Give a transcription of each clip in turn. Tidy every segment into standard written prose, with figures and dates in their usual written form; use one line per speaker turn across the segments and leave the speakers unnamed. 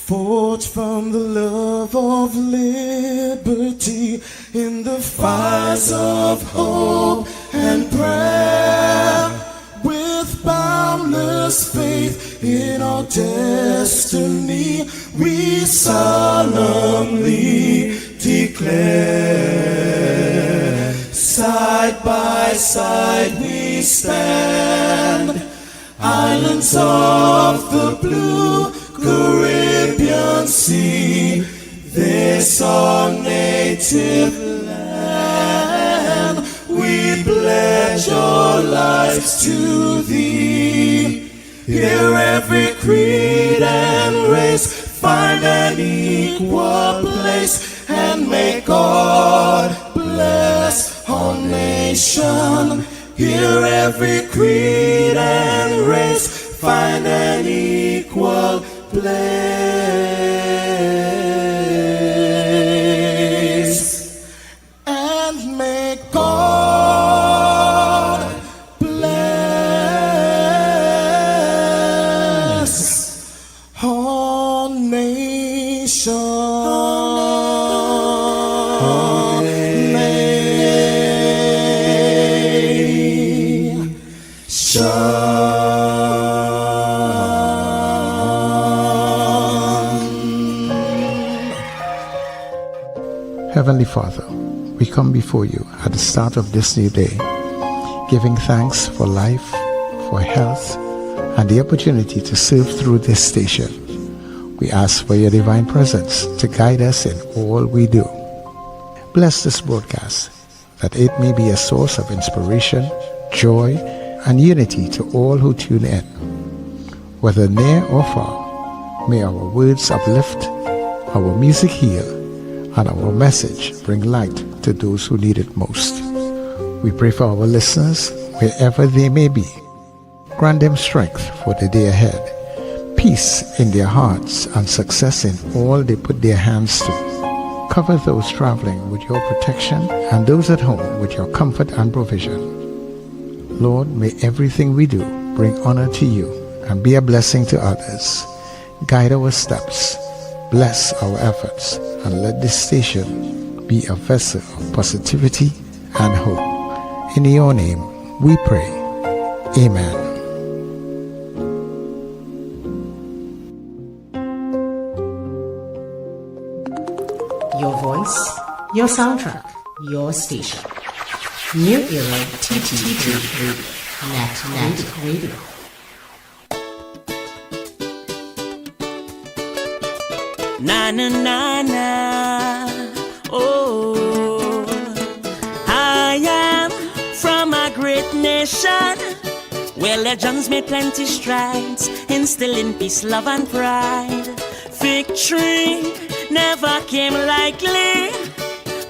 Forged from the love of liberty in the fires of hope and prayer, with boundless faith in our destiny, we solemnly declare. Side by side we stand, islands of the blue Caribbean Sea, this our native land. We pledge our lives to thee. Here every creed and race find an equal place, and may God bless our nation. Here every creed and race find an equal place, and may God bless our nation.
Heavenly Father, we come before you at the start of this new day, giving thanks for life, for health, and the opportunity to serve through this station. We ask for your divine presence to guide us in all we do. Bless this broadcast, that it may be a source of inspiration, joy, and unity to all who tune in. Whether near or far, may our words uplift, our music heal, and our message bring light to those who need it most. We pray for our listeners wherever they may be. Grant them strength for the day ahead, peace in their hearts, and success in all they put their hands to. Cover those traveling with your protection and those at home with your comfort and provision. Lord, may everything we do bring honor to you and be a blessing to others. Guide our steps, bless our efforts, and let this station be a vessel of positivity and hope. In your name we pray. Amen.
Your voice, your soundtrack, your station. New Era TT Radio. Net Radio.
Na na na na, oh, I am from a great nation where legends made plenty strides, instilling peace, love, and pride. Victory never came lightly,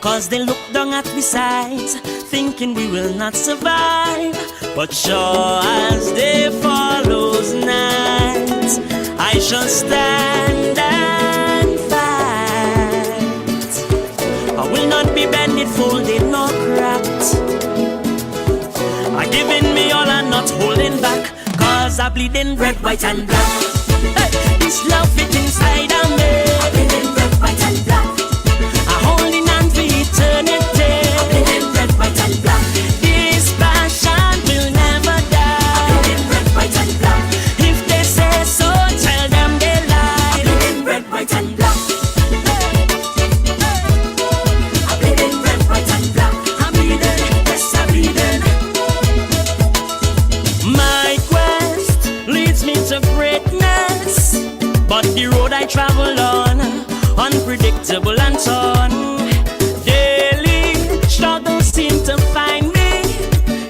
'cause they looked down at the sides, thinking we will not survive. But sure as day follows night, I shall stand and fight. I will not be bended, folded, nor cracked. I giving me all and not holding back, 'cause I bleed in red, white, and black. Hey, this love it inside of me. I bleed in red, white, and black. I holding on for eternity. I bleed in red, white, and black. This passion will never die. I bleed in red, white, and black. If they say so, tell them they lie. I bleed in red, white, and black. I bleed in red, white, and black. I'm bleeding, yes I'm bleeding. My quest leads me to greatness, but the road I travel on, unpredictable and torn. Daily struggles seem to find me,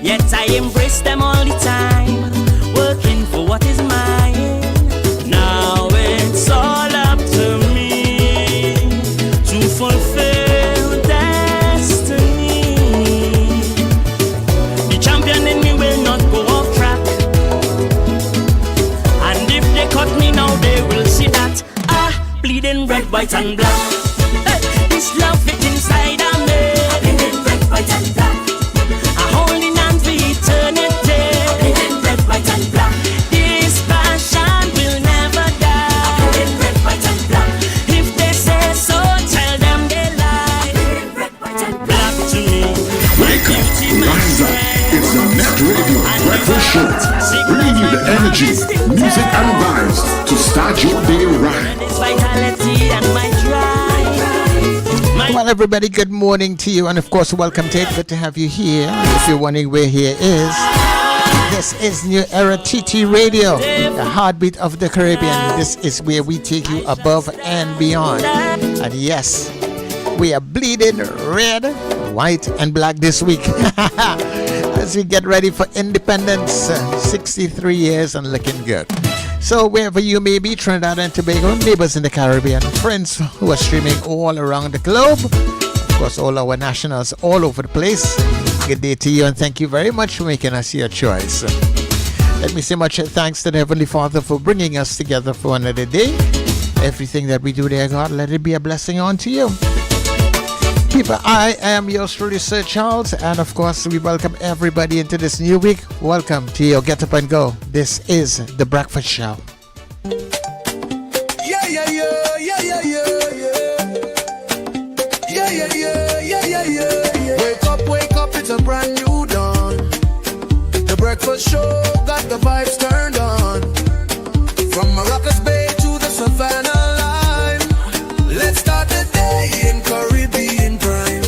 yet I embrace them all the time, working for what is mine. Now it's all up to me to fulfill destiny. The champion in me will not go off track, and if they cut me now, they will see that bleeding red, white, and black. Hey, this love it inside of me. I bleeding red, white, and black. I holding on for eternity. I bleeding red, white, and black. This passion will never die. I bleeding red, white, and black.
bringing you the energy, music and vibes to start your day right.
It's vitality and my drive.
Well, everybody, good morning to you, and of course, welcome to it. Good to have you here. If you're wondering where here is, this is New Era TT Radio, the heartbeat of the Caribbean. This is where we take you above and beyond. And yes, we are bleeding red, white, and black this week as we get ready for independence. 63 years and looking good. So wherever you may be, Trinidad and Tobago, neighbors in the Caribbean, friends who are streaming all around the globe, of course, all our nationals all over the place, good day to you, and thank you very much for making us your choice. Let me say much thanks to the Heavenly Father for bringing us together for another day. Everything that we do, dear God, let it be a blessing unto you. People, I am yours truly, Sir Charles, and of course, we welcome everybody into this new week. Welcome to your Get Up and Go. This is The Breakfast Show.
Wake up, it's a brand new dawn. The breakfast show got the vibes turned on. From Maracas Bay to the Savannah line, let's start the day in Caribbean prime.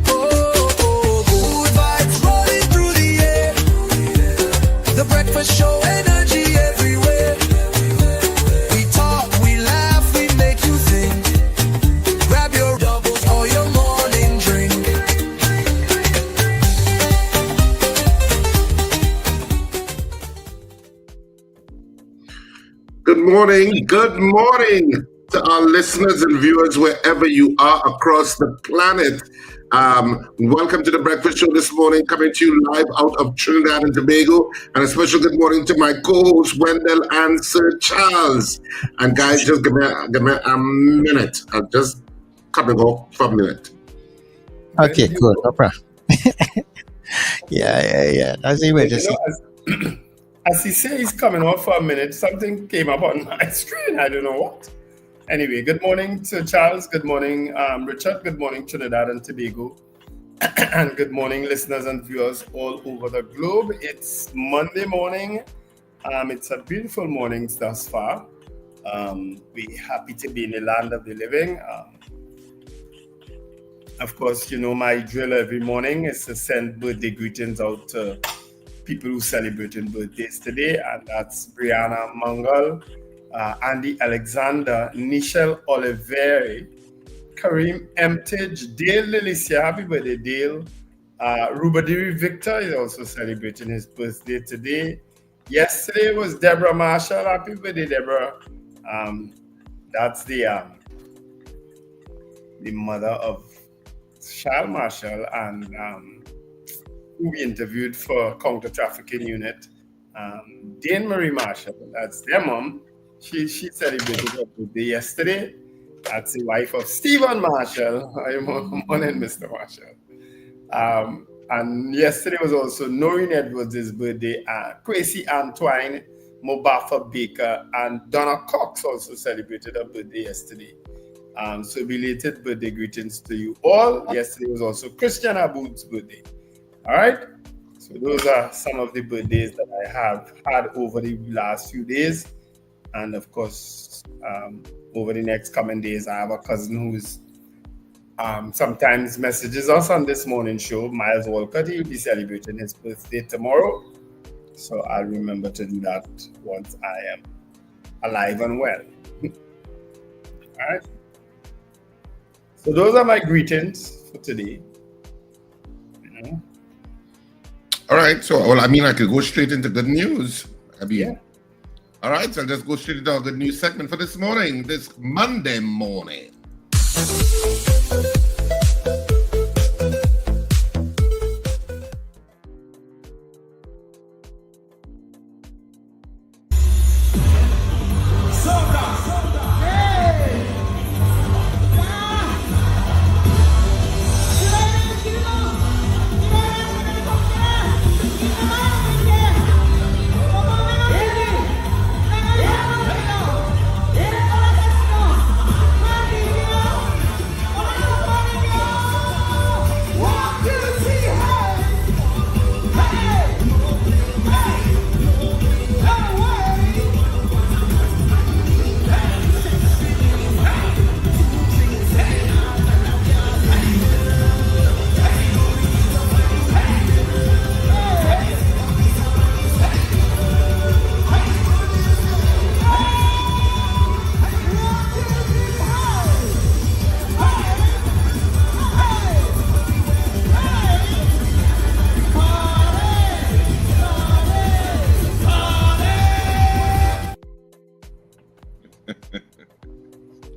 Good vibes rolling through the air. The breakfast show, energy everywhere. We talk, we laugh, we make you think. Grab your doubles or your morning drink.
Good morning to our listeners and viewers wherever you are across the planet. Welcome to the Breakfast Show this morning, coming to you live out of Trinidad and Tobago. And a special good morning to my co-hosts, Wendell and Sir Charles. And guys, just give me a minute. I'll just come and go for a minute.
Okay, good. No problem. Yeah. That's the way. Just
as he says he's coming off for a minute, something came up on my screen. I don't know what. Anyway, good morning to Charles. Good morning, Richard. Good morning, Trinidad and Tobago. And good morning, listeners and viewers all over the globe. It's Monday morning. It's a beautiful morning thus far. We're happy to be in the land of the living. Of course, you know my drill every morning is to send birthday greetings out to people who celebrating birthdays today, and that's Brianna Mangal, Andy Alexander, Nichelle Oliveri, Kareem Emtage, Dale Lilicia, happy birthday Dale. Rubadiri Victor is also celebrating his birthday today. Yesterday was Deborah Marshall, happy birthday Deborah. That's the mother of Charles Marshall and who we interviewed for Counter Trafficking Unit, Dane Marie Marshall. That's their mom. She celebrated her birthday yesterday. That's the wife of Stephen Marshall. Morning, Mr. Marshall. And yesterday was also Noreen Edwards' birthday. Kwesi Antoine, Mobafa Baker, and Donna Cox also celebrated her birthday yesterday. So belated birthday greetings to you all. Yesterday was also Christian Aboud's birthday. All right, so those are some of the birthdays that I have had over the last few days. And of course, over the next coming days, I have a cousin who's sometimes messages us on this morning show, Miles Walcott. He'll be celebrating his birthday tomorrow. So I'll remember to do that once I am alive and well. All right. So those are my greetings for today.
All right, so I could go straight into good news.
Yeah.
All right, so I'll just go straight into our good news segment for this morning, this Monday morning.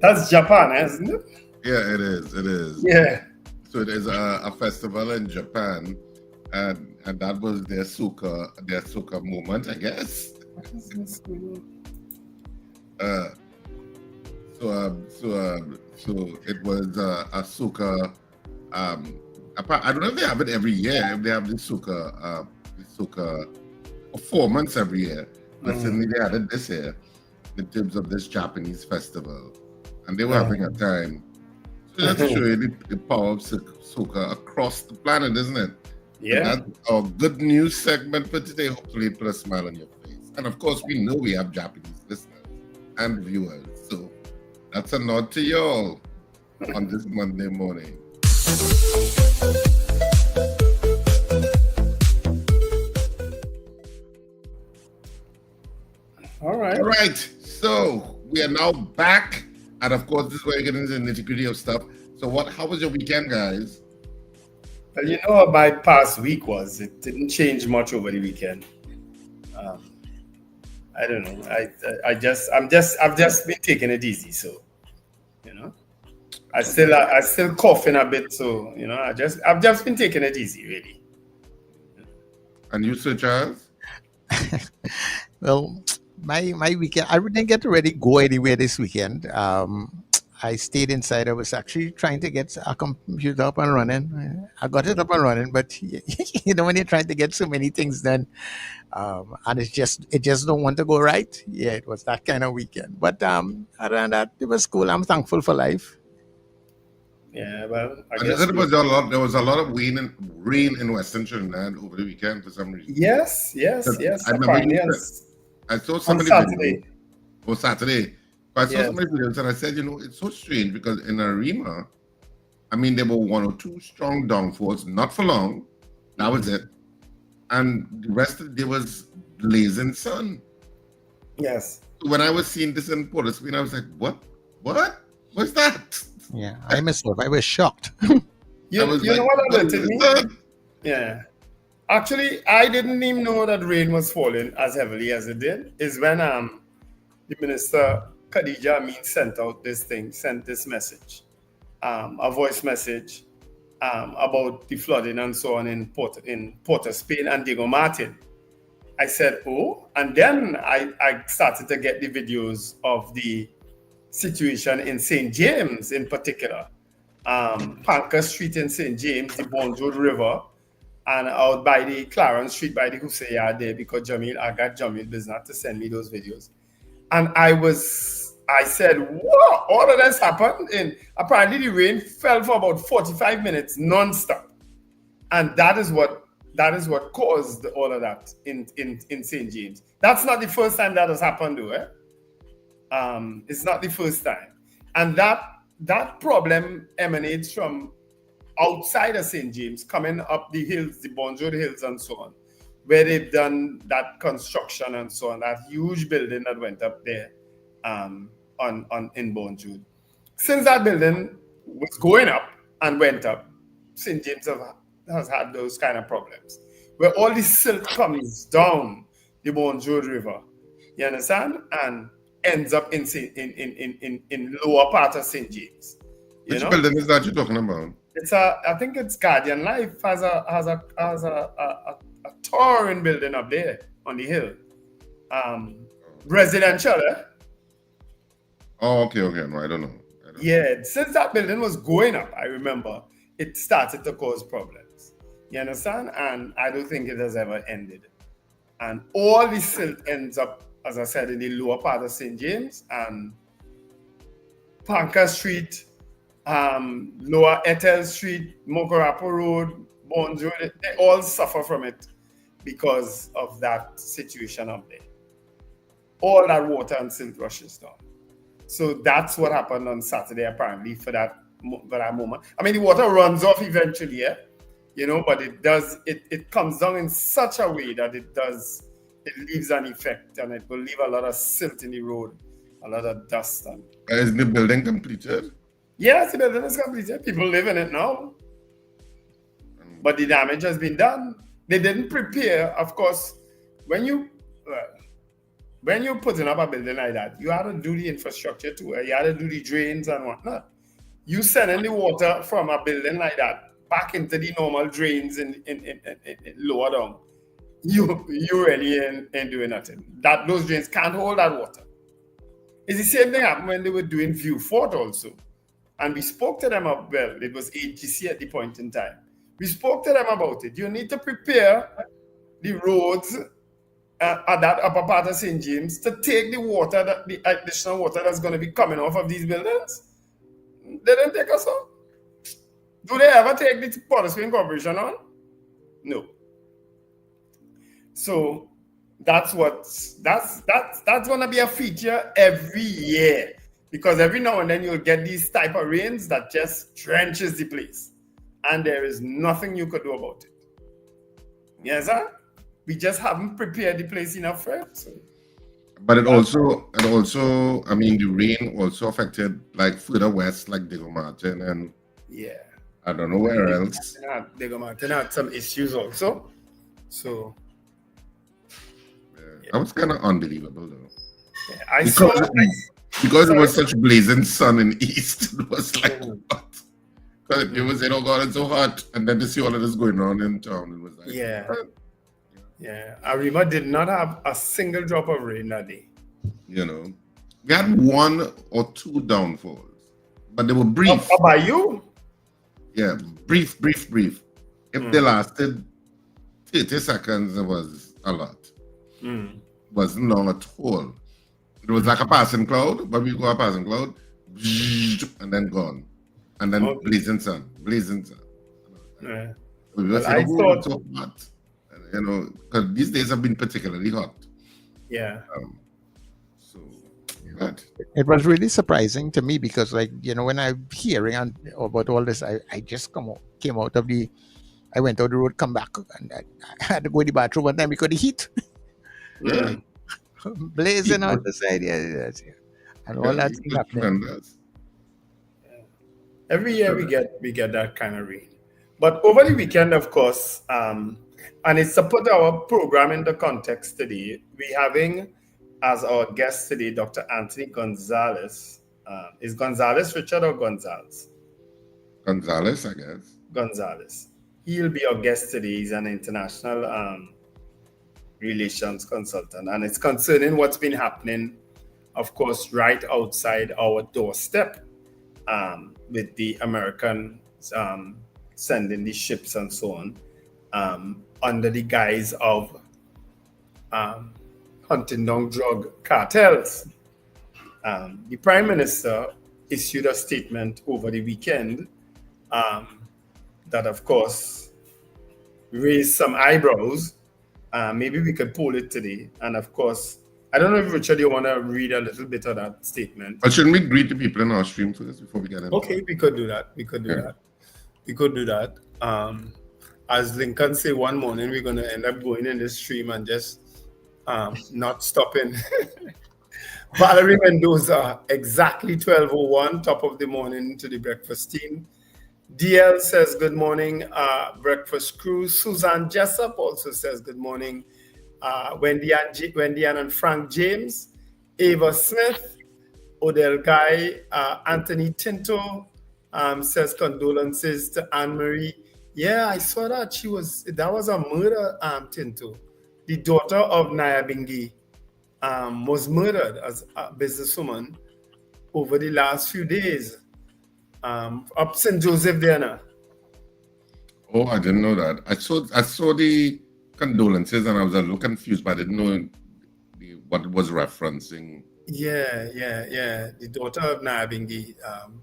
That's Japan, isn't it?
Yeah, it is. It is.
Yeah.
So it is a festival in Japan, and that was their soca moment, I guess. So it was a soca. I don't know if they have it every year. If they have the soca performance every year, but certainly they had it this year in terms of this Japanese festival, and they were having a time. So that's to show you the power of soca across the planet, isn't it?
Yeah.
And that's our good news segment for today. Hopefully, put a smile on your face. And of course, we know we have Japanese listeners and viewers, so that's a nod to y'all on this Monday morning.
All right.
So we are now back, and of course, this is where you get into the nitty-gritty of stuff. So, how was your weekend, guys?
Well, you know what my past week was. It didn't change much over the weekend. I don't know. I've just been taking it easy. So, you know, I still coughing a bit. So, you know, I've just been taking it easy, really.
And you, Sir Charles?
Well, my weekend, I didn't get to really go anywhere this weekend. I stayed inside. I was actually trying to get a computer up and running. I got it up and running, but you know, when you're trying to get so many things done, and it just don't want to go right. Yeah, it was that kind of weekend. But other than that, it was cool. I'm thankful for life.
Yeah, well, I
And
guess
there was a lot of rain in Western Trinidad over the weekend for some reason.
yes.
I remember I saw somebody
Saturday.
Saturday. But I saw
Yes.
somebody videos and I said, you know, it's so strange because in Arima, I mean, there were 1 or 2 strong downfalls, not for long. That was it. And the rest of the day was blazing sun.
Yes.
When I was seeing this in Port of Spain, I was like, what? What's that?
Yeah, I myself, I was shocked.
You know what alerted me? Yeah. Actually, I didn't even know that rain was falling as heavily as it did. Is when the minister Khadija Amin sent this message, a voice message about the flooding and so on in Port of Spain and Diego Martin. I said, oh, and then I started to get the videos of the situation in St. James in particular. Panker Street in St. James, the Bonjour River, and out by the Clarence Street by the Hussein there, because I got Jamil business to send me those videos. And I said, what? All of this happened? And apparently the rain fell for about 45 minutes non-stop. And that is what caused all of that in St. James. That's not the first time that has happened, though. It's not the first time. And that problem emanates from outside of St. James, coming up the hills, the Bonjour Hills and so on, where they've done that construction and so on, that huge building that went up there in Bonjour. Since that building was going up and went up, St. James has had those kind of problems, where all the silt comes down the Bonjour River, you understand, and ends up in lower part of St. James.
Which building is that you're talking about?
I think it's Guardian Life has a towering building up there on the hill. Residential, eh?
Oh, okay. No, I don't know.
Yeah, since that building was going up, I remember it started to cause problems. You understand? And I don't think it has ever ended. And all the silt ends up, as I said, in the lower part of St. James and Panker Street, Lower Ethel Street, Mokorapo Road, Bonjour, they all suffer from it because of that situation up there. All that water and silt rushes down. So that's what happened on Saturday, apparently, for that moment. I mean, the water runs off eventually, yeah? You know, but it comes down in such a way that it leaves an effect, and it will leave a lot of silt in the road, a lot of dust.
Is the building completed?
Yes, the building is completed. People live in it now. But the damage has been done. They didn't prepare, of course, when you when you're putting up a building like that, you had to do the infrastructure too. You had to do the drains and whatnot. You sending the water from a building like that back into the normal drains in lower down. You really ain't doing nothing. Those drains can't hold that water. It's the same thing happened when they were doing View Fort also. And we spoke to them about, well, it was AGC at the point in time. We spoke to them about it. You need to prepare the roads at that upper part of St. James to take the water, the additional water that's going to be coming off of these buildings. They didn't take us on. Do they ever take the Policy Corporation on? No. So that's going to be a feature every year, because every now and then you'll get these type of rains that just trenches the place, and there is nothing you could do about it. Yes, sir. We just haven't prepared the place enough for it. So.
But it also, I mean, the rain also affected like further west, like Diego Martin and I don't know where else.
Diego Martin had some issues also. So
that was kind of unbelievable though.
Yeah,
because it was such blazing sun in the east. It was like what? Because it was saying, oh God, it's so hot, and then to see all of this going on in town, it was like
Arima did not have a single drop of rain that day.
You know, we had 1 or 2 downfalls, but they were brief.
How about you?
Yeah, brief. If they lasted 30 seconds, it was a lot. It wasn't long at all. It was like a passing cloud, but we go a passing cloud, and then gone. And then blazing sun.
Yeah.
Well, I thought so hot. You know, because these days have been particularly hot.
Yeah.
It was really surprising to me because, like, you know, when I'm hearing about all this, I just came out of the, I went out the road, come back, and I had to go to the bathroom one time because of the heat.
Yeah.
Blazing on the side, and all that thing happening.
Every year we get that kind of rain. But over the weekend, of course, and it's to put our program in the context today, we're having as our guest today Dr. Anthony Gonzalez. Is Gonzales Richard or Gonzales?
Gonzales, I guess.
Gonzales. He'll be our guest today. He's an international relations consultant, and it's concerning what's been happening, of course, right outside our doorstep with the Americans sending the ships and so on under the guise of hunting down drug cartels. The Prime Minister issued a statement over the weekend that, of course, raised some eyebrows. Maybe we could pull it today. And of course, I don't know if Richard, you want to read a little bit of that statement.
But shouldn't we greet the people in our stream first before we get in?
Okay, we could do that. We could do that. As Lincoln said one morning, we're going to end up going in the stream and just not stopping. Valerie Mendoza, exactly 12:01, top of the morning to the breakfast team. DL says good morning, breakfast crew. Suzanne Jessup also says good morning. Wendy and Frank James, Ava Smith, Odell Guy, Anthony Tinto says condolences to Anne-Marie. Yeah, I saw that. That was a murder, Tinto. The daughter of Nyabingi was murdered as a businesswoman over the last few days. Up St. Joseph there now.
Oh, I didn't know that. I saw the condolences and I was a little confused, but I didn't know what it was referencing.
Yeah. The daughter of Nyabingi,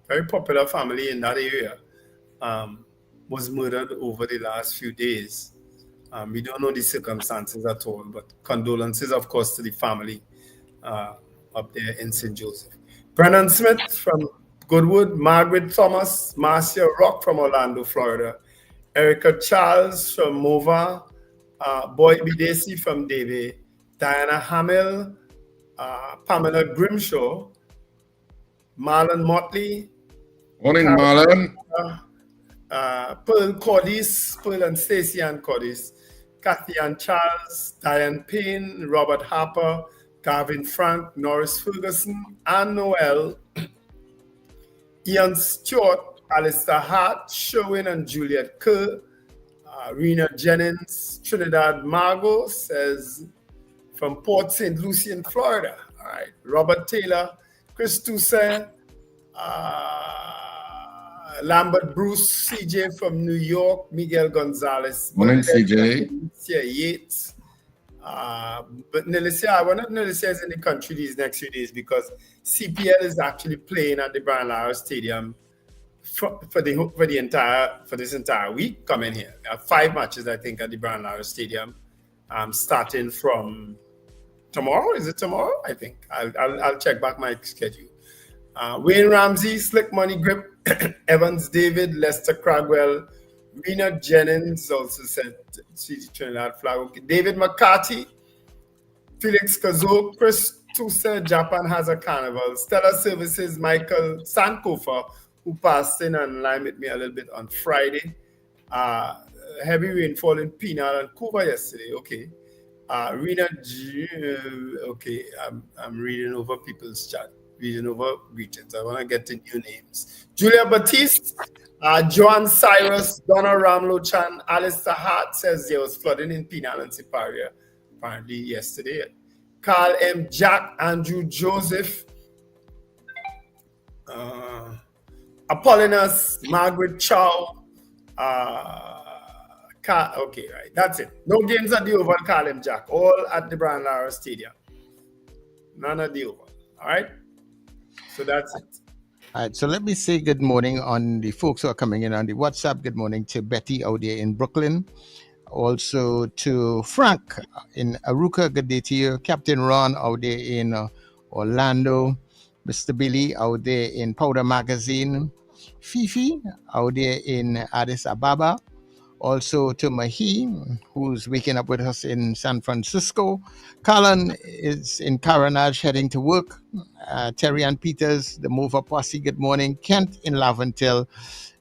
very popular family in that area, was murdered over the last few days. We don't know the circumstances at all, but condolences, of course, to the family up there in St. Joseph. Brennan Smith from Goodwood, Margaret Thomas, Marcia Rock from Orlando, Florida, Erica Charles from Mova, Boy Bidesi from Davie, Diana Hamill, Pamela Grimshaw, Marlon Motley.
Morning, Marlon.
Pearl and Stacey Ann Cordis, Kathy Ann Charles, Diane Payne, Robert Harper, Gavin Frank, Norris Ferguson, Anne Noel, Ian Stewart, Alistair Hart, Sherwin and Juliet Kerr, Rena Jennings, Trinidad Margot says from Port St. Lucie in Florida. All right. Robert Taylor, Chris Toussaint, Lambert Bruce, CJ from New York, Miguel Gonzales.
Morning, CJ.
Yates. But Nelicia, we're not Nelicia is in the country these next few days because CPL is actually playing at the Brian Lara Stadium for this entire week coming here. 5 matches, I think, at the Brian Lara Stadium, starting from tomorrow. Is it tomorrow? I think I'll check back my schedule. Wayne Ramsey, Slick Money Grip, Evans David, Lester Cragwell, Rena Jennings also said Trinidad flag. Okay. David McCarthy, Felix Kazo, Chris Toussaint, Japan has a carnival. Stellar Services, Michael Sankofa, who passed in and lined with me a little bit on Friday. Heavy rainfall in Penal and Cuba yesterday. Okay. Rena G, okay, I'm reading over people's chat, reading over greetings. I want to get to new names. Julia Batiste, Joan Cyrus, Donna Ramlo Chan, Alistair Hart says there was flooding in Penal and Siparia apparently yesterday. Carl M. Jack, Andrew Joseph, Apollonius, Margaret Chow, okay, right, that's it. No games at the Oval, Carl M. Jack, all at the Brian Lara Stadium. None at the Oval, all right? So that's it.
All right, so let me say good morning on the folks who are coming in on the WhatsApp. Good morning to Betty out there in Brooklyn. Also to Frank in Aruca. Good day to you. Captain Ron out there in Orlando. Mr. Billy out there in Powder Magazine. Fifi out there in Addis Ababa. Also to Mahi, who's waking up with us in San Francisco. Colin is in Caranage heading to work. Terry Ann Peters, the Mover Posse, good morning. Kent in Laventil.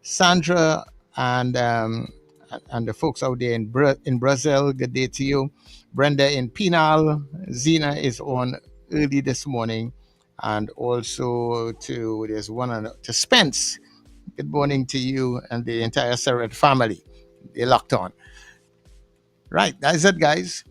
Sandra and the folks out there in Brazil, good day to you. Brenda in Penal. Zena is on early this morning. And also to Spence. Good morning to you and the entire Surrey family. They're locked on. Right, that's it, guys.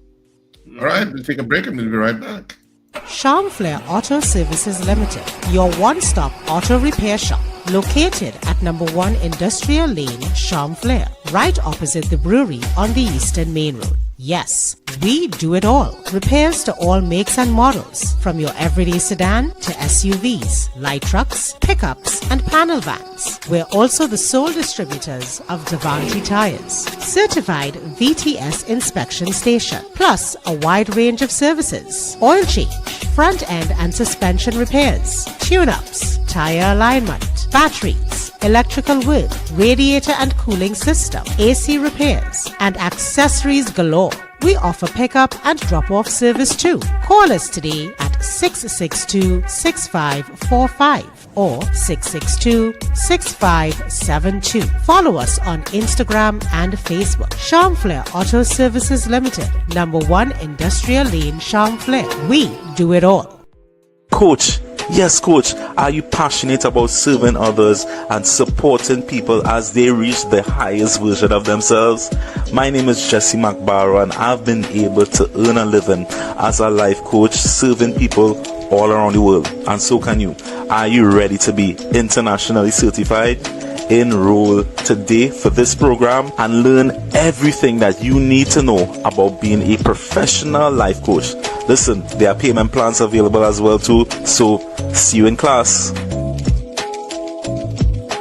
All right, we'll take a break and we'll be right back.
Charmflair Auto Services Limited, your one-stop auto repair shop, located at number 1 Industrial Lane, Charmflair, right opposite the brewery on the Eastern Main Road. Yes, we do it all. Repairs to all makes and models, from your everyday sedan to SUVs, light trucks, pickups, and panel vans. We're also the sole distributors of Davanti tires, certified VTS inspection station, plus a wide range of services, oil change, front end and suspension repairs, tune-ups, tire alignment, batteries, electrical work, radiator and cooling system, AC repairs, and accessories galore. We offer pickup and drop-off service too. Call us today at 662-6545 or 662-6572. Follow us on Instagram and Facebook. Charmflair Auto Services Limited, number 1 Industrial Lane, Charmflair. We do it all.
Coach, yes, Coach, are you passionate about serving others and supporting people as they reach the highest version of themselves? My name is Jesse McBarrow and I've been able to earn a living as a life coach serving people all around the world, and so can you. Are you ready to be internationally certified? Enroll today for this program and learn everything that you need to know about being a professional life coach. Listen, there are payment plans available as well too, so see you in class.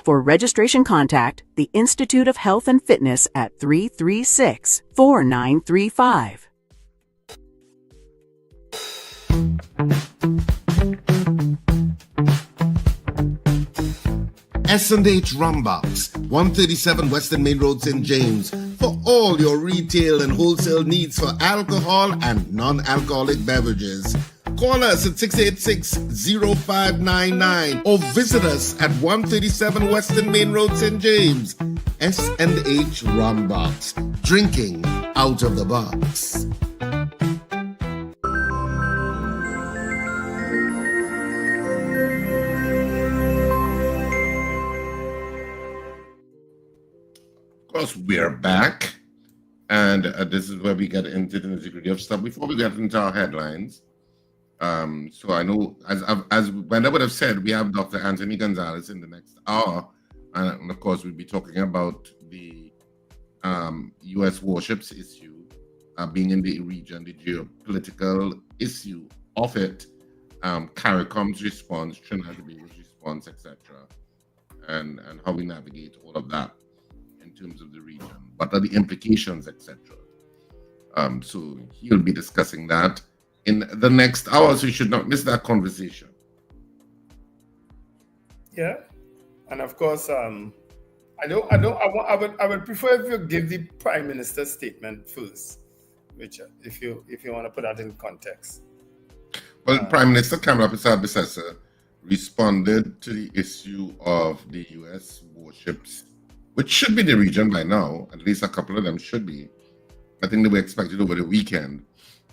For registration, contact the Institute of Health and Fitness at 336-4935.
S&H Rumbox, 137 Western Main Road, St. James, for all your retail and wholesale needs for alcohol and non-alcoholic beverages. Call us at 686-0599 or visit us at 137 Western Main Road, St. James. S&H Rumbox, drinking out of the box. course, we're back. And this is where we get into the nitty-gritty of stuff. Before we get into our headlines, so I know, as when I would have said, we have Dr. Anthony Gonzalez in the next hour. And of course, we'll be talking about the U.S. warships issue being in the region, the geopolitical issue of it, CARICOM's response, Trinidad and Tobago's response, etc., and how we navigate all of that in terms of the region. What are the implications, etc.? So he'll be discussing that in the next hour, so you should not miss that conversation.
Yeah, and of course, I would prefer if you give the Prime Minister's statement first, which if you want to put that in context.
Well, Prime Minister Kamala Persad-Bissessar responded to the issue of the U.S. warships, which should be in the region by now. At least a couple of them should be. I think they were expected over the weekend.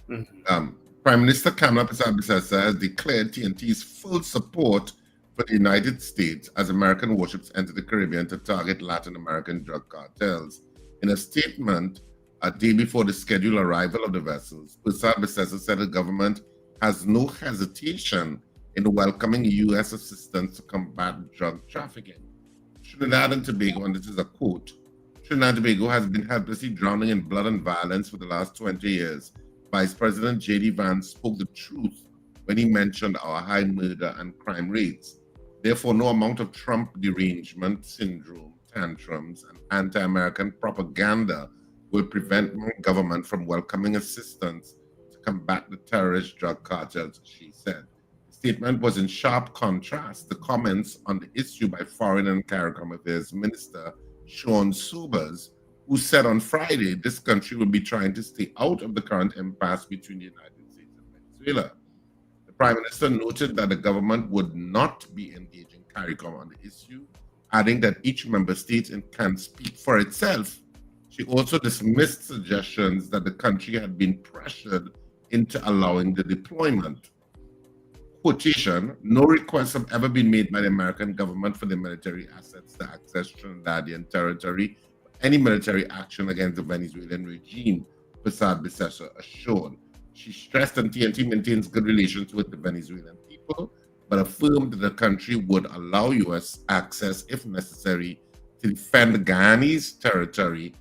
Mm-hmm. Prime Minister Kamala Persad-Bissessar has declared TNT's full support for the United States as American warships enter the Caribbean to target Latin American drug cartels. In a statement a day before the scheduled arrival of the vessels, Persad-Bissessar said the government has no hesitation in welcoming U.S. assistance to combat drug trafficking. Trinidad and Tobago, and this is a quote, Trinidad and Tobago has been helplessly drowning in blood and violence for the last 20 years. Vice President J.D. Vance spoke the truth when he mentioned our high murder and crime rates. Therefore, no amount of Trump derangement syndrome, tantrums, and anti-American propaganda will prevent my government from welcoming assistance to combat the terrorist drug cartels, she said. The statement was in sharp contrast to comments on the issue by Foreign and CARICOM Affairs Minister Sean Sobers, who said on Friday this country will be trying to stay out of the current impasse between the United States and Venezuela. The Prime Minister noted that the government would not be engaging CARICOM on the issue, adding that each member state can speak for itself. She also dismissed suggestions that the country had been pressured into allowing the deployment. Quotation, no requests have ever been made by the American government for the military assets to access Trinidadian territory for any military action against the Venezuelan regime, Persad-Bissessar assured. She stressed that TNT maintains good relations with the Venezuelan people, but affirmed that the country would allow U.S. access, if necessary, to defend Guyanese territory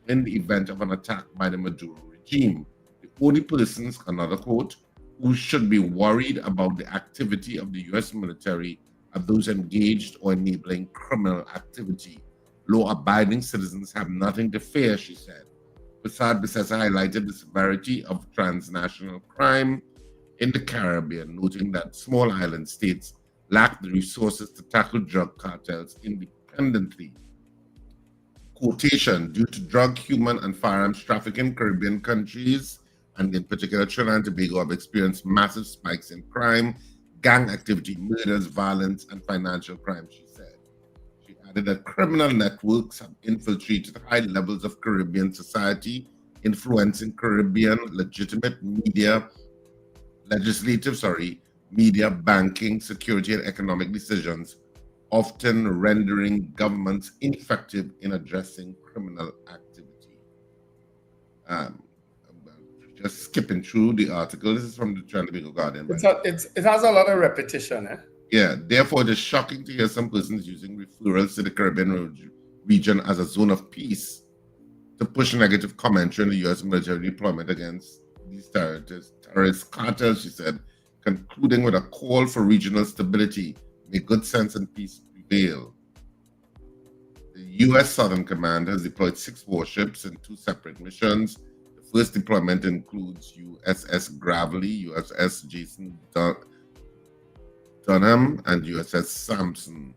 in the event of an attack by the Maduro regime. The only persons, another quote, who should be worried about the activity of the U.S. military are those engaged or enabling criminal activity. Law-abiding citizens have nothing to fear, she said. Persad-Bissessar highlighted the severity of transnational crime in the Caribbean, noting that small island states lack the resources to tackle drug cartels independently. Quotation, due to drug, human, and firearms trafficking, Caribbean countries, and in particular Trinidad and Tobago, have experienced massive spikes in crime, gang activity, murders, violence, and financial crime, she said. She added that criminal networks have infiltrated high levels of Caribbean society, influencing Caribbean media, banking, security, and economic decisions, often rendering governments ineffective in addressing criminal activity. Just skipping through the article. This is from the Trinidad and Tobago Guardian.
It has a lot of repetition.
Yeah, therefore it is shocking to hear some persons using referrals to the Caribbean region as a zone of peace to push negative commentary on the U.S. military deployment against these terrorist cartels, she said, concluding with a call for regional stability. May good sense and peace prevail. The U.S. Southern Command has deployed 6 warships in 2 separate missions. The first deployment includes USS Gravely, USS Jason Dunham, and USS Sampson,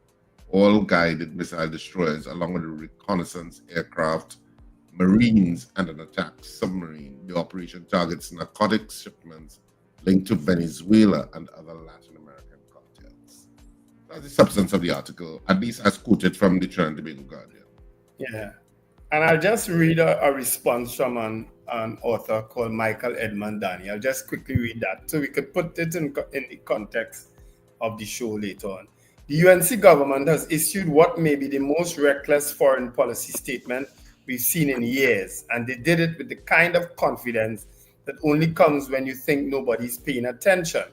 all guided missile destroyers, along with a reconnaissance aircraft, Marines, and an attack submarine. The operation targets narcotics shipments linked to Venezuela and other Latin American cartels. That's the substance of the article, at least as quoted from the Trinidad and Tobago Guardian.
Yeah, and I'll just read a response from an author called Michael Edmund Danny. I'll just quickly read that so we could put it in the context of the show later on. The UNC government has issued what may be the most reckless foreign policy statement we've seen in years. And they did it with the kind of confidence that only comes when you think nobody's paying attention.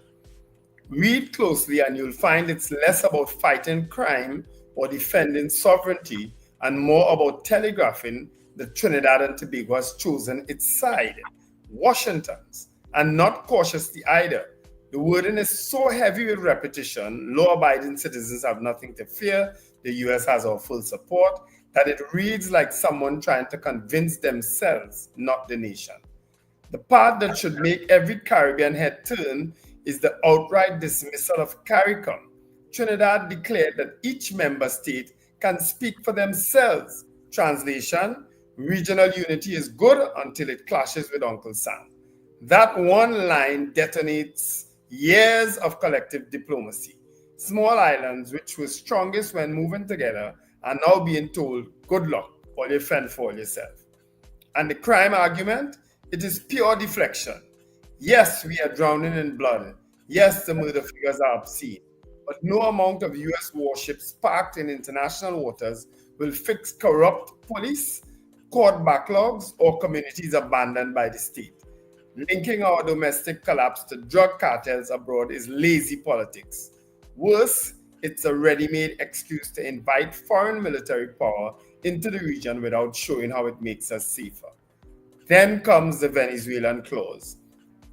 Read closely and you'll find it's less about fighting crime or defending sovereignty and more about telegraphing that Trinidad and Tobago has chosen its side, Washington's, and not cautiously either. The wording is so heavy with repetition, law-abiding citizens have nothing to fear, the US has our full support, that it reads like someone trying to convince themselves, not the nation. The part that should make every Caribbean head turn is the outright dismissal of CARICOM. Trinidad declared that each member state can speak for themselves. Translation, regional unity is good until it clashes with Uncle Sam. That one line detonates years of collective diplomacy. Small islands, which were strongest when moving together, are now being told, good luck, or you fend for yourself. And the crime argument, it is pure deflection. Yes, we are drowning in blood. Yes, the murder figures are obscene. But no amount of US warships parked in international waters will fix corrupt police, court backlogs, or communities abandoned by the state. Linking our domestic collapse to drug cartels abroad is lazy politics. Worse, it's a ready-made excuse to invite foreign military power into the region without showing how it makes us safer. Then comes the Venezuelan clause.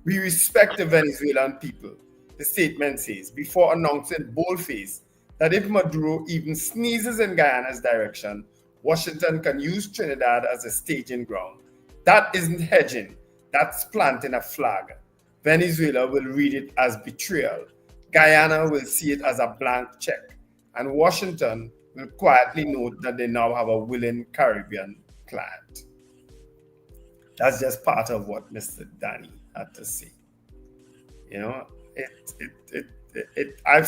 We respect the Venezuelan people, the statement says, before announcing boldface that if Maduro even sneezes in Guyana's direction, Washington can use Trinidad as a staging ground. That isn't hedging, that's planting a flag. Venezuela will read it as betrayal. Guyana will see it as a blank check. And Washington will quietly note that they now have a willing Caribbean client. That's just part of what Mr. Danny had to say. You know, I've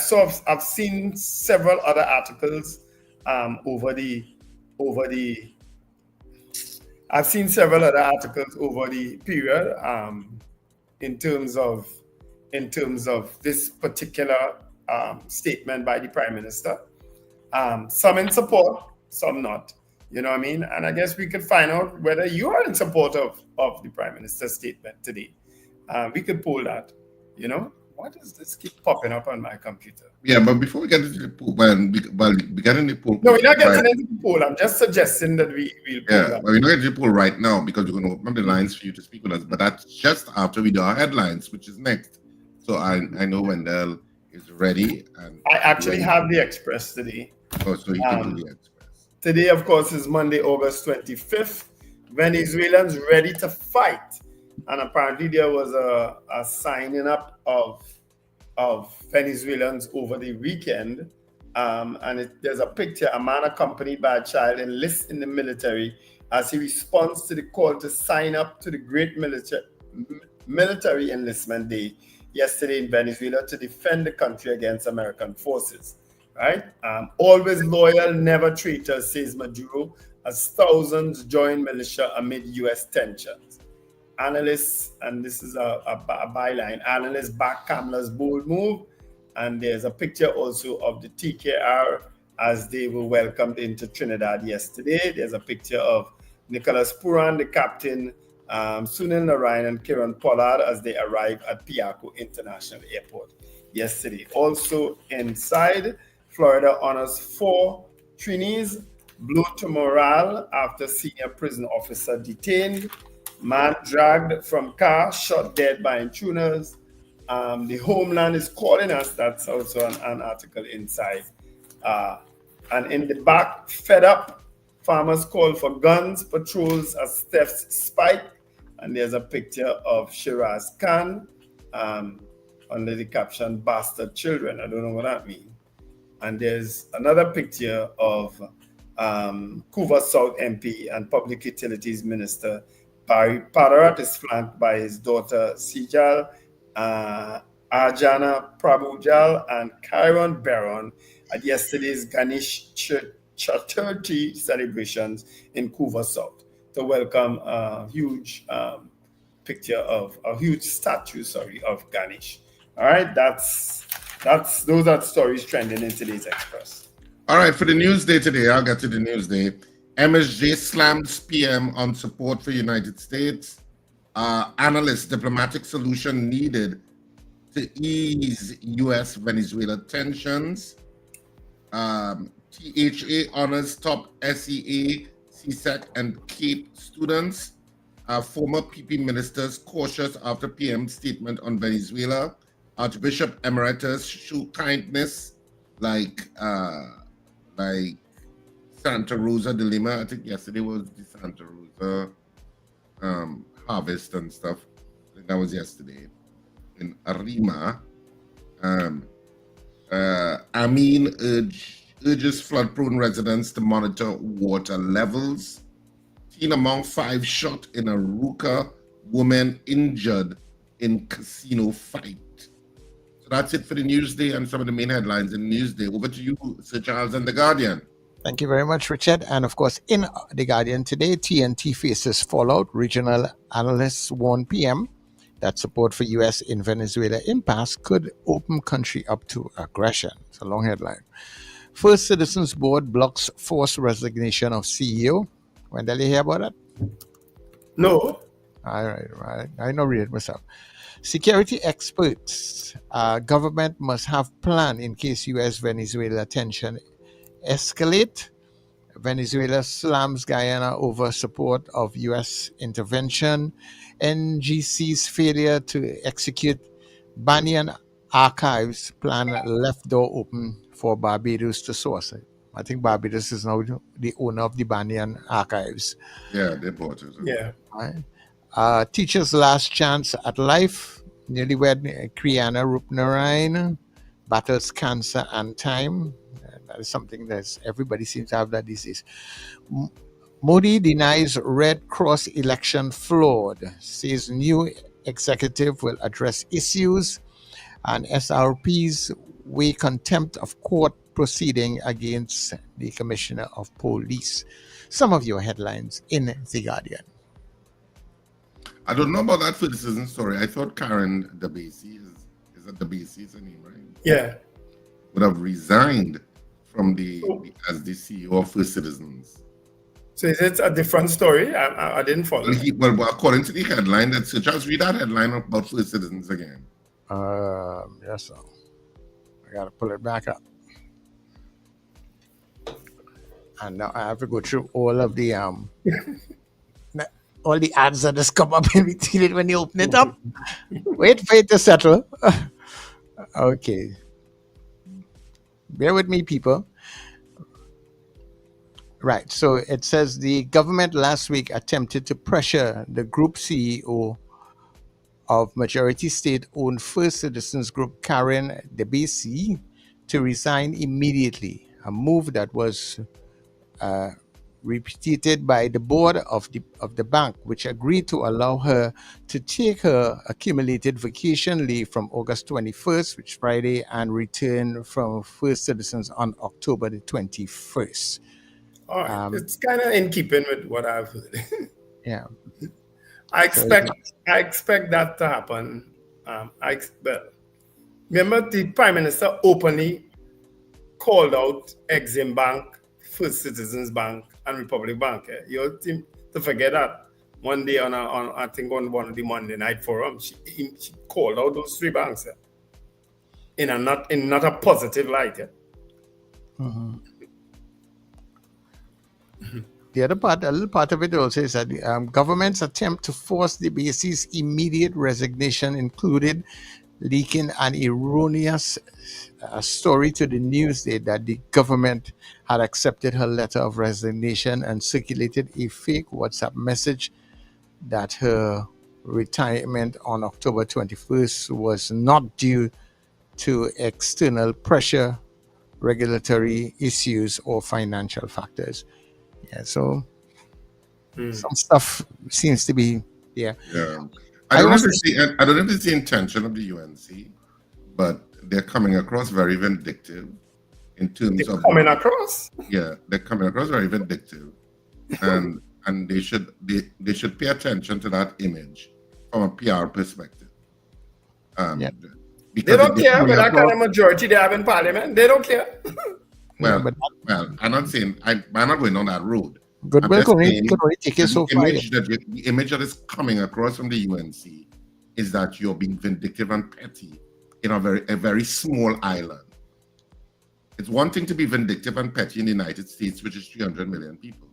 seen several other articles over the period in terms of this particular statement by the Prime Minister. Some in support, some not. You know what I mean? And I guess we could find out whether you are in support of the Prime Minister's statement today. We could poll that. You know, why does this keep popping up on my computer?
Yeah, but before we get into the poll, we get into the poll.
No, we're not getting into the poll. I'm just suggesting that we'll poll that.
But we're not getting to the poll right now because we're going to open up the lines for you to speak with us. But that's just after we do our headlines, which is next. So I know Wendell is ready. And
I actually have the Express today.
Oh, so you can do the Express.
Today, of course, is Monday, August 25th. Venezuelans ready to fight. And apparently there was a signing up of Venezuelans over the weekend. There's a picture, a man accompanied by a child enlists in the military as he responds to the call to sign up to the great military enlistment day yesterday in Venezuela to defend the country against American forces. Right? Always loyal, never traitors, says Maduro, as thousands join militia amid U.S. tensions. Analysts, and this is a byline, analysts back Kamala's bold move, and there's a picture also of the TKR as they were welcomed into Trinidad yesterday. There's a picture of Nicholas Puran, the captain, Sunil Narayan and Kiran Pollard as they arrive at Piaco International Airport yesterday. Also inside, Florida honors 4 trainees, blow to morale after senior prison officer detained. Man dragged from car, shot dead by intruders. The Homeland is calling us. That's also an article inside. And in the back, fed up, farmers call for guns, patrols as thefts spike. And there's a picture of Shiraz Khan under the caption, bastard children. I don't know what that means. And there's another picture of Couva South MP and Public Utilities Minister Barry Padarat is flanked by his daughter Sijal, Arjana Prabhujal, and Kyron Baron at yesterday's Ganesh Chaturthi celebrations in Couva South to welcome a huge statue of Ganesh. All right, those are stories trending in today's Express.
All right, for the news day today, I'll get to the news day. MSJ slams PM on support for United States. Analysts, diplomatic solution needed to ease U.S. Venezuela tensions. THA honors top SEA, CSEC, and CAPE students. Former PP ministers cautious after PM statement on Venezuela. Archbishop Emeritus show kindness like Santa Rosa de Lima. I think yesterday was the Santa Rosa harvest and stuff. I think that was yesterday in Arima. Amin urges flood-prone residents to monitor water levels. Teen among 5 shot in a Ruka, woman injured in casino fight. So that's it for the Newsday and some of the main headlines in the Newsday. Over to you, Sir Charles and The Guardian.
Thank you very much, Richard. And of course, in The Guardian today, TNT faces fallout. Regional analysts warn PM that support for U.S. in Venezuela impasse could open country up to aggression. It's a long headline. First Citizens Board blocks forced resignation of CEO. When did you hear about that?
No.
All right. I know read it myself. Security experts, government must have plan in case U.S.-Venezuela tension escalate. Venezuela slams Guyana over support of U.S. intervention. NGC's failure to execute Banyan archives plan left door open for Barbados to source it. I think Barbados is now the owner of the Banyan archives.
Yeah, they bought it.
Yeah.
Right. Teacher's last chance at life. Newlywed Kriana Rupnarain battles cancer and time. That is something that everybody seems to have that disease. Modi denies Red Cross election flawed, says new executive will address issues, and SRPs weigh contempt of court proceeding against the Commissioner of Police. Some of your headlines in The Guardian.
I don't know about that for the citizen story. I thought Karen Debasi, is that Debasi is her name, right?
Yeah.
Would have resigned from as the CEO of First Citizens.
So is it a different story? I didn't follow.
Well, according to the headline, that just read that headline about First Citizens again.
Yes, sir. I gotta pull it back up. And now I have to go through all of the all the ads that just come up in between it when you open it up. Wait for it to settle. Okay. Bear with me, people. Right. So it says the government last week attempted to pressure the group CEO of majority state-owned First Citizens Group, Karen Debasi, to resign immediately, a move that was repeated by the board of the bank, which agreed to allow her to take her accumulated vacation leave from August 21st, which is Friday, and return from First Citizens on October the 21st.
All right. It's kind of in keeping with what I've heard.
Yeah.
I expect that to happen. Remember, the Prime Minister openly called out Exim Bank, First Citizens Bank, and Republic Bank. You seem to forget that. One day on I think on one of the Monday night forum, she called out those 3 banks in not a positive light.
Mm-hmm. The other part, a little part of it also is that government's attempt to force the base's immediate resignation included leaking an erroneous story to the Newsday that the government had accepted her letter of resignation and circulated a fake WhatsApp message that her retirement on October 21st was not due to external pressure, regulatory issues, or financial factors. Yeah, so some stuff seems to be
Yeah. I don't know if it's the intention of the UNC, but they're coming across very vindictive in terms of
coming across.
Yeah, they're coming across very vindictive, and they should pay attention to that image from a PR perspective.
They don't care with that kind of majority they have in Parliament. They don't care.
Well, I'm not saying I'm not going on that road,
Goodwill can only take it so far.
The image that is coming across from the UNC is that you're being vindictive and petty in a very small island. It's one thing to be vindictive and petty in the United States, which is 300 million people,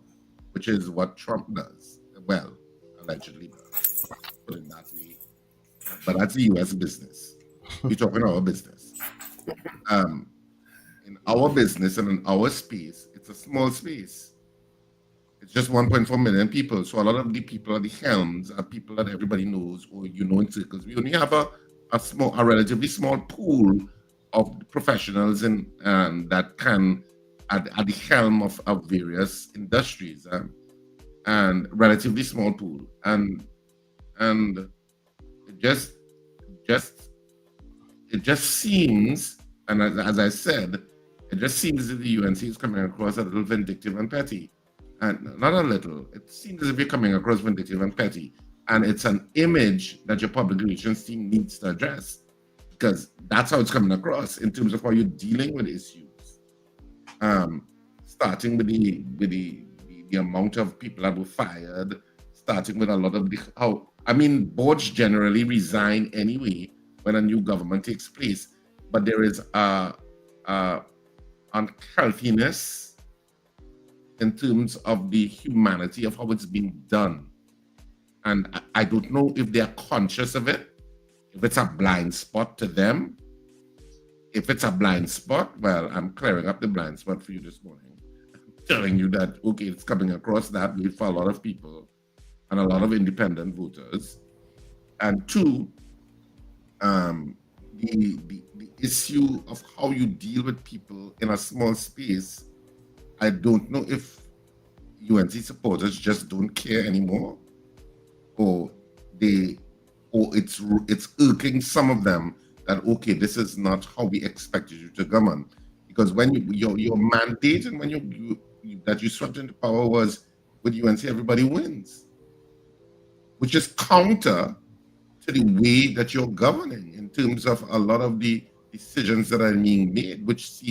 which is what Trump does. Well, allegedly does. Put it that way. But that's the U.S. business. We're talking our business. In our business and in our space, it's a small space. It's just 1.4 million people. So a lot of the people at the helms are people that everybody knows or in circles. We only have a relatively small pool of professionals that can at the helm of various industries, and relatively small pool, and it just seems, and as I said, it just seems that the UNC is coming across a little vindictive and petty, and not a little. It seems as if you're coming across vindictive and petty, and it's an image that your public relations team needs to address. Because that's how it's coming across in terms of how you're dealing with issues. Starting with the amount of people that were fired, starting with a lot of boards generally resign anyway when a new government takes place. But there is unhealthiness in terms of the humanity of how it's being done. And I don't know if they're conscious of it. If it's a blind spot to them, if it's a blind spot, well, I'm clearing up the blind spot for you this morning. I'm telling you that, okay, it's coming across that way for a lot of people and a lot of independent voters. And two, the issue of how you deal with people in a small space, I don't know if UNC supporters just don't care anymore, or it's irking some of them that, okay, this is not how we expected you to govern. Because when your mandate and when you swept into power was with UNC, everybody wins, which is counter to the way that you're governing in terms of a lot of the decisions that are being made, which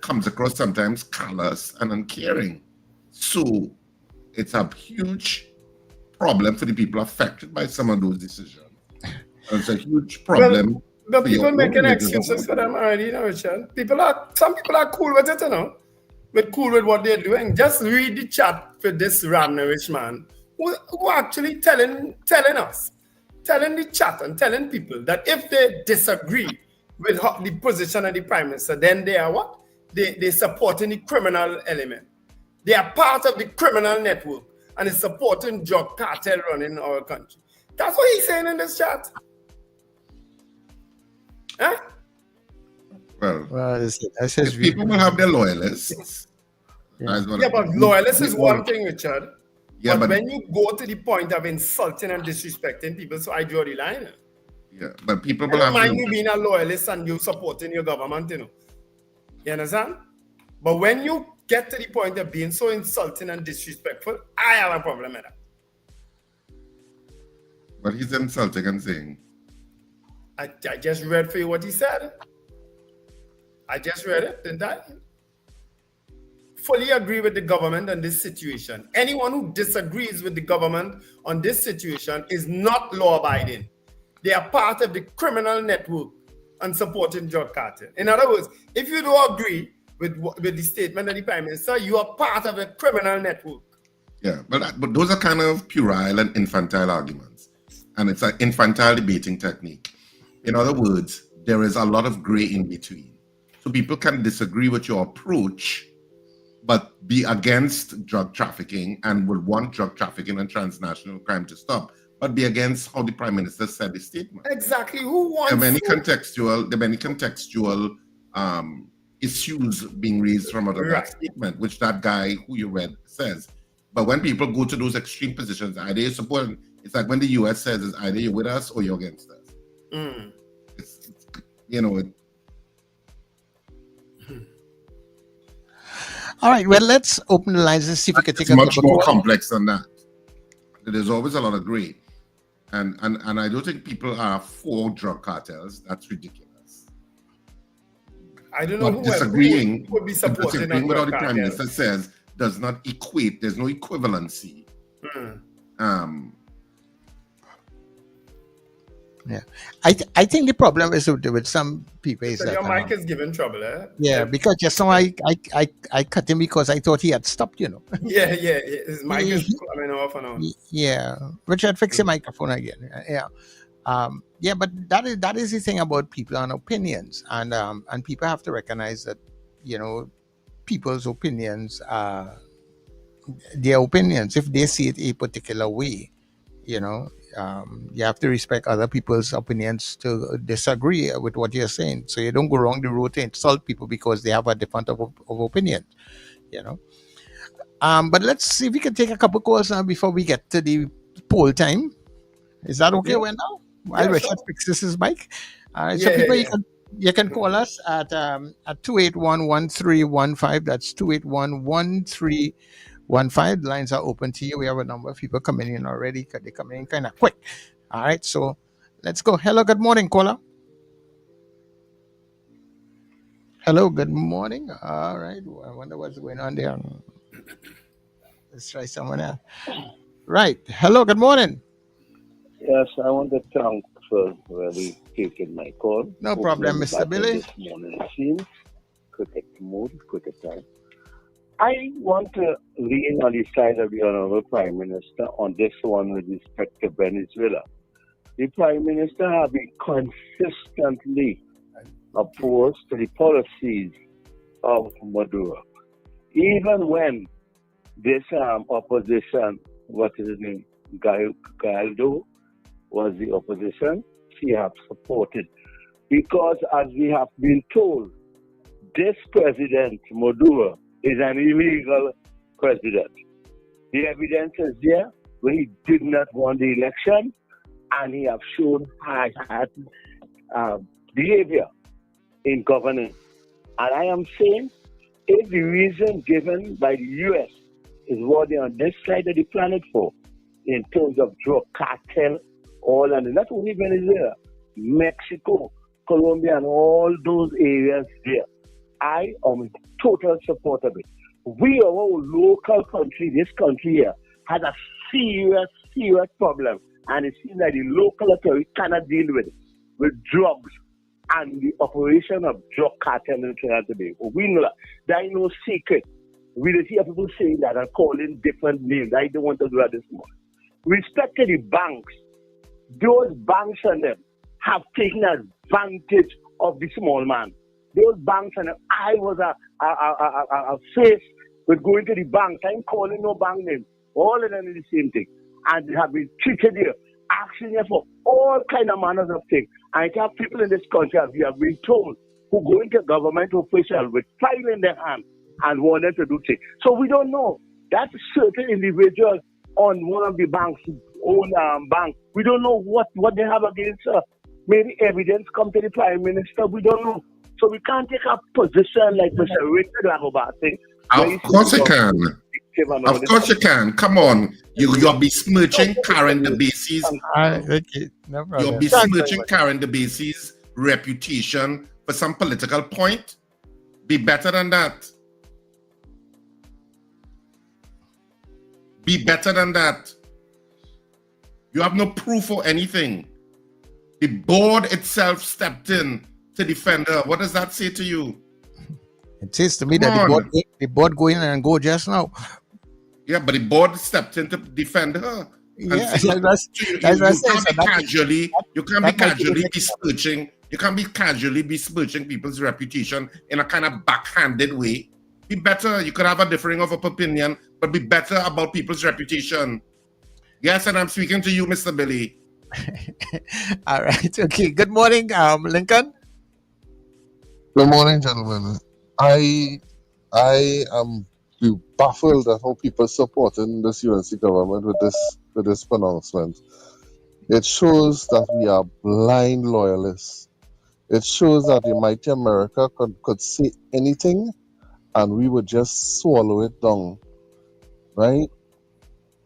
comes across sometimes callous and uncaring. So it's a huge problem for the people affected by some of those decisions. It's a huge problem.
Well, the people making excuses for them already, Richard. Some people are cool with it, cool with what they're doing. Just read the chat for this Ramnerish man who actually telling the chat and telling people that if they disagree with the position of the Prime Minister, then they are what? They're supporting the criminal element. They are part of the criminal network and is supporting drug cartel running our country. That's what he's saying in this chat. Huh?
Well,
people will have their loyalists.
But loyalists is one thing, Richard. Yeah, but when you go to the point of insulting and disrespecting people, so I draw the line.
Yeah, but people will
have. I don't mind you being a loyalist and you supporting your government, You understand? But when you get to the point of being so insulting and disrespectful, I have a problem with that.
But he's insulting and saying.
I just read for you what he said. I just read it, didn't I? Fully agree with the government on this situation. Anyone who disagrees with the government on this situation is not law-abiding. They are part of the criminal network and supporting drug cartel. In other words, if you don't agree with the statement of the Prime Minister, you are part of a criminal network.
Yeah, but those are kind of puerile and infantile arguments. And it's an infantile debating technique. In other words, there is a lot of gray in between. So people can disagree with your approach, but be against drug trafficking and would want drug trafficking and transnational crime to stop, but be against how the Prime Minister said the statement.
Exactly. Who wants
the many contextual issues being raised from out of that statement, which that guy who you read says. But when people go to those extreme positions, either you support, it's like when the US says it's either you're with us or you're against us.
All right, well, let's open the lines and see if we can take
a much more complex than that. There's always a lot of gray. And I don't think people are for drug cartels. That's ridiculous.
I don't know
who disagreeing
would be supporting
with what the Prime Minister says does not equate. There's no equivalency.
Yeah, I think the problem is with some people is
So
that
your mic is giving trouble, eh?
yeah, because just now I cut him because I thought he had stopped, you know.
Yeah. His mic is coming off and on.
Yeah, Richard, fix your microphone again. Yeah. Yeah, but that is the thing about people and opinions, and people have to recognize that, you know, people's opinions are their opinions. If they see it a particular way, you know, you have to respect other people's opinions to disagree with what you're saying. So you don't go wrong the road to insult people because they have a different of opinion, you know. But let's see if we can take a couple calls now before we get to the poll time. Is that okay right now? While Richard fixes his mic. All right. So people, you can call us at 281-1315. That's 281-1315. The lines are open to you. We have a number of people coming in already. They come in kind of quick. All right. So let's go. Hello. Good morning, caller. Hello. Good morning. All right. I wonder what's going on there. Let's try someone else. Right. Hello. Good morning.
Yes, I want to thank for really taking my call.
No problem, Mr. Billy.
This morning seems cricket mood, cricket time. I want to lean on the side of the Honorable Prime Minister on this one with respect to Venezuela. The Prime Minister has been consistently opposed to the policies of Maduro. Even when this opposition, what is his name, Galdo, was the opposition, she have supported. Because as we have been told, this president, Maduro, is an illegal president. The evidence is there where he did not win the election and he have shown high behavior in governance. And I am saying, if the reason given by the U.S. is what they're on this side of the planet for, in terms of drug cartel, all and not only Venezuela, Mexico, Colombia, and all those areas there. I am in total support of it. We, our local country, this country here, has a serious problem. And it seems like the local authority cannot deal with drugs and the operation of drug cartel in Trinidad and Tobago. We know that. There is no secret. We hear people saying that and calling different names. I don't want to do that this morning. Respect to the banks. Those banks and them have taken advantage of the small man. Those banks and them, I was a face with going to the banks. I'm calling no bank names. All of them is the same thing. And they have been treated here, asking them for all kind of manners of things. And it have people in this country, as we have been told, who go into government officials with file in their hand and want them to do things. So we don't know. That certain individuals on one of the banks, own bank, we don't know what they have against her. Maybe evidence come to the Prime Minister, we don't know. So we can't take a position like Mr. Richard Lagoba thing.
Of course you can. Of course you can. Come on. You're besmirching Karen the Basie's.
No problem.
You're besmirching Karen the Basie's reputation for some political point. Be better than that. Be better than that. You have no proof or anything. The board itself stepped in to defend her. What does that say to you?
It says to me that the board go in and go just now.
Yeah, but the board stepped in to defend her.
Yeah,
so you can't be casually besmirching people's reputation in a kind of backhanded way. Be better. You could have a differing of opinion, but be better about people's reputation. Yes, and I'm speaking to you, Mr. Billy.
All right. Okay. Good morning, Lincoln.
Good morning, gentlemen. I am baffled at how people supporting this UNC government with this pronouncement. It shows that we are blind loyalists. It shows that the mighty America could say anything and we would just swallow it down. Right?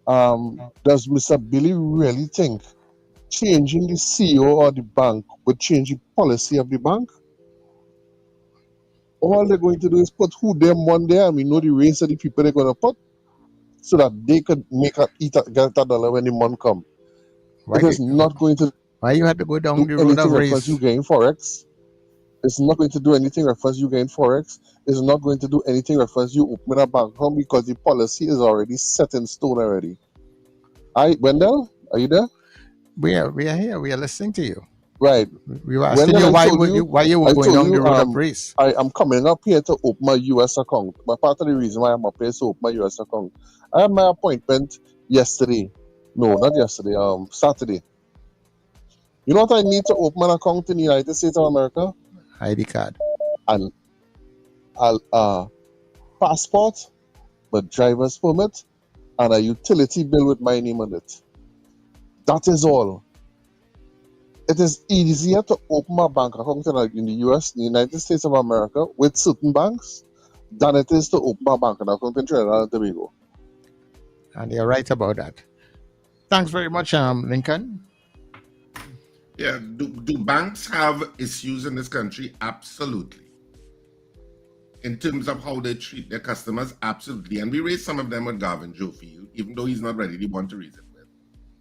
Does Mr. Billy really think changing the CEO or the bank would change the policy of the bank? All they're going to do is put who them one there, and we know the race of the people they're going to put, so that they could get that dollar when the month come.
Why,
It is not going to
why you had to go down
do
the road
anything
of
reference
race?
you gain forex. It's not going to do anything reference you gain forex. It's not going to do anything reference you open a bank account, because the policy is already set in stone already. Wendell, are you there?
We are here. We are listening to you.
Right.
We were asking
Wendell,
you why you were
I
going
told
down the
you,
road of race.
I am coming up here to open my US account. But part of the reason why I'm up here is to open my US account. I had my appointment yesterday. No, not yesterday. Saturday. You know what I need to open an account in the United States of America?
ID card.
And passport, a driver's permit, and a utility bill with my name on it. That is all. It is easier to open a bank account in the US, in the United States of America, with certain banks, than it is to open a bank account in Trinidad and Tobago.
And you're right about that. Thanks very much, Lincoln.
Yeah, do banks have issues in this country? Absolutely. In terms of how they treat their customers, absolutely. And we raised some of them with Garvin Jofield, even though he's not ready, the one to raise it with.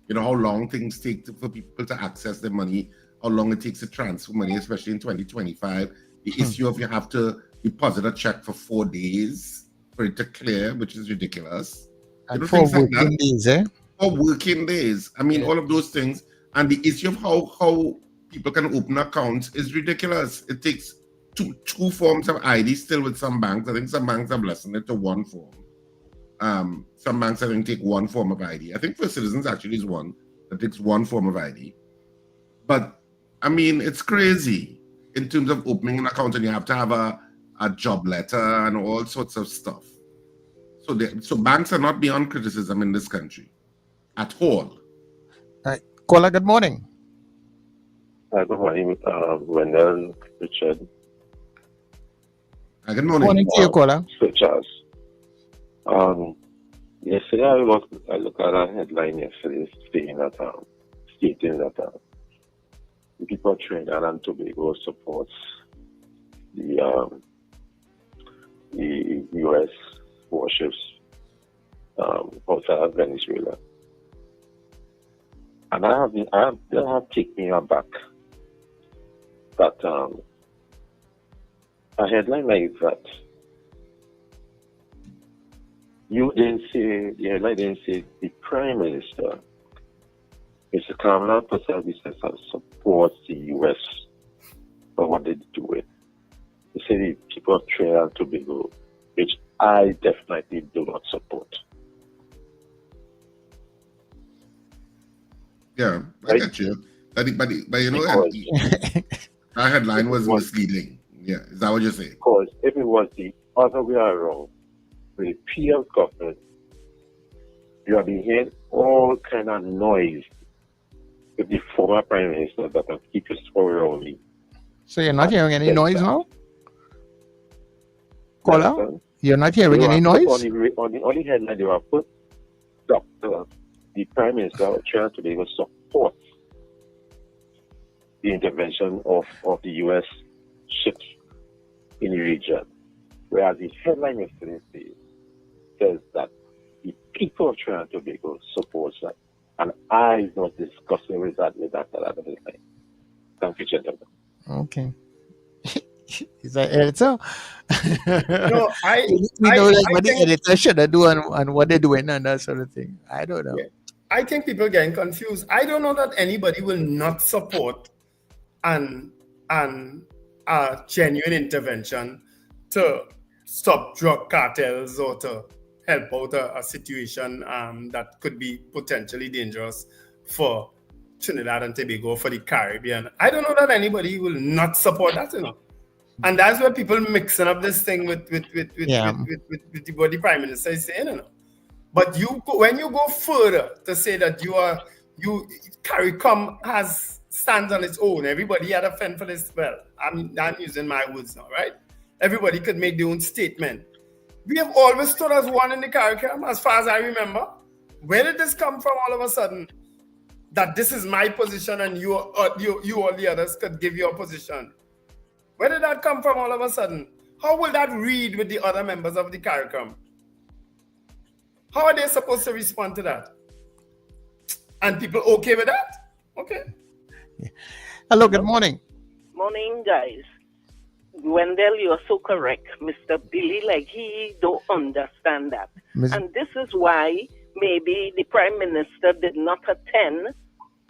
You know, how long things take for people to access their money, how long it takes to transfer money, especially in 2025. The issue of you have to deposit a check for 4 days for it to clear, which is ridiculous.
And 4 working days, eh?
4 working days. I mean, all of those things. And the issue of how people can open accounts is ridiculous. It takes two forms of ID still with some banks. I think some banks have lessened it to one form. Some banks I think take one form of ID. I think First Citizens actually is one that takes one form of ID. But I mean, it's crazy in terms of opening an account, and you have to have a job letter and all sorts of stuff. So banks are not beyond criticism in this country at all.
Right. Caller, good morning.
Good morning, Wendell, Richard.
Good morning.
Morning to you, caller.
So Charles. Yesterday I looked at a headline yesterday stating that the people of Trinidad and Tobago supports the U.S. warships outside of Venezuela. And they have taken me aback that a headline like that, the headline didn't say the Prime Minister, Mr. Kamala supports the U.S. for what they do it. They say the people of Trinidad and Tobago, which I definitely do not support.
Yeah, I get you. But you know, that headline was misleading. Yeah, is that what you're saying?
Because if it was the other way around, with the PL government, you have been hearing all kind of noise with the former Prime Minister that can keep his story around me.
So you're not hearing any noise now? Caller, you're not hearing any noise?
On the headline, they were put the Prime Minister of Trinidad and Tobago supports the intervention of the U.S. ships in the region. Whereas the headline yesterday says that the people of Trinidad and Tobago supports that. And I not discussing with that at the time. Thank you, gentlemen.
Okay. Is that editor?
No,
we know what the editor should do and what they're doing and that sort of thing. I don't know.
Yeah. I think people getting confused. I don't know that anybody will not support a genuine intervention to stop drug cartels or to help out a situation that could be potentially dangerous for Trinidad and Tobago, for the Caribbean. I don't know that anybody will not support that, And that's where people mixing up this thing with what the Prime Minister is saying, But when you go further to say that CARICOM stands on its own, everybody had a fend for this. Well, I'm using my words now, right? Everybody could make their own statement. We have always stood as one in the CARICOM, as far as I remember. Where did this come from all of a sudden? That this is my position and you all the others could give your position. Where did that come from all of a sudden? How will that read with the other members of the CARICOM? How are they supposed to respond to that? And people okay with that? Okay.
Yeah. Hello, good morning.
Morning, guys. Wendell, you're so correct. Mr. Billy, like, he don't understand that. And this is why maybe the Prime Minister did not attend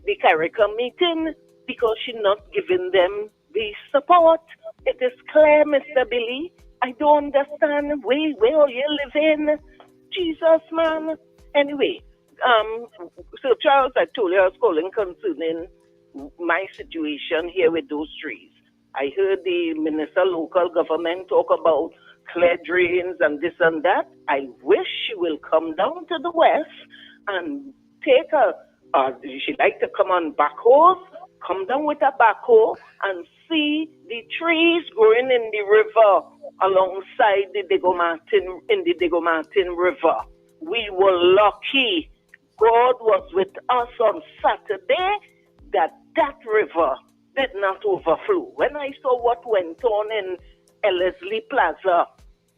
the CARICOM meeting, because she's not giving them the support. It is clear, Mr. Billy. I don't understand. Where are you living? Jesus, man. Anyway, so Charles, I told you I was calling concerning my situation here with those trees. I heard the Minister local government talk about clear drains and this and that. I wish she will come down to the west and take she'd like to come on backhoes, come down with a backhoe and see the trees growing in the river alongside the Diego Martin River. We were lucky. God was with us on Saturday that river did not overflow. When I saw what went on in Ellerslie Plaza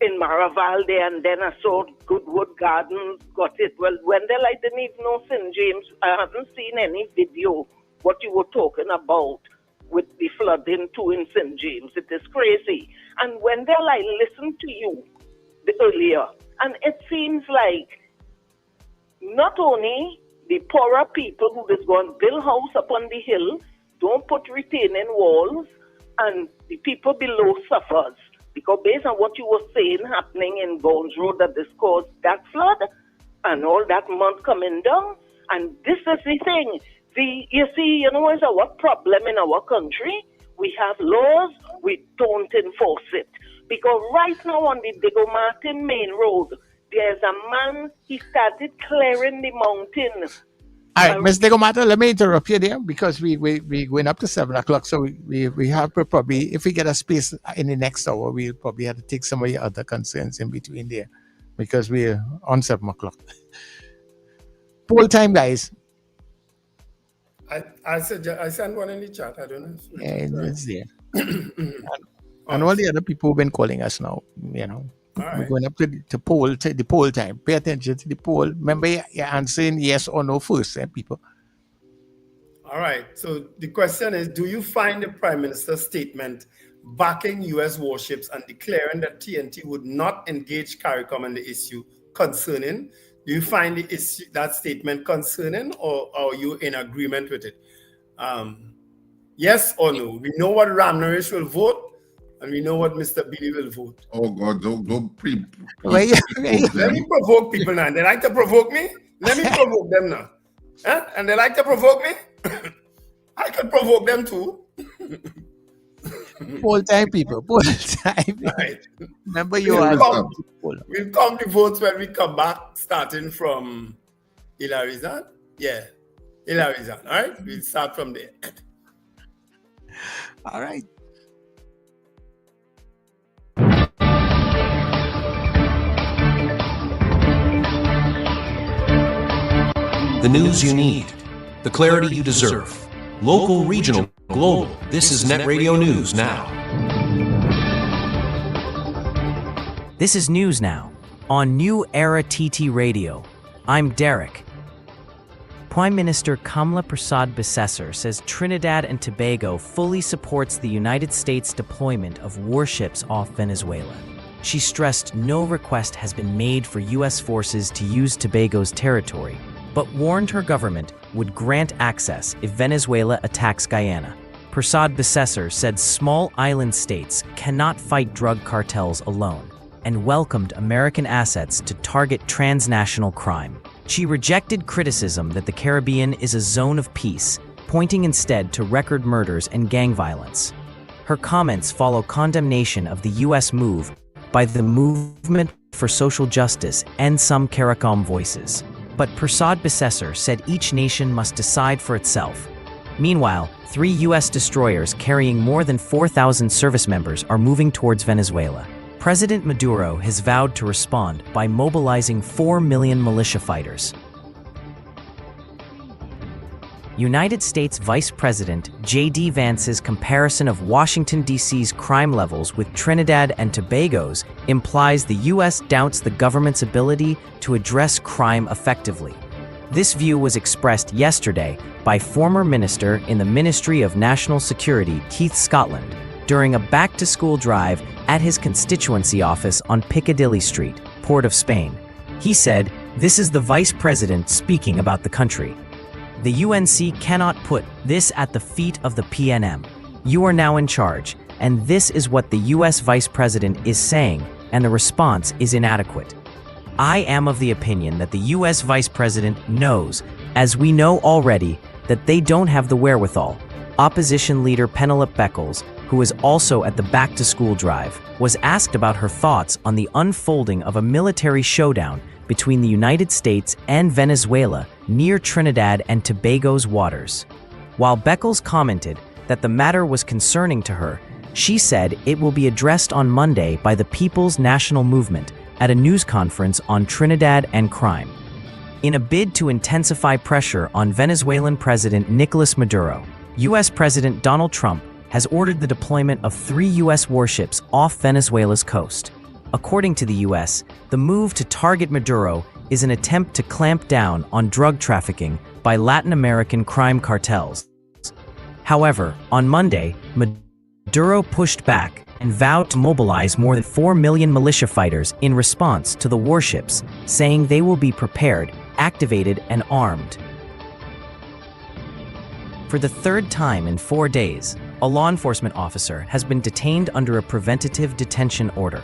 in Maraval there, and then I saw Goodwood Gardens got it. Well, Wendell, I didn't even know St. James. I haven't seen any video what you were talking about with the flooding too in St. James. It is crazy. And Wendell, I listened to you earlier, and it seems like not only the poorer people who is going to build house up on the hill, don't put retaining walls, and the people below suffers. Because based on what you were saying happening in Bones Road, that this caused that flood and all that mud coming down. And this is the thing. You know what's our problem in our country? We have laws, we don't enforce it. Because right now on the Diego Martin main road, there's a man, he started clearing the mountain.
All right, Ms. Diego Martin, let me interrupt you there, because we going up to 7 o'clock. So we have to probably, if we get a space in the next hour, we'll probably have to take some of your other concerns in between there, because we're on 7 o'clock. Poll time, guys.
I sent one in the chat. I don't know.
Yeah, it's there. and all the other people who've been calling us now, you know. Right. We're going up to the poll time. Pay attention to the poll. Remember, you're answering yes or no first, people.
All right. So the question is, do you find the Prime Minister's statement backing U.S. warships and declaring that TNT would not engage CARICOM on the issue concerning? Do you find that statement concerning, or are you in agreement with it? Yes or no? We know what Ram Naresh will vote. And we know what Mr. Billy will vote.
Oh, God, don't
Let me provoke people now. They like to provoke me? Let me provoke them now. Huh? And they like to provoke me? I could provoke them too.
Poll time, people. Poll time.
Right.
Remember, we'll
come to votes when we come back, starting from Ilarizan. Yeah, Ilarizan. All right? We'll start from there.
All right.
The news you need, the clarity you deserve. Local, regional, global. This is Net Radio News Now.
This is News Now on New Era TT Radio. I'm Derek. Prime Minister Kamala Persad-Bissessar says Trinidad and Tobago fully supports the United States deployment of warships off Venezuela. She stressed no request has been made for U.S. forces to use Tobago's territory, but warned her government would grant access if Venezuela attacks Guyana. Persad-Bissessar said small island states cannot fight drug cartels alone, and welcomed American assets to target transnational crime. She rejected criticism that the Caribbean is a zone of peace, pointing instead to record murders and gang violence. Her comments follow condemnation of the U.S. move by the Movement for Social Justice and some CARICOM voices. But Persad-Bissessar said each nation must decide for itself. Meanwhile, 3 U.S. destroyers carrying more than 4,000 service members are moving towards Venezuela. President Maduro has vowed to respond by mobilizing 4 million militia fighters. United States Vice President J.D. Vance's comparison of Washington, D.C.'s crime levels with Trinidad and Tobago's implies the U.S. doubts the government's ability to address crime effectively. This view was expressed yesterday by former minister in the Ministry of National Security, Keith Scotland, during a back-to-school drive at his constituency office on Piccadilly Street, Port of Spain. He said, "This is the Vice President speaking about the country. The UNC cannot put this at the feet of the PNM. You are now in charge, and this is what the US Vice President is saying, and the response is inadequate. I am of the opinion that the US Vice President knows, as we know already, that they don't have the wherewithal." Opposition leader Penelope Beckles, who was also at the back-to-school drive, was asked about her thoughts on the unfolding of a military showdown between the United States and Venezuela near Trinidad and Tobago's waters. While Beckles commented that the matter was concerning to her, she said it will be addressed on Monday by the People's National Movement at a news conference on Trinidad and crime. In a bid to intensify pressure on Venezuelan President Nicolas Maduro, U.S. President Donald Trump has ordered the deployment of 3 U.S. warships off Venezuela's coast. According to the U.S., the move to target Maduro is an attempt to clamp down on drug trafficking by Latin American crime cartels. However, on Monday, Maduro pushed back and vowed to mobilize more than 4 million militia fighters in response to the warships, saying they will be prepared, activated, and armed. For the third time in 4 days, a law enforcement officer has been detained under a preventative detention order.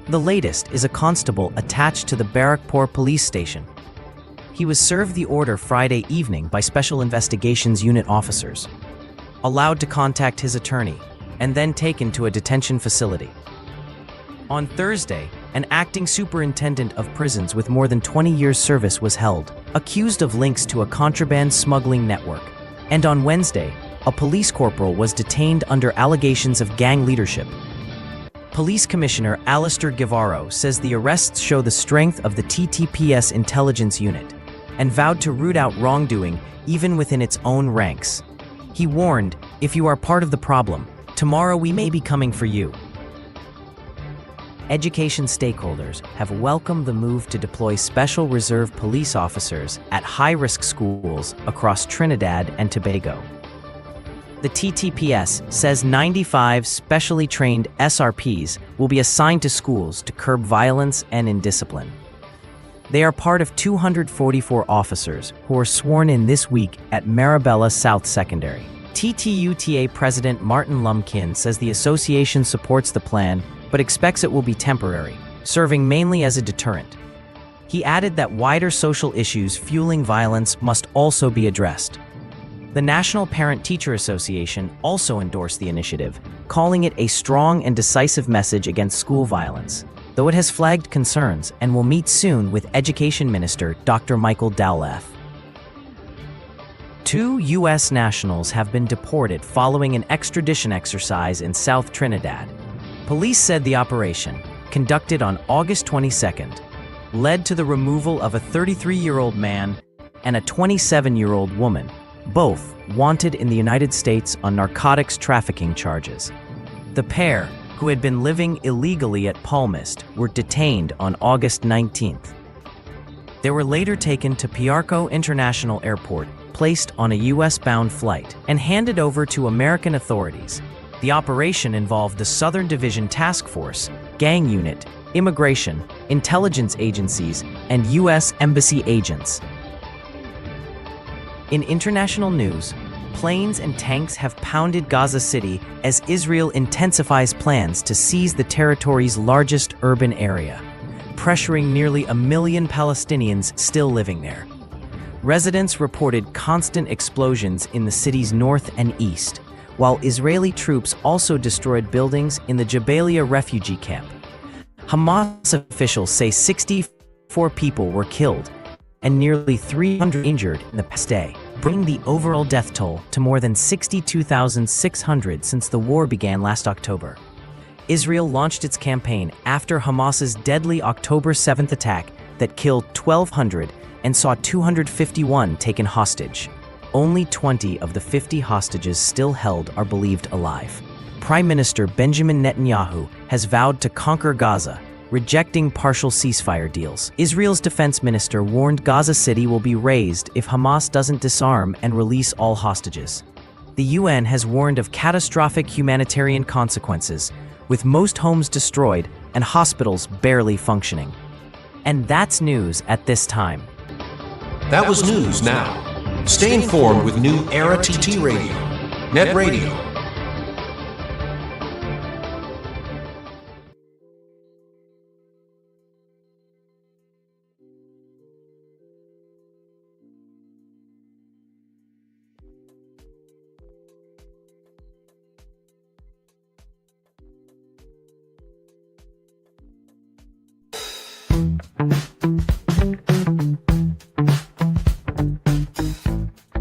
The latest is a constable attached to the Barrackpore police station. He was served the order Friday evening by Special Investigations Unit officers, allowed to contact his attorney, and then taken to a detention facility. On Thursday, an acting superintendent of prisons with more than 20 years' service was held, accused of links to a contraband smuggling network. And on Wednesday, a police corporal was detained under allegations of gang leadership. Police Commissioner Alistair Guevara says the arrests show the strength of the TTPS intelligence unit and vowed to root out wrongdoing even within its own ranks. He warned, "If you are part of the problem, tomorrow we may be coming for you." Education stakeholders have welcomed the move to deploy Special Reserve police officers at high-risk schools across Trinidad and Tobago. The TTPS says 95 specially trained SRPs will be assigned to schools to curb violence and indiscipline. They are part of 244 officers who are sworn in this week at Marabella South Secondary. TTUTA President Martin Lumpkin says the association supports the plan but expects it will be temporary, serving mainly as a deterrent. He added that wider social issues fueling violence must also be addressed. The National Parent-Teacher Association also endorsed the initiative, calling it a strong and decisive message against school violence, though it has flagged concerns and will meet soon with Education Minister Dr. Michael Dowleth. 2 U.S. nationals have been deported following an extradition exercise in South Trinidad. Police said the operation, conducted on August 22nd, led to the removal of a 33-year-old man and a 27-year-old woman, both wanted in the United States on narcotics trafficking charges. The pair, who had been living illegally at Palmist, were detained on August 19th. They were later taken to Piarco International Airport, placed on a U.S.-bound flight, and handed over to American authorities. The operation involved the Southern Division Task Force, Gang Unit, Immigration, Intelligence Agencies, and U.S. Embassy agents. In international news, planes and tanks have pounded Gaza City as Israel intensifies plans to seize the territory's largest urban area, pressuring nearly 1 million Palestinians still living there. Residents reported constant explosions in the city's north and east, while Israeli troops also destroyed buildings in the Jabalia refugee camp. Hamas officials say 64 people were killed and nearly 300 injured in the past day, bringing the overall death toll to more than 62,600 since the war began last October. Israel launched its campaign after Hamas's deadly October 7th attack that killed 1,200 and saw 251 taken hostage. only 20 of the 50 hostages still held are believed alive. Prime Minister Benjamin Netanyahu has vowed to conquer Gaza, rejecting partial ceasefire deals. Israel's defense minister warned Gaza City will be razed if Hamas doesn't disarm and release all hostages. The UN has warned of catastrophic humanitarian consequences, with most homes destroyed and hospitals barely functioning. And that's news at this time.
That was News Now. Stay informed with New Era TT Radio, Net Radio.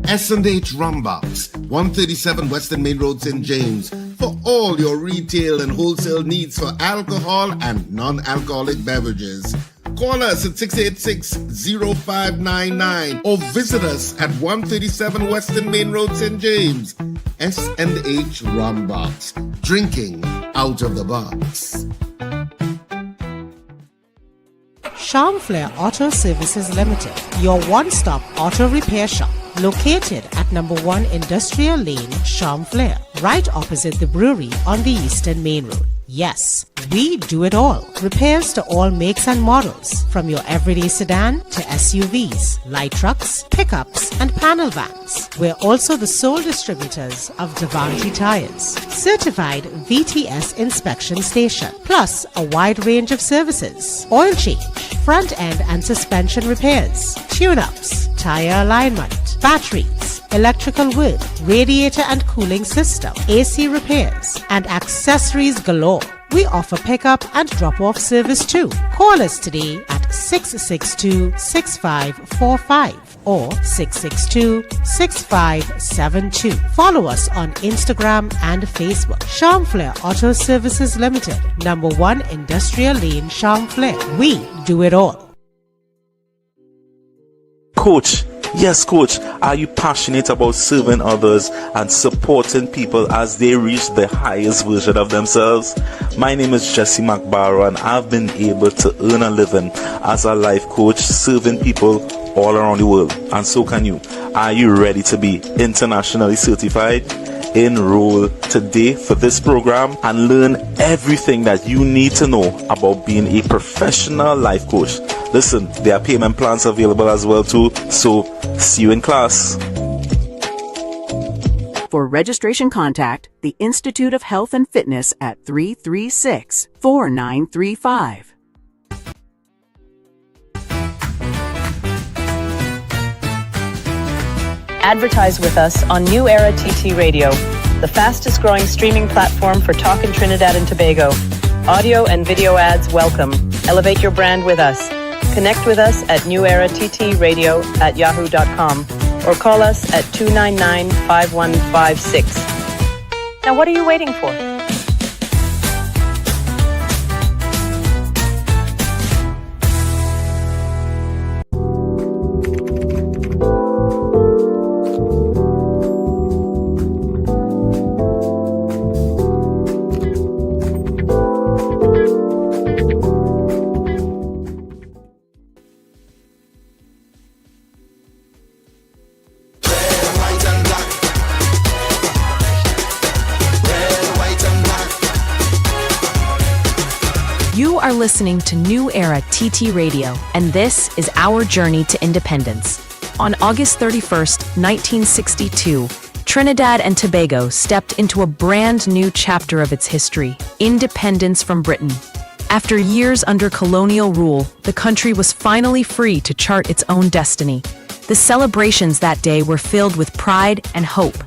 S&H Rum Box, 137 Western Main Road, St. James, for all your retail and wholesale needs for alcohol and non-alcoholic beverages. Call us at 686-0599 or visit us at 137 Western Main Road, St. James. S&H Rum Box, drinking out of the box.
Charmflair Auto Services Limited, your one-stop auto repair shop, located at number 1 Industrial Lane, Charmflair, right opposite the brewery on the Eastern Main Road. Yes, we do it all. Repairs to all makes and models, from your everyday sedan to SUVs, light trucks, pickups, and panel vans. We're also the sole distributors of Davanti tires, certified VTS inspection station, plus a wide range of services: oil change, front end and suspension repairs, tune-ups, tire alignment, batteries, electrical work, radiator and cooling system, AC repairs, and accessories galore. We offer pickup and drop-off service too. Call us today at 662-6545 or 662-6572. Follow us on Instagram and Facebook. Charmflair Auto Services Limited, number 1 Industrial Lane, Charmflair. We do it all.
Coach, yes, Coach, are you passionate about serving others and supporting people as they reach the highest version of themselves? My name is Jesse McBarrow, and I've been able to earn a living as a life coach serving people all around the world, and so can you. Are you ready to be internationally certified? Enroll today for this program and learn everything that you need to know about being a professional life coach. Listen, there are payment plans available as well too, so see you in class.
For registration, contact the Institute of Health and Fitness at 336-4935.
Advertise with us on New Era TT Radio, the fastest growing streaming platform for talk in Trinidad and Tobago. Audio and video ads welcome. Elevate your brand with us. Connect with us at newerattradio@yahoo.com or call us at 299-5156. Now what are you waiting for?
You are listening to New Era TT Radio, and this is our journey to independence. On August 31st, 1962, Trinidad and Tobago stepped into a brand new chapter of its history: independence from Britain. After years under colonial rule, the country was finally free to chart its own destiny. The celebrations that day were filled with pride and hope.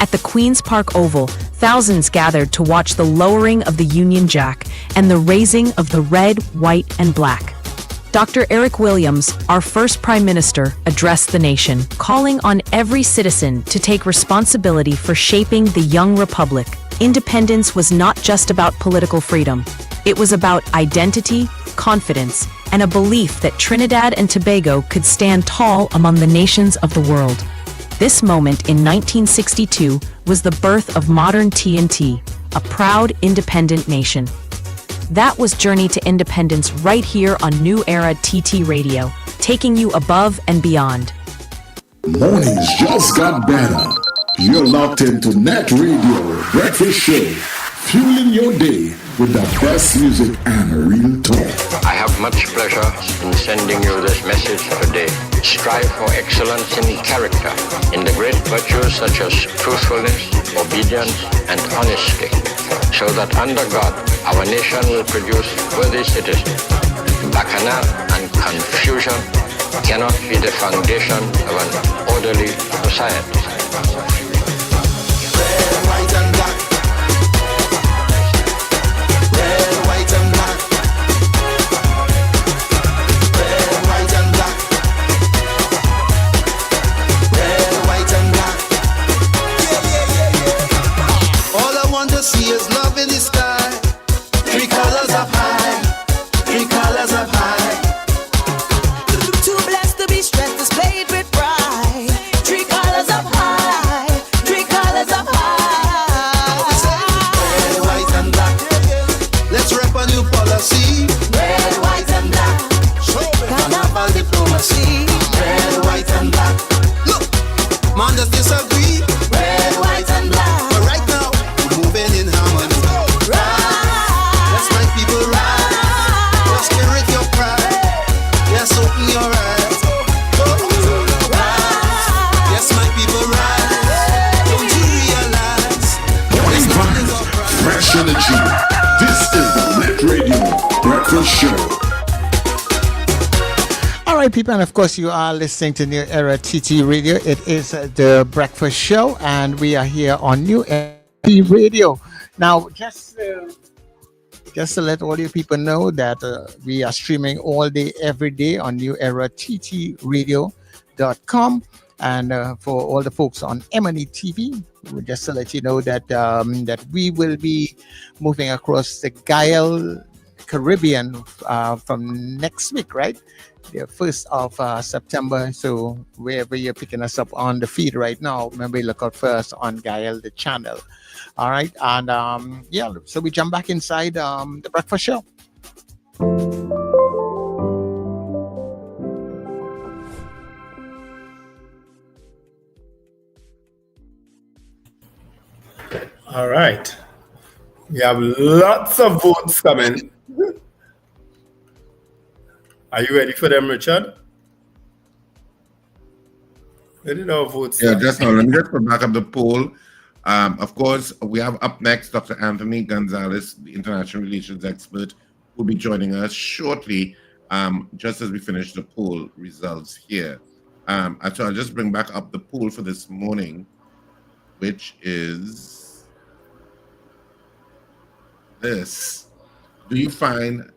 At the Queen's Park Oval, thousands gathered to watch the lowering of the Union Jack and the raising of the red, white, and black. Dr. Eric Williams, our first Prime Minister, addressed the nation, calling on every citizen to take responsibility for shaping the young republic. Independence was not just about political freedom. It was about identity, confidence, and a belief that Trinidad and Tobago could stand tall among the nations of the world. This moment in 1962 was the birth of modern TNT, a proud, independent nation. That was Journey to Independence right here on New Era TT Radio, taking you above and beyond.
Mornings just got better. You're locked into Net Radio Breakfast Show, fueling your day with the best music and real talk.
I have much pleasure in sending you this message today. Strive for excellence in character, in the great virtues such as truthfulness, obedience, and honesty, so that under God, our nation will produce worthy citizens. Bacchanal and confusion cannot be the foundation of an orderly society.
Red, white, and black. Red, white, and black. Red, white, and black. Red, white, and black. All I want to see is love in the sky. 3 colors up high. 3 colors up high. Too blessed to be stressed, displayed with pride. 3 colors up high. 3 colors up high. Red, white, and black. Let's rep a new policy. Red, white, and black. Carnival diplomacy. Red, white, and black. Look, man just disagree. Red, white, and black. But right now, we're moving in harmony. Rise. Let's make people rise. Your spirit, your pride. Yes, open your eyes. Rise. Yes, my people rise. Don't you realize?
Morning vibes, fresh energy. This is the Net Radio Breakfast Show.
All right, people, and of course, you are listening to New Era TT Radio. It is the Breakfast Show, and we are here on New Era TT Radio. Now, just to let all you people know that we are streaming all day, every day on newerattradio.com. And for all the folks on M&E TV, just to let you know that that we will be moving across the Guyana, Caribbean from next week, right? The 1st of September. So wherever you're picking us up on the feed right now, remember, look out first on Guyana, the channel. All right. And yeah, so we jump back inside the Breakfast Show.
All right. We have lots of votes coming. Are you ready for them, Richard? Where did our votes
Yeah,
start?
just now, let me just put back up the poll. Of course, we have up next Dr. Anthony Gonzalez, the international relations expert, who will be joining us shortly, just as we finish the poll results here. So I'll just bring back up the poll for this morning, which is this. Do you find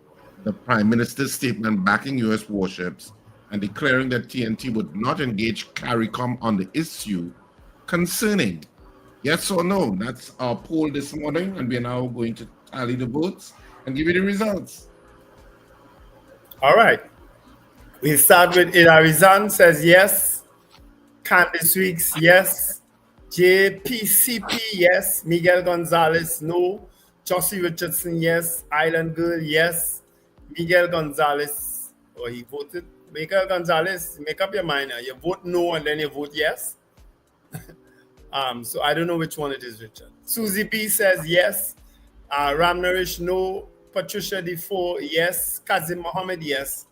the Prime Minister's statement backing U.S. warships and declaring that TNT would not engage CARICOM on the issue concerning? Yes or no? That's our poll this morning, and we are now going to tally the votes and give you the results.
All right. We start with Ilarizan says yes. Candice Weeks, yes. JPCP, yes. Miguel Gonzalez, no. Josie Richardson, yes. Island Girl, yes. Miguel Gonzalez, oh, he voted. Miguel Gonzalez, make up your mind. You vote no and then you vote yes. So I don't know which one it is, Richard. Susie B says yes. Ram Nourish, no. Patricia Defoe, yes. Kazim Mohammed, yes.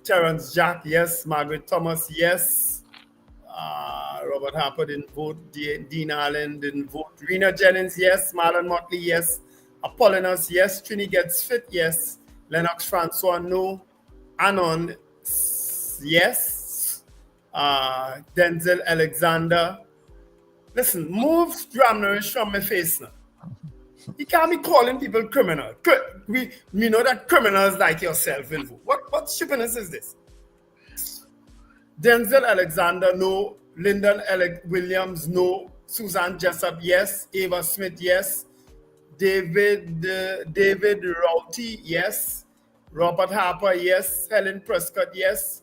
Terrence Jack, yes. Margaret Thomas, yes. Robert Harper didn't vote. Dean Allen didn't vote. Rena Jennings, yes. Marlon Motley, yes. Apollonius, yes. Trini Gets Fit, yes. Lennox Francois, no. Anon, yes. Denzel Alexander. Listen, move Ram Nourish from my face now. You can't be calling people criminal. We know that criminals like yourself will vote. What stupidness is this? Denzel Alexander, no. Lyndon Williams, no. Susan Jessup, yes. Ava Smith, yes. David Rowty, yes. Robert Harper, yes. Helen Prescott, yes.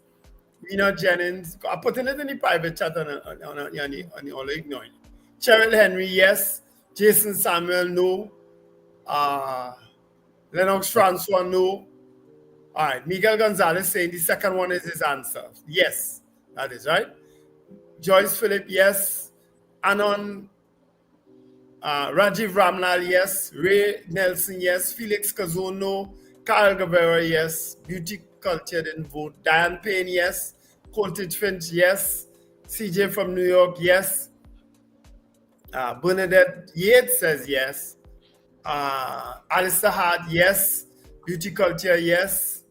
Rena Jennings. I'm putting it in the private chat on the all ignoring. Cheryl Henry, yes. Jason Samuel, no. Lennox Francois, no. All right. Miguel Gonzalez saying the second one is his answer. Yes, that is right. Joyce Phillip, yes. Anon Rajiv Ramlal, yes. Ray Nelson, yes. Felix Kazon, no. Carl Guevara, yes. Beauty Culture didn't vote. Diane Payne, yes. Coulthard Finch, yes. CJ from New York, yes. Bernadette Yates says yes. Alistair Hart, yes. Beauty Culture, yes.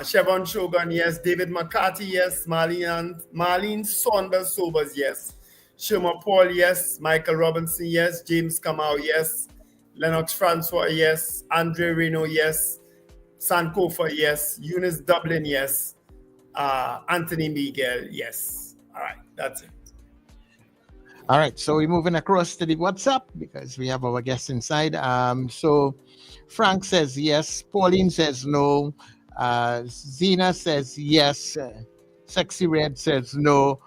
Chevron Shogun, yes. David McCarthy, yes. Marlene Saunders Sobers, yes. Shema Paul, yes. Michael Robinson, yes. James Kamau, yes. Lennox Francois, yes. Andre Reno, yes. Sankofa, yes. Eunice Dublin, yes. Anthony Miguel, yes. All right, that's it.
All right, so we're moving across to the WhatsApp because we have our guests inside. So Frank says yes. Pauline says no. Zena says yes. Sexy Red says no.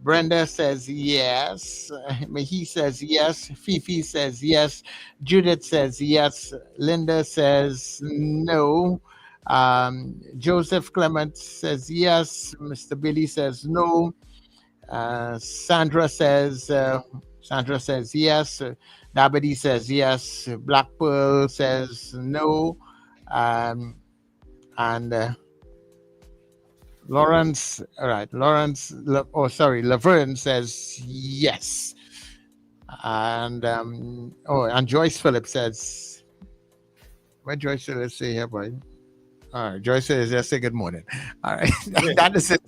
Brenda says yes. He says yes. Fifi says yes. Judith says yes. Linda says no. Joseph Clement says yes. Mr. Billy says no. Sandra says yes. Dabadi says yes. Black Pearl says no. And Lawrence, all right, Laverne says yes. And and Joyce Phillips says, what Joyce Phillips say here, boy? All right, Joyce says yes, say good morning. All right, that is it.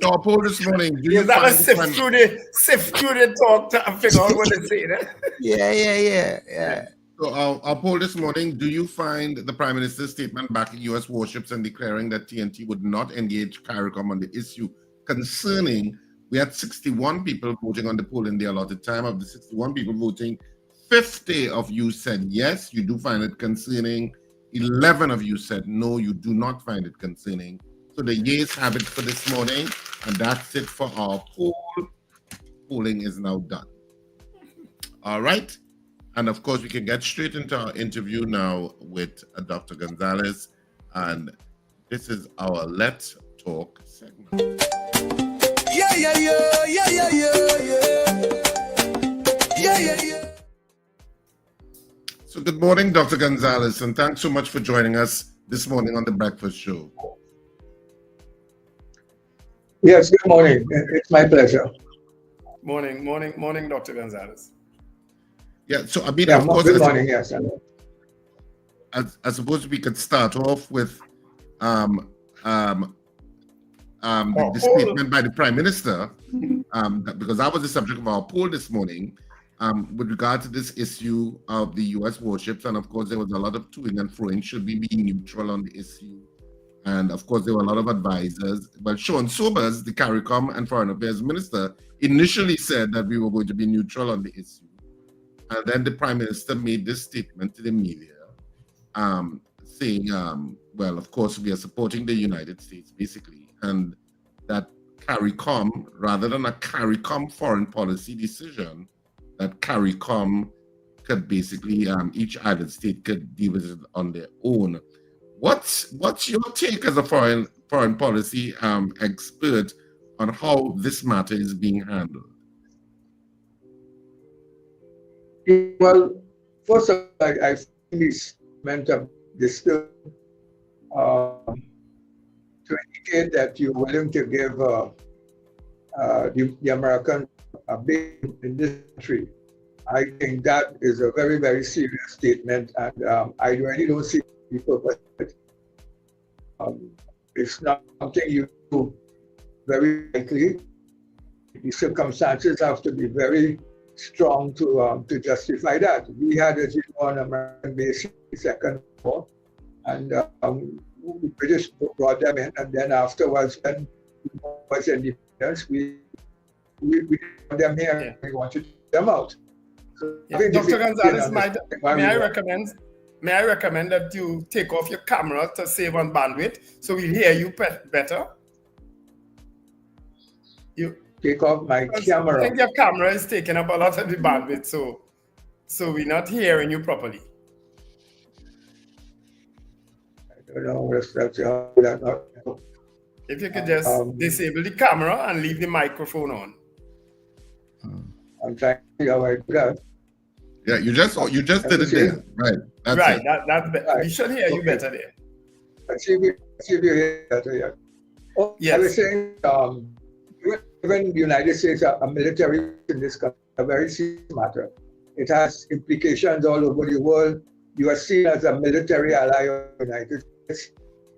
So I'll poll this morning.
You gotta sift through the talk to figure out what to say.
Yeah.
So I'll poll this morning. Do you find the Prime Minister's statement backing U.S. warships and declaring that TNT would not engage CARICOM on the issue concerning? We had 61 people voting on the poll in the allotted time. Of the 61 people voting, 50 of you said yes, you do find it concerning. 11 of you said no, you do not find it concerning. So the yeas have it for this morning, and that's it for our poll. Polling is now done. All right. And of course, we can get straight into our interview now with Dr. Gonzalez. And this is our Let's Talk segment. So good morning, Dr. Gonzalez, and thanks so much for joining us this morning on The Breakfast Show.
Yes, good morning. It's my pleasure.
Morning, Dr. Gonzalez.
Yeah, so I mean, of course,
good morning, yes.
I suppose we could start off with the statement by the Prime Minister, because that was the subject of our poll this morning, with regard to this issue of the U.S. warships. And of course, there was a lot of toing and froing. Should we be neutral on the issue? And of course, there were a lot of advisors. Well, Sean Sobers, the CARICOM and Foreign Affairs Minister, initially said that we were going to be neutral on the issue. And then the Prime Minister made this statement to the media, saying, well, of course, we are supporting the United States, basically, and that CARICOM, rather than a CARICOM foreign policy decision, that CARICOM could basically, each island state could deal with it on their own. What's your take as a foreign policy expert on how this matter is being handled?
Well, first of all, I think this meant to indicate that you're willing to give the Americans a bid in this country. I think that is a very, very serious statement, and I really don't see the purpose of it. It's not something you do very likely. The circumstances have to be very strong to justify that. We had, as you know, an American base in the Second War, and the British brought them in, and then afterwards, when it was independence, we brought them here, and we wanted them out. So
Dr. Gonzalez, may I recommend may I recommend that you take off your camera to save on bandwidth so we'll hear you better? You
take off my camera.
I think your camera is taking up a lot of the bandwidth, so we're not hearing you properly.
I don't know what's that.
If you could just disable the camera and leave the microphone on.
I'm trying to see how I do that.
Yeah, you just did it there. Right. That's
right.
It.
That's better. Right. We should hear you better there.
Let's see if you hear better yet. Oh, yes. I was saying, even the United States, a military in this country, a very serious matter. It has implications all over the world. You are seen as a military ally of the United States.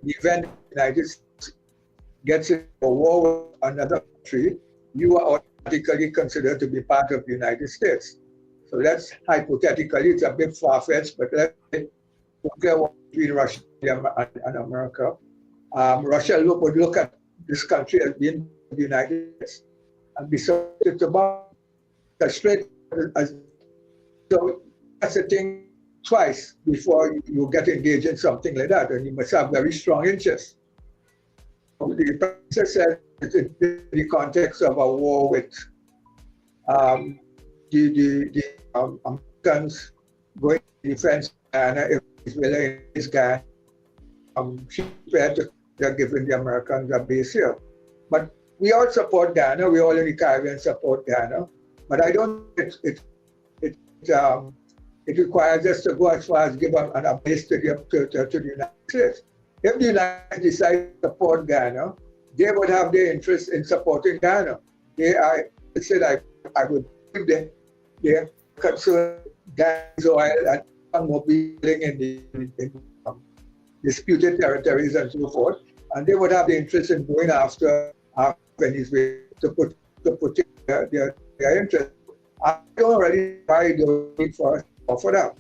The event the United States gets into a war with another country, you are automatically considered to be part of the United States. So that's hypothetically, it's a bit far-fetched, but let's say war between Russia and America. Russia would look at this country as being the United States and be subject to bomb. So that's a thing twice before you get engaged in something like that, and you must have very strong interest. The professor said in the context of a war with the Americans going to defense Ghana if Venezuela is Ghana, she prepared to giving the Americans a base here. But we all support Ghana, we all in the Caribbean support Ghana, but I don't think it requires us to go as far as give a base to the United States. If the United States decides to support Ghana, they would have their interest in supporting Ghana. I would think they're concerned Ghana's oil and mobilizing in disputed territories and so forth, and they would have the interest in going after Venezuela to put their interest. I don't really buy the need for us to offer that.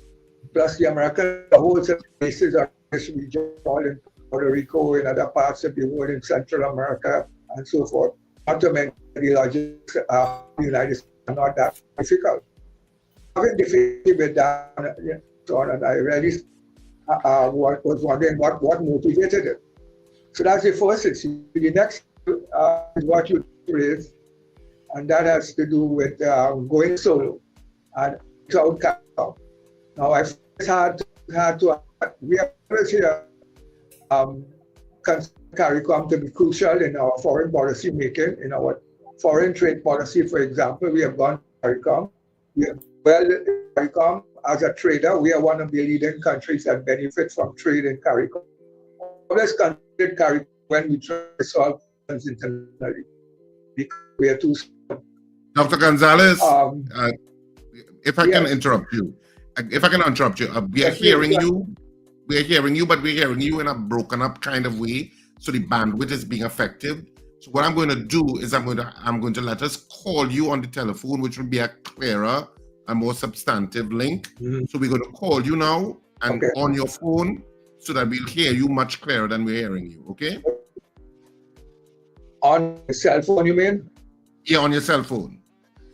Plus, the American holds bases on this region, all in Puerto Rico, in other parts of the world, in Central America, and so forth. Not to mention the logistics of the United States are not that difficult. Having difficulty with that, and I really was wondering what motivated it. So that's the first issue. The next is what you raised, and that has to do with going solo and without capital. Now, I first had to we have here CARICOM to be crucial in our foreign policy making, in our foreign trade policy, for example. We have gone to CARICOM. CARICOM, as a trader, we are one of the leading countries that benefit from trade in CARICOM. Let's consider CARICOM when we try to solve problems internationally, because we are too small.
Dr. Gonzalez, if I can interrupt you, we are hearing you. We're hearing you, but we're hearing you in a broken up kind of way, so the bandwidth is being affected. So what I'm going to do is I'm going to let us call you on the telephone, which will be a clearer and more substantive link. So we're going to call you now and on your phone, so that we'll hear you much clearer than we're hearing you. Okay?
On your cell phone, you mean?
Yeah, on your cell phone.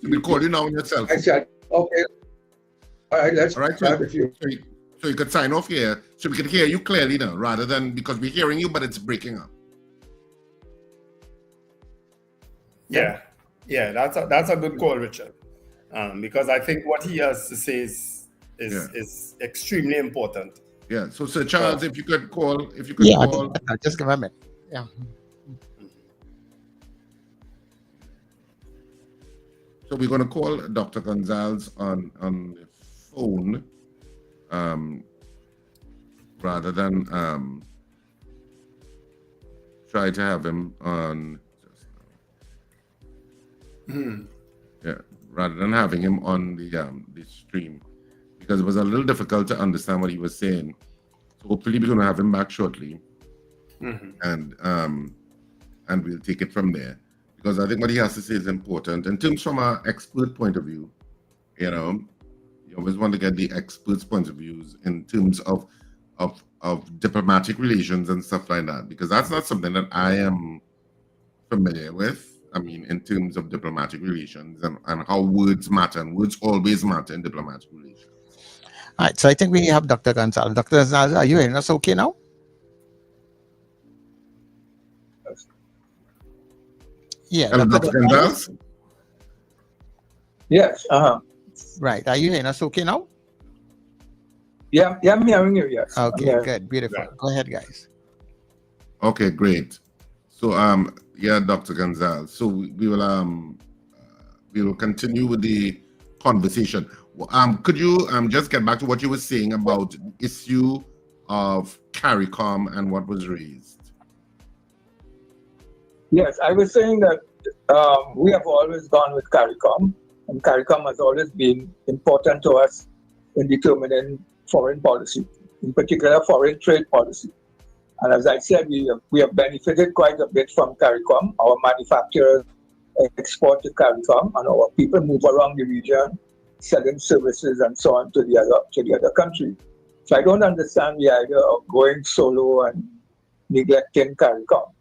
So we'll call you now on your cell phone.
Okay. All right, let's start with you.
So you could sign off here, so we can hear you clearly now, rather than because we're hearing you, but it's breaking up.
Yeah, that's a good call, Richard, because I think what he has to say is extremely important.
Yeah. So, Sir Charles, if you could call,
just give a minute. Yeah.
So we're going to call Dr. Gonzalez on the phone. Rather than try to have him on rather than having him on the stream, because it was a little difficult to understand what he was saying. So hopefully we're going to have him back shortly, and we'll take it from there, because I think what he has to say is important in terms from an expert point of view. You always want to get the experts' point of views in terms of diplomatic relations and stuff like that, because that's not something that I am familiar with. I mean, in terms of diplomatic relations and how words matter, and words always matter in diplomatic relations.
All right, so I think we have Dr. Gonzalez. Dr. Gonzalez, are you hearing us okay now? Yeah,
Dr. Gonzalez?
Yes.
Right. Are you hearing us okay now?
Yeah, I'm hearing you, yes.
Okay, good. Beautiful. Right. Go ahead, guys.
Okay, great. So, yeah, Dr. Gonzalez. So we will continue with the conversation. Could you just get back to what you were saying about the issue of CARICOM and what was raised?
Yes, I was saying that we have always gone with CARICOM, and CARICOM has always been important to us in determining foreign policy, in particular foreign trade policy. And as I said, we have benefited quite a bit from CARICOM. Our manufacturers export to CARICOM, and our people move around the region, selling services and so on to the other country. So I don't understand the idea of going solo and neglecting CARICOM.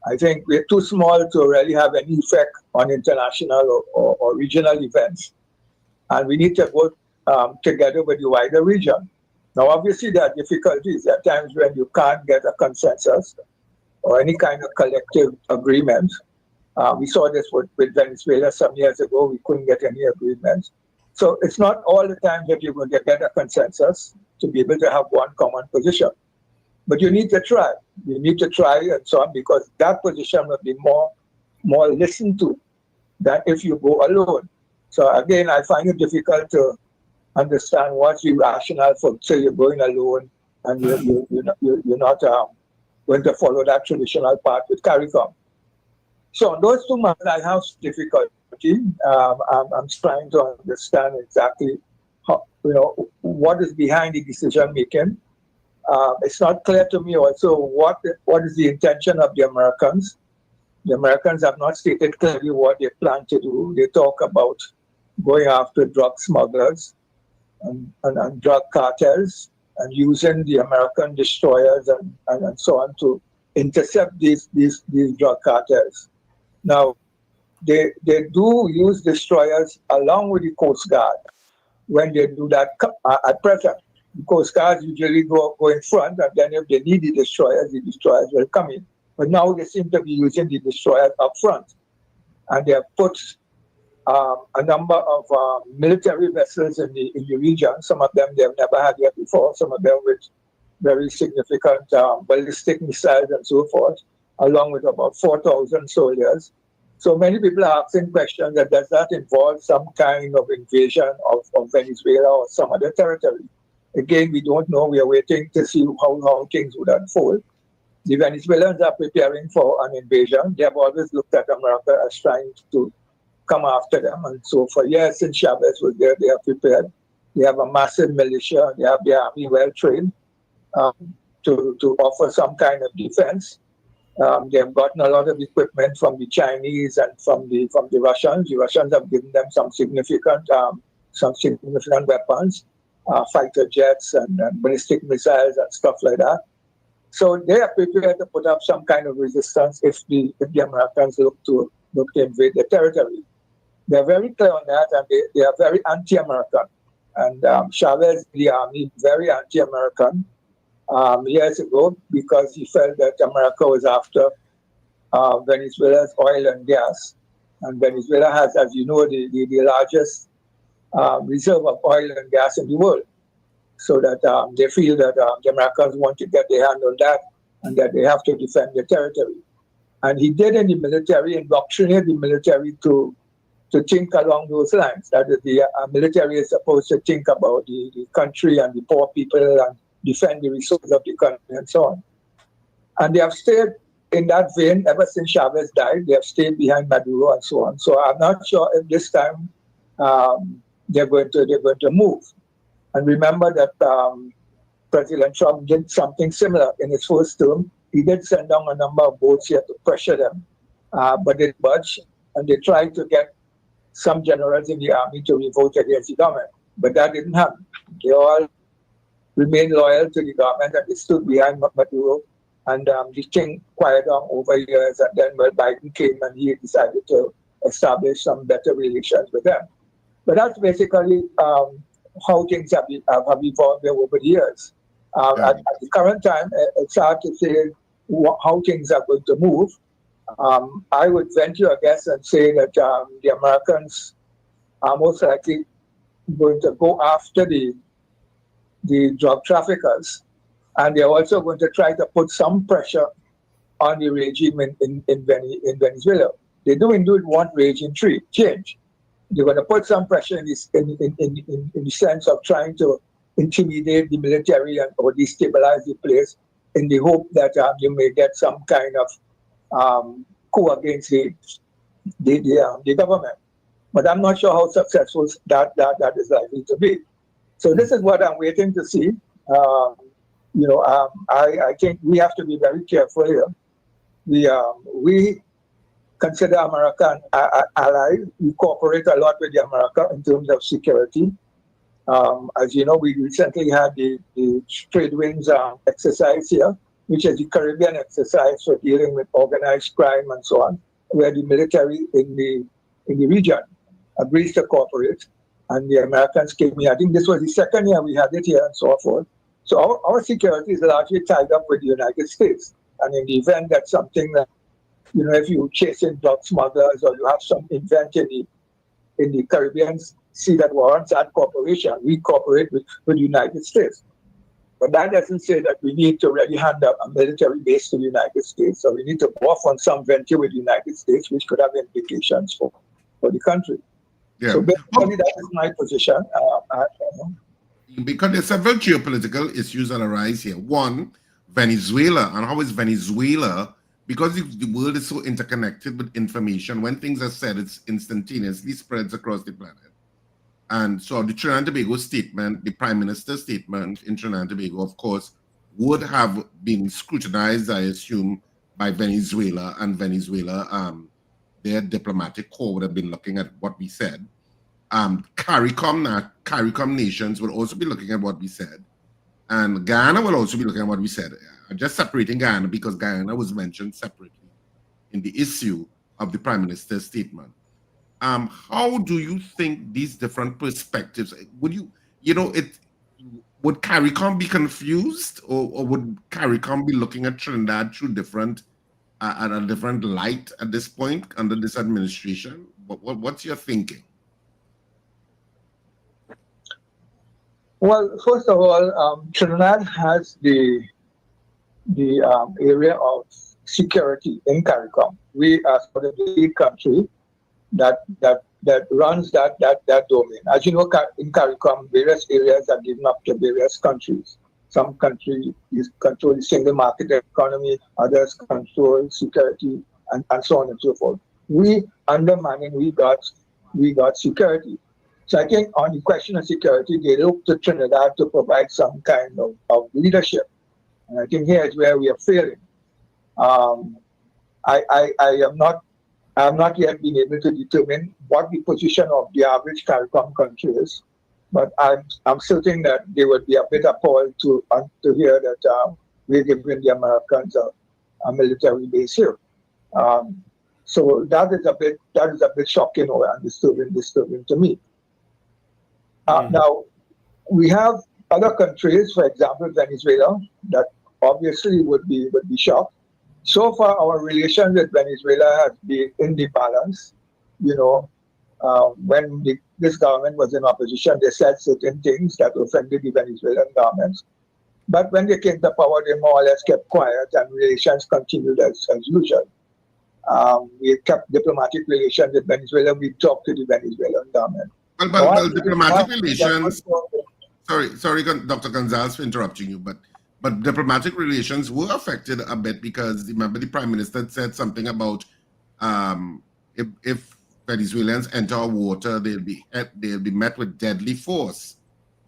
I think we're too small to really have any effect on international or regional events. And we need to work together with the wider region. Now, obviously, there are difficulties. There are times when you can't get a consensus or any kind of collective agreement. We saw this with Venezuela some years ago. We couldn't get any agreement. So it's not all the time that you're going to get a consensus to be able to have one common position. But you need to try. You need to try and so on, because that position will be more listened to than if you go alone. So again, I find it difficult to understand what's the rationale for, say, you're going alone and you're not going to follow that traditional path with CARICOM. So on those two matters, I have difficulty. I'm trying to understand exactly how, what is behind the decision making. It's not clear to me also what is the intention of the Americans. The Americans have not stated clearly what they plan to do. They talk about going after drug smugglers and drug cartels and using the American destroyers and so on to intercept these drug cartels. Now, they do use destroyers along with the Coast Guard when they do that at present. The Coast Guards usually go in front, and then if they need the destroyers will come in. But now they seem to be using the destroyers up front. And they have put a number of military vessels in the region. Some of them they have never had yet before, some of them with very significant ballistic missiles and so forth, along with about 4,000 soldiers. So many people are asking questions that does that involve some kind of invasion of Venezuela or some other territory? Again, we don't know. We are waiting to see how things would unfold. The Venezuelans are preparing for an invasion. They have always looked at America as trying to come after them. And so for years since Chavez was there, they are prepared. They have a massive militia. They have their army well trained to offer some kind of defense. They have gotten a lot of equipment from the Chinese and from the Russians. The Russians have given them some significant weapons, fighter jets and ballistic missiles and stuff like that. So they are prepared to put up some kind of resistance if the Americans look to invade the territory. They're very clear on that, and they are very anti-American. And Chavez, the army, very anti-American years ago, because he felt that America was after Venezuela's oil and gas. And Venezuela has, as you know, the largest reserve of oil and gas in the world. So that they feel that the Americans want to get their hand on that and that they have to defend their territory. And he did in the military, indoctrinate the military to think along those lines. That is, the military is supposed to think about the country and the poor people and defend the resources of the country and so on. And they have stayed in that vein ever since Chavez died. They have stayed behind Maduro and so on. So I'm not sure if this time they're going to move. And remember that President Trump did something similar in his first term. He did send down a number of boats here to pressure them, but they budged, and they tried to get some generals in the army to revolt against the government. But that didn't happen. They all remained loyal to the government, and they stood behind Maduro. And the thing quieted down over years, and then when Biden came and he decided to establish some better relations with them. But that's basically how things have evolved over the years. At the current time, it's hard to say how things are going to move. I would venture a guess and say that the Americans are most likely going to go after the drug traffickers, and they're also going to try to put some pressure on the regime in Venezuela. They do indeed want regime change. They're going to put some pressure in the sense of trying to intimidate the military or destabilize the place in the hope that you may get some kind of coup against the government. But I'm not sure how successful that is likely to be. So this is what I'm waiting to see. I think we have to be very careful here. We consider America an ally. We cooperate a lot with America in terms of security. As you know, we recently had the Trade Winds exercise here, which is the Caribbean exercise for dealing with organized crime and so on, where the military in the region agrees to cooperate, and the Americans came here. I think this was the second year we had it here and so forth. So our security is largely tied up with the United States. And in the event that something that, if you're chasing drug smugglers or you have some event in the Caribbean Sea that warrants that cooperation, we cooperate with the United States. But that doesn't say that we need to really hand up a military base to the United States. So we need to go off on some venture with the United States, which could have implications for the country.
Yeah.
So basically, that is my position.
Because there's several geopolitical issues that arise here. One, Venezuela, and how is Venezuela, because the world is so interconnected with information, when things are said, it's instantaneously spreads across the planet. And so the Trinidad and Tobago statement, the Prime Minister's statement in Trinidad and Tobago, of course, would have been scrutinized, I assume, by Venezuela, and Venezuela, their diplomatic corps would have been looking at what we said. CARICOM nations will also be looking at what we said. And Guyana will also be looking at what we said. I'm just separating Guyana because Guyana was mentioned separately in the issue of the Prime Minister's statement. How do you think these different perspectives, would CARICOM be confused, or would CARICOM be looking at Trinidad through at a different light at this point under this administration? What's your thinking?
Well, first of all, Trinidad has the area of security in CARICOM. We are sort of the lead country that runs that domain. As you know, in CARICOM, various areas are given up to various countries. Some countries control the single market economy, others control security, and so on and so forth. Under Manning, we got security. So I think on the question of security, they look to Trinidad to provide some kind of leadership. And I think here is where we are failing. I have not yet been able to determine what the position of the average CARICOM country is, but I'm certain that they would be a bit appalled to hear that we're giving the Americans a military base here. So that is a bit shocking and disturbing to me. Now, we have other countries, for example, Venezuela, that obviously would be shocked. So far, our relations with Venezuela has been in the balance. When this government was in opposition, they said certain things that offended the Venezuelan governments. But when they came to power, they more or less kept quiet and relations continued as usual. We kept diplomatic relations with Venezuela. We talked to the Venezuelan government.
Well, diplomatic relations. Sorry, Dr. Gonzalez, for interrupting you, but diplomatic relations were affected a bit because remember the Prime Minister said something about if Venezuelans enter our water, they'll be met with deadly force,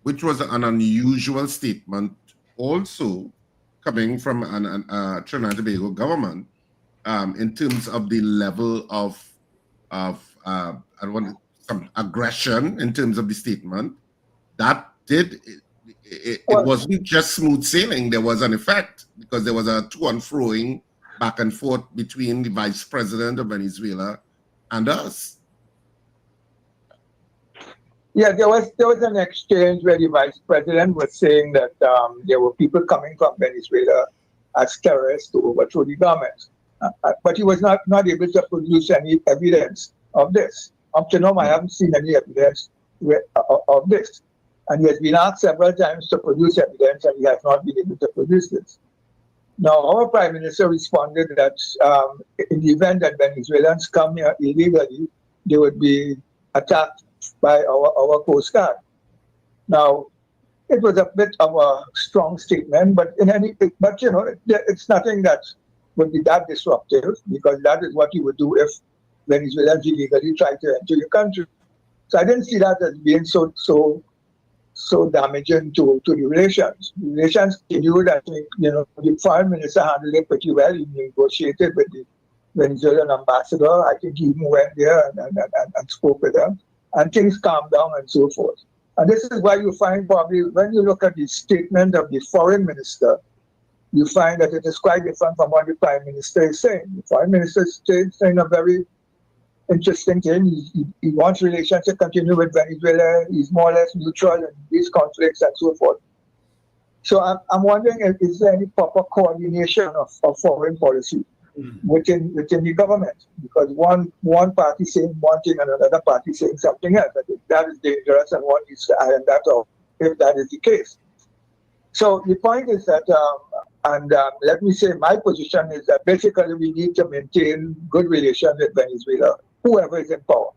which was an unusual statement, also coming from a Trinidad and Tobago government in terms of the level of some aggression in terms of the statement. That it wasn't just smooth sailing. There was an effect because there was a to and froing back and forth between the Vice President of Venezuela and us.
Yeah, there was an exchange where the vice president was saying that there were people coming from Venezuela as terrorists to overthrow the government. But he was not able to produce any evidence of this. Up to now, I haven't seen any evidence of this. And he has been asked several times to produce evidence, and he has not been able to produce this. Now, our Prime Minister responded that in the event that Venezuelans come here illegally, they would be attacked by our Coast Guard. Now, it was a bit of a strong statement, but it's nothing that would be that disruptive, because that is what you would do if Venezuelans illegally try to enter your country. So I didn't see that as being so damaging to the relations. The relations continued. I think the foreign minister handled it pretty well. He negotiated with the Venezuelan ambassador. I think he even went there and spoke with them, and things calmed down and so forth. And this is why you find probably when you look at the statement of the foreign minister, you find that it is quite different from what the Prime Minister is saying. The Foreign Minister is saying a very interesting thing. He wants relations to continue with Venezuela. He's more or less neutral in these conflicts and so forth. So I'm wondering, is there any proper coordination of foreign policy within the government? Because one party saying one thing and another party saying something else. I think that is dangerous, and one needs to iron that out if that is the case. So the point is that, let me say my position is that basically we need to maintain good relations with Venezuela, whoever is in power.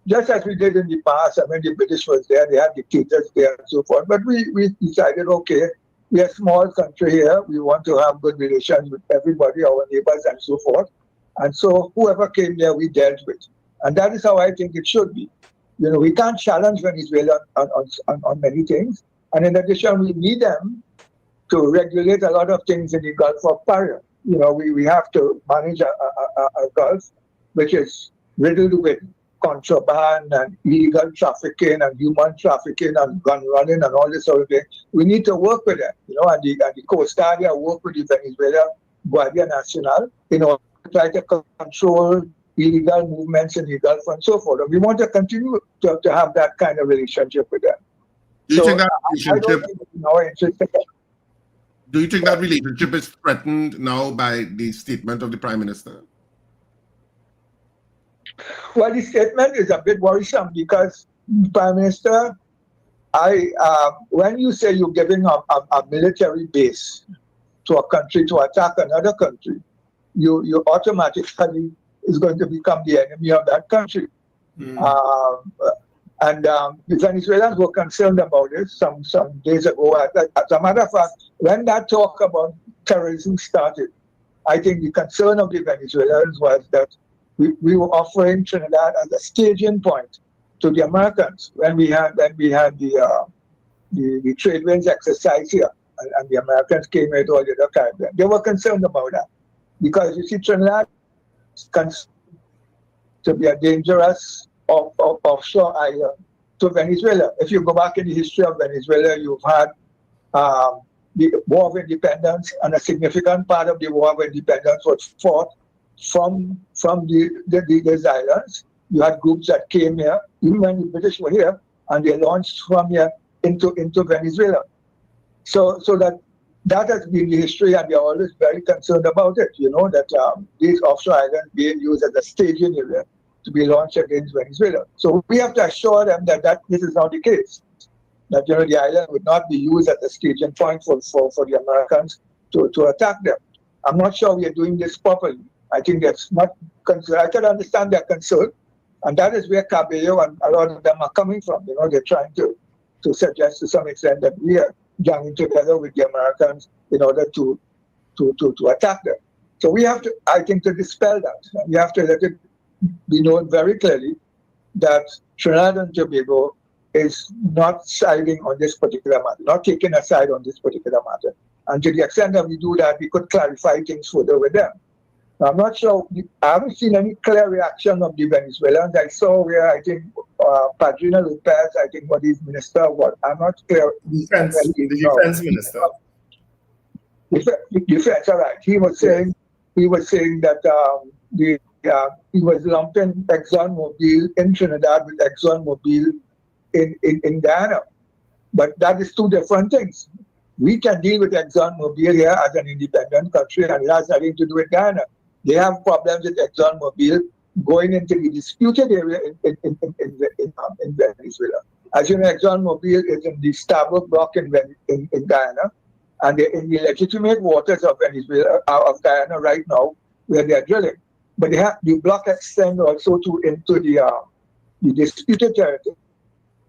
Just as we did in the past, when the British was there, they had dictators there and so forth. But we decided, okay, we are a small country here. We want to have good relations with everybody, our neighbors and so forth. And so whoever came there, we dealt with. And that is how I think it should be. We can't challenge Venezuela on many things. And in addition, we need them to regulate a lot of things in the Gulf of Paria. We have to manage a Gulf which is riddled with contraband and illegal trafficking and human trafficking and gun running and all this sort of thing. We need to work with them, and the Coast Guard work with the Venezuela Guardia Nacional in order to try to control illegal movements in the Gulf and so forth. And we want to continue to have that kind of relationship with them.
Do you think that relationship is threatened now by the statement of the Prime Minister?
Well, the statement is a bit worrisome because, Prime Minister, when you say you're giving a military base to a country to attack another country, you automatically is going to become the enemy of that country. And the Venezuelans were concerned about it some days ago. As a matter of fact, when that talk about terrorism started, I think the concern of the Venezuelans was that we were offering Trinidad as a staging point to the Americans when we had the trade winds exercise here, and the Americans came here to all the other Caribbean. They were concerned about that because you see, Trinidad is to be a dangerous offshore island to Venezuela. If you go back in the history of Venezuela, you've had the War of Independence, and a significant part of the War of Independence was fought from these islands. You had groups that came here, even when the British were here, and they launched from here into Venezuela. So that has been the history, and they're always very concerned about it, that these offshore islands being used as a staging area to be launched against Venezuela. So we have to assure them that this is not the case, that the island would not be used as a staging point for the Americans to attack them. I'm not sure we are doing this properly. I think that's not concern. I can understand their concern, and that is where Cabello and a lot of them are coming from. They're trying to suggest to some extent that we are joining together with the Americans in order to attack them. So we have to, I think, to dispel that. We have to let it be known very clearly that Trinidad and Tobago is not siding on this particular matter, not taking a side on this particular matter. And to the extent that we do that, we could clarify things further with them. Now, I'm not sure, I haven't seen any clear reaction of the Venezuelans. I saw where I think Padrino Lopez, I think what his minister was, I'm not clear.
The defense minister.
Defense, all right. He was saying that he was lumping ExxonMobil in Trinidad with ExxonMobil in Guyana. But that is two different things. We can deal with ExxonMobil here as an independent country, and it has nothing to do with Guyana. They have problems with ExxonMobil going into the disputed area in Venezuela. As you know, ExxonMobil is in the Starboard Block in Guyana, and they're in the legitimate waters of Venezuela, of Guyana right now, where they're drilling. But the block extends also into the disputed territory.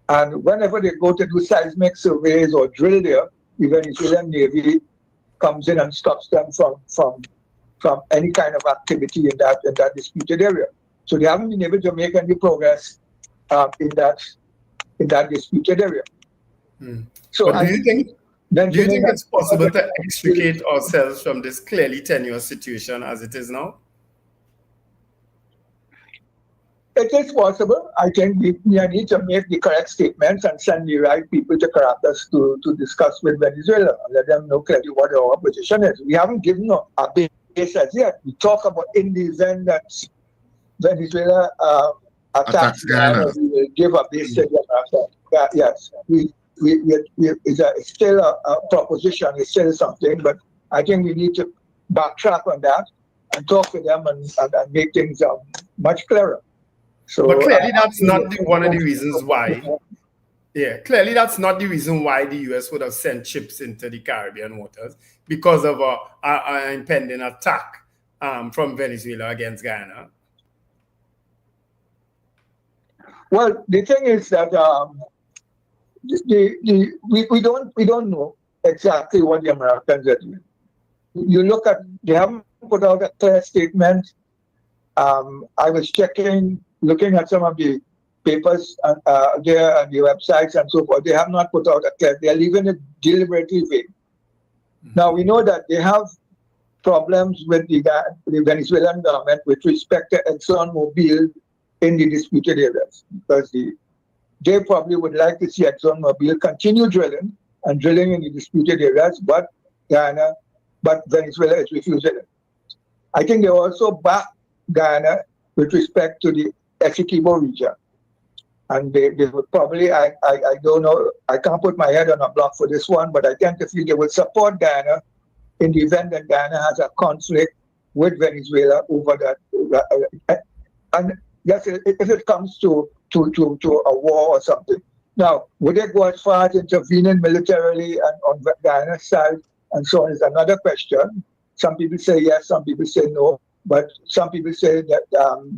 And whenever they go to do seismic surveys or drill there, the Venezuelan Navy comes in and stops them from any kind of activity in that disputed area. So they haven't been able to make any progress in that disputed area. So
but do you think it's possible to extricate ourselves from this clearly tenuous situation as it is now?
It is possible. I think we need to make the correct statements and send the right people to Caracas to discuss with Venezuela and let them know clearly what our position is. We haven't given a base as yet. We talk about in the event that Venezuela attacks Guyana, we will give a base to America. Yes, it's still a proposition. It's still something, but I think we need to backtrack on that and talk to them and make things much clearer. So,
but clearly that's not one of the reasons why. Yeah, clearly that's not the reason why the U.S. would have sent ships into the Caribbean waters, because of an impending attack from Venezuela against Guyana.
Well, the thing is that we don't know exactly what the Americans are doing. You look at, they haven't put out a clear statement. I was looking at some of the papers there and the websites and so forth. They have not put out a clear. They are leaving it deliberately vague. Now we know that they have problems with the Venezuelan government with respect to ExxonMobil in the disputed areas, because they probably would like to see ExxonMobil continue drilling in the disputed areas, but Venezuela is refusing it. I think they also back Guyana with respect to the Essequibo region. And they would probably, I don't know, I can't put my head on a block for this one, but I tend to feel they would support Guyana in the event that Guyana has a conflict with Venezuela over that. And yes, if it comes to a war or something. Now, would they go as far as intervening militarily and on Guyana's side and so on is another question. Some people say yes, some people say no. But some people say that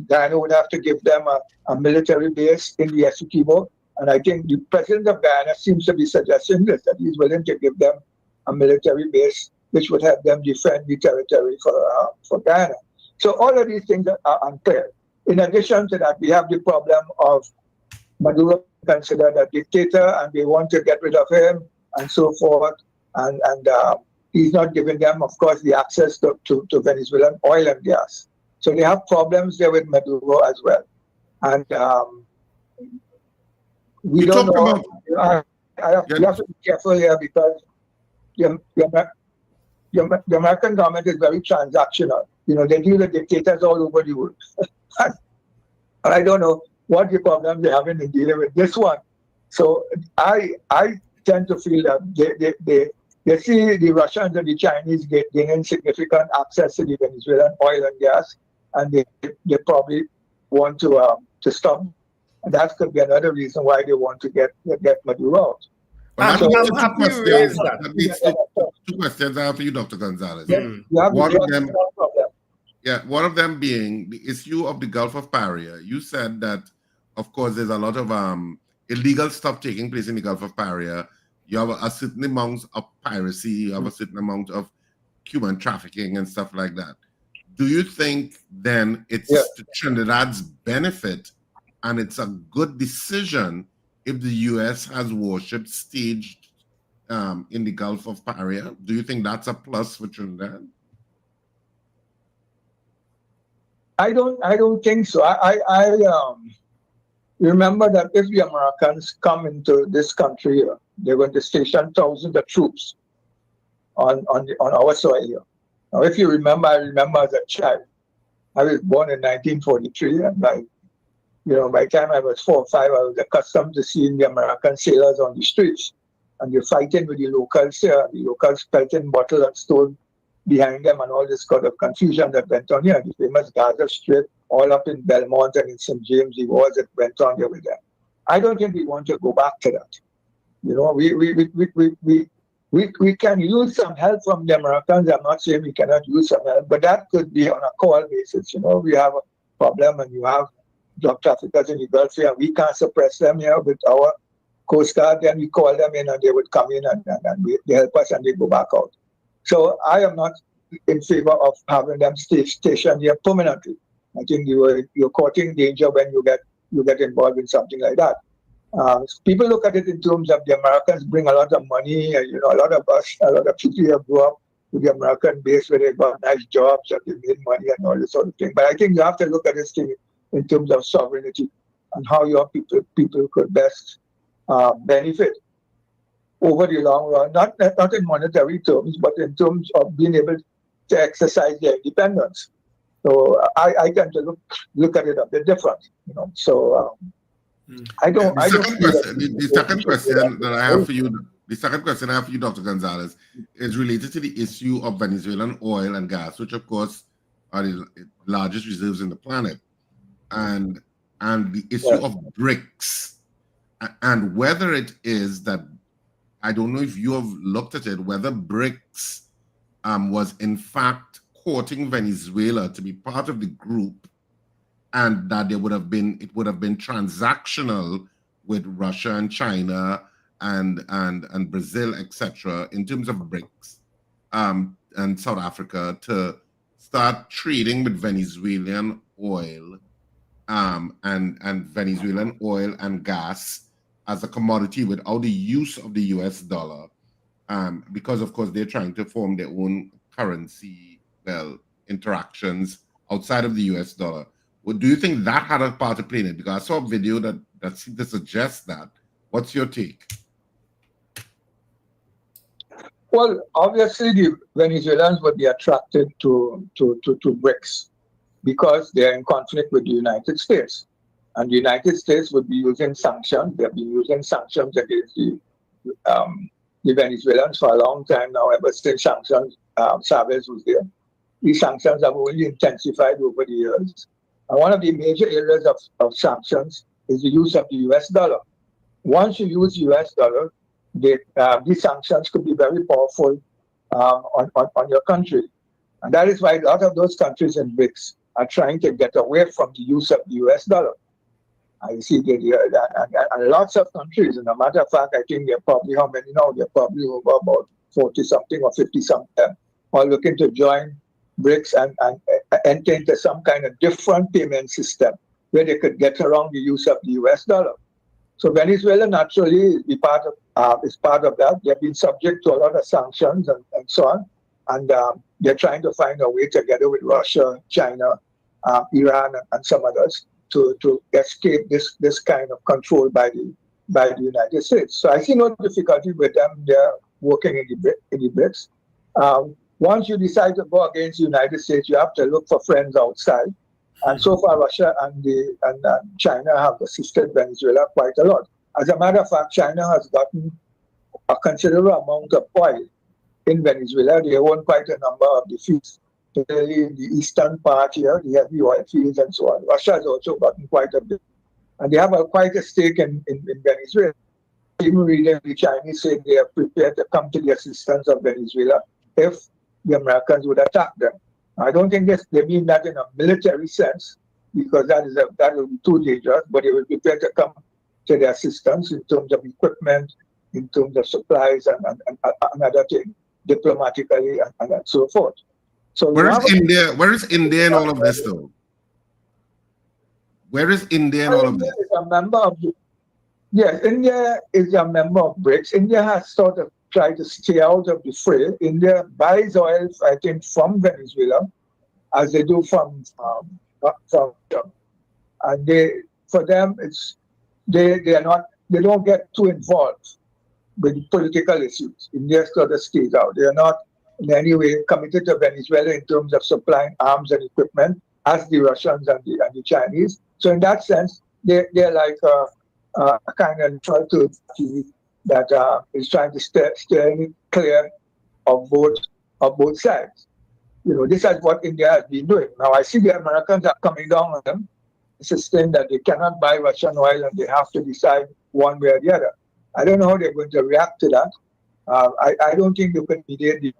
Guyana would have to give them a military base in the Essequibo. And I think the president of Guyana seems to be suggesting this, that he's willing to give them a military base, which would help them defend the territory for Guyana. So all of these things are unclear. In addition to that, we have the problem of Maduro considered a dictator and they want to get rid of him and so forth. And he's not giving them, of course, the access to Venezuelan oil and gas. So they have problems there with Maduro as well. And we don't know. You have to be careful here because the American government is very transactional. They deal with dictators all over the world. And I don't know what the problems they're having in dealing with this one. So I tend to feel that they see the Russians and the Chinese gaining significant access to the Venezuelan oil and gas, and they probably want to stop. And that could be another reason why they want to get Maduro out.
Two questions after you, Dr. Gonzalez. One of them being the issue of the Gulf of Paria. You said that, of course, there's a lot of illegal stuff taking place in the Gulf of Paria. You have a certain amount of piracy, you have a certain amount of human trafficking and stuff like that. Do you think then it's to Trinidad's benefit and it's a good decision if the U.S. has warships staged in the Gulf of Paria? Do you think that's a plus for Trinidad?
I don't think so. I remember that if the Americans come into this country, they're going to station thousands of troops on our soil here. Now, if you remember, I remember as a child. I was born in 1943, and by the time I was 4 or 5, I was accustomed to seeing the American sailors on the streets. And they're fighting with the locals here. The locals pelting bottle and stone behind them, and all this kind of confusion that went on here. The famous Gaza Strip, all up in Belmont and in St. James, the wars that went on here with them. I don't think we want to go back to that. We can use some help from the Americans. I'm not saying we cannot use some help, but that could be on a call basis. We have a problem and you have drug traffickers in the Gulf here. We can't suppress them here with our Coast Guard. Then we call them in and they would come in and they help us and they go back out. So I am not in favor of having them stationed here permanently. I think you're courting danger when you get involved in something like that. People look at it in terms of the Americans bring a lot of money, and a lot of people here grew up with the American base where they got nice jobs and they made money and all this sort of thing. But I think you have to look at this thing in terms of sovereignty and how your people could best benefit over the long run, not in monetary terms, but in terms of being able to exercise their independence. So I tend to look at it a bit different, So
The second question I have for you, Dr. Gonzalez, is related to the issue of Venezuelan oil and gas, which of course are the largest reserves in the planet, and the issue of BRICS, and whether it is that, I don't know if you have looked at it, whether BRICS was in fact courting Venezuela to be part of the group, and that it would have been transactional with Russia and China and Brazil, etc., in terms of BRICS, and South Africa to start trading with Venezuelan oil, and Venezuelan oil and gas as a commodity without the use of the US dollar, because of course they're trying to form their own currency, interactions outside of the US dollar. Well, do you think that had a part to play in it? Because I saw a video that seemed to suggest that. What's your take?
Well, obviously the Venezuelans would be attracted to BRICS because they're in conflict with the United States. And the United States would be using sanctions. They've been using sanctions against the Venezuelans for a long time now, ever since Chavez was there. These sanctions have only intensified over the years. And one of the major areas of sanctions is the use of the US dollar. Once you use US dollar, these sanctions could be very powerful on your country. And that is why a lot of those countries in BRICS are trying to get away from the use of the US dollar. I see and lots of countries, and a matter of fact, I think they're probably, how many now? They're probably over about 40-something or 50-something, are looking to join BRICS and enter into some kind of different payment system where they could get around the use of the US dollar. So Venezuela naturally is part of that. They've been subject to a lot of sanctions and so on. And they're trying to find a way together with Russia, China, Iran, and some others to escape this kind of control by the United States. So I see no difficulty with them. They're working in the BRICS. Once you decide to go against the United States, you have to look for friends outside. And so far, Russia and China have assisted Venezuela quite a lot. As a matter of fact, China has gotten a considerable amount of oil in Venezuela. They own quite a number of the fields, particularly in the eastern part here, the heavy oil fields and so on. Russia has also gotten quite a bit. And they have quite a stake in Venezuela. Even reading the Chinese say they are prepared to come to the assistance of Venezuela if the Americans would attack them. I don't think they mean that in a military sense, because that will be too dangerous, but they will be prepared to come to their assistance in terms of equipment, in terms of supplies and other things, diplomatically and so forth. So
where is India? Where is India in all of this, though? Where is India in all of this?
India is a member of yes, India is a member of BRICS. India has sort of tried to stay out of the fray. India buys oil, I think, from Venezuela, as they do from and for them they don't get too involved with political issues. India sort of stays out. They are not in any way committed to Venezuela in terms of supplying arms and equipment as the Russians and the Chinese. So in that sense, they're like a kind of neutral third party that is trying to steer clear of both sides. This is what India has been doing. Now I see the Americans are coming down on them, insisting that they cannot buy Russian oil and they have to decide one way or the other. I don't know how they're going to react to that. I don't think they can mediate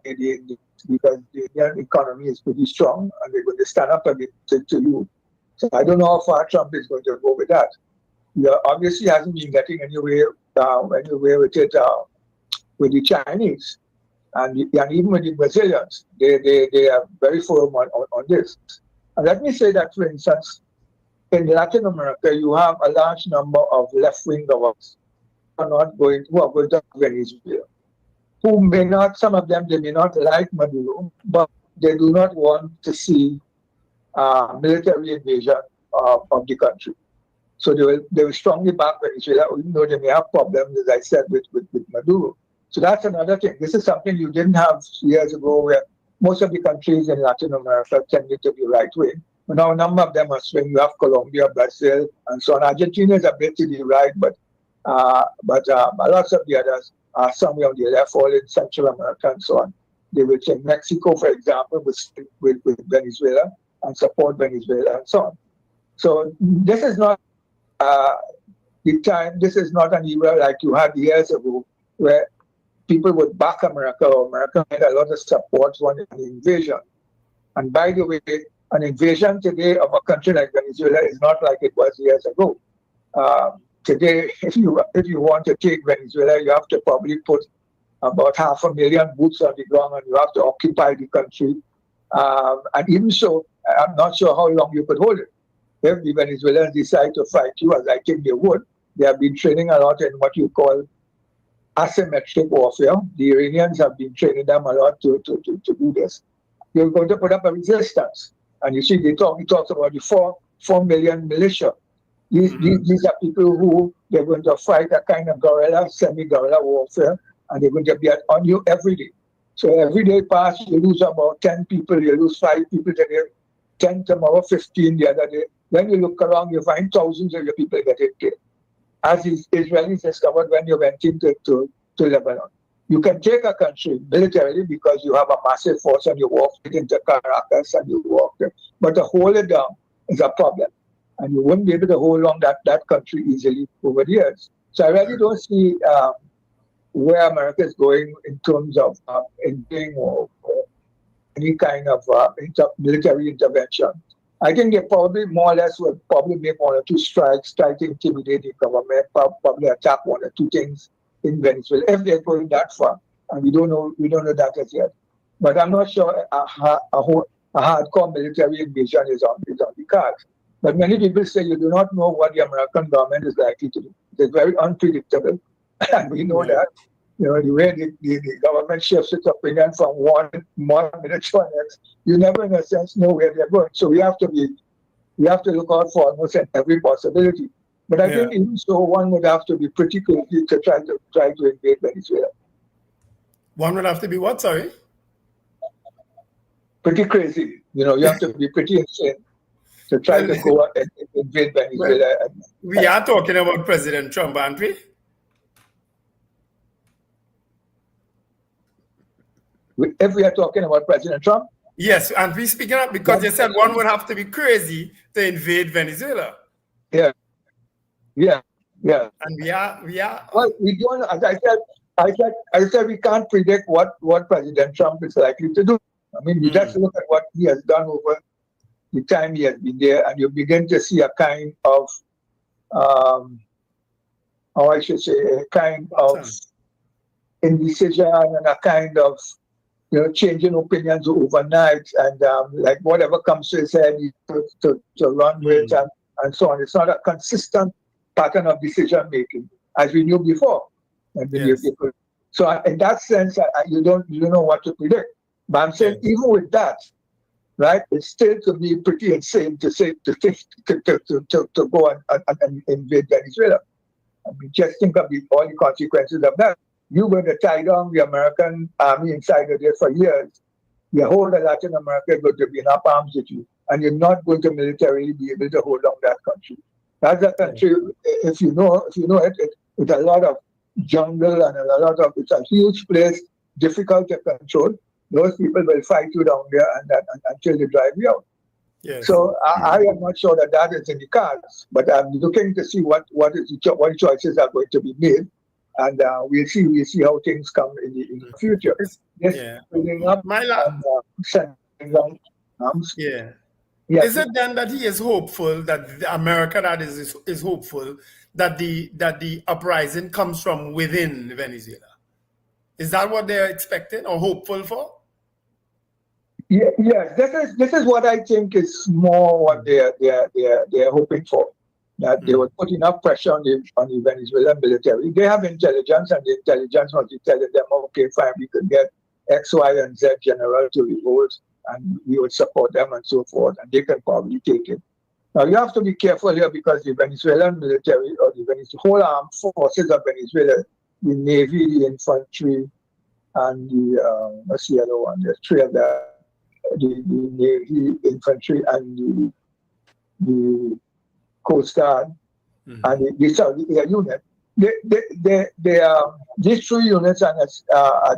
because the Indian economy is pretty strong and they're going to stand up against it to you. So I don't know how far Trump is going to go with that. He obviously hasn't been getting anywhere with it with the Chinese and even with the Brazilians. They are very firm on this. And let me say that, for instance, in Latin America, you have a large number of left-wing governments who are going to Venezuela. Who may not, some of them, they may not like Maduro, but they do not want to see military invasion of the country. So they will strongly back Venezuela, even though they may have problems, as I said, with Maduro. So that's another thing. This is something you didn't have years ago, where most of the countries in Latin America tended to be right-wing. But now a number of them are swing. You have Colombia, Brazil, and so on. Argentina is a bit to the right, but lots of the others are somewhere on the left, all in Central America and so on. They will take Mexico, for example, with Venezuela and support Venezuela and so on. So this is not the time. This is not an era like you had years ago, where people would back America, or America had a lot of support for an invasion. And by the way, an invasion today of a country like Venezuela is not like it was years ago. Today, if you want to take Venezuela, you have to probably put about 500,000 boots on the ground, and you have to occupy the country. And even so, I'm not sure how long you could hold it. If the Venezuelans decide to fight you, as I think they would, they have been training a lot in what you call asymmetric warfare. The Iranians have been training them a lot to do this. You're going to put up a resistance. And you see, he talks about the 4 million militia. These are people who they're going to fight a kind of guerrilla, semi-guerrilla warfare, and they're going to be on you every day. So every day pass, you lose about 10 people, you lose 5 people today, 10 tomorrow, 15 the other day. Then you look around, you find thousands of your people getting killed. As the Israelis discovered when you went into Lebanon. You can take a country militarily because you have a massive force and you walk into Caracas and you walk there. But to hold it down is a problem. And you wouldn't be able to hold on that country easily over the years. So I really don't see where America is going in terms of ending or any kind of military intervention. I think they probably more or less will probably make 1 or 2 strikes, try to intimidate the government, probably attack 1 or 2 things in Venezuela, if they're going that far. And we don't know that as yet. But I'm not sure a hardcore military invasion is on the cards. But many people say you do not know what the American government is likely to do. It's very unpredictable. And we know that. The way the government shifts its opinion from one minute to the next, you never in a sense know where they're going. So we have to look out for almost every possibility. But I think even so, one would have to be pretty crazy to try to invade Venezuela.
One would have to be what, sorry?
Pretty crazy. You have to be pretty insane to try to go out and invade Venezuela.
We are talking about President Trump, aren't we?
If we are talking about President Trump?
Yes, and we speaking up because you said one would have to be crazy to invade Venezuela.
Yeah.
And we are.
Well, we don't. As I said, we can't predict what President Trump is likely to do. I mean, you just look at what he has done over the time he has been there, and you begin to see a kind of, indecision and a kind of, changing opinions overnight, and like whatever comes to his head to run with and so on. It's not a consistent pattern of decision making as we knew before. So in that sense, you don't know what to predict. But I'm saying even with that, right, it's still to be pretty insane to go and invade Venezuela. I mean, just think of all the consequences of that. You're going to tie down the American army inside of there for years. The whole of Latin America is going to be in up arms with you, and you're not going to militarily be able to hold down that country. That's a country, if you know it, with a lot of jungle and a lot of, it's a huge place, difficult to control. Those people will fight you down there until they drive you out.
Yes.
So I am not sure that is in the cards, but I'm looking to see what choices are going to be made, and we'll see how things come in the future. Building up
Is it then that he is hopeful that America is hopeful that the uprising comes from within Venezuela? Is that what they're expecting or hopeful for?
Yes, this is what I think is more what they're hoping for. That they would put enough pressure on the Venezuelan military. They have intelligence, and the intelligence must be telling them, okay, fine, we could get X, Y, and Z general to revolt, and we would support them and so forth, and they can probably take it. Now, you have to be careful here because the Venezuelan military, or the whole armed forces of Venezuela, the Navy, the infantry, and what's the other one? There's three of them. The Navy, infantry, and the Coast Guard, and the Saudi Air unit. These three units are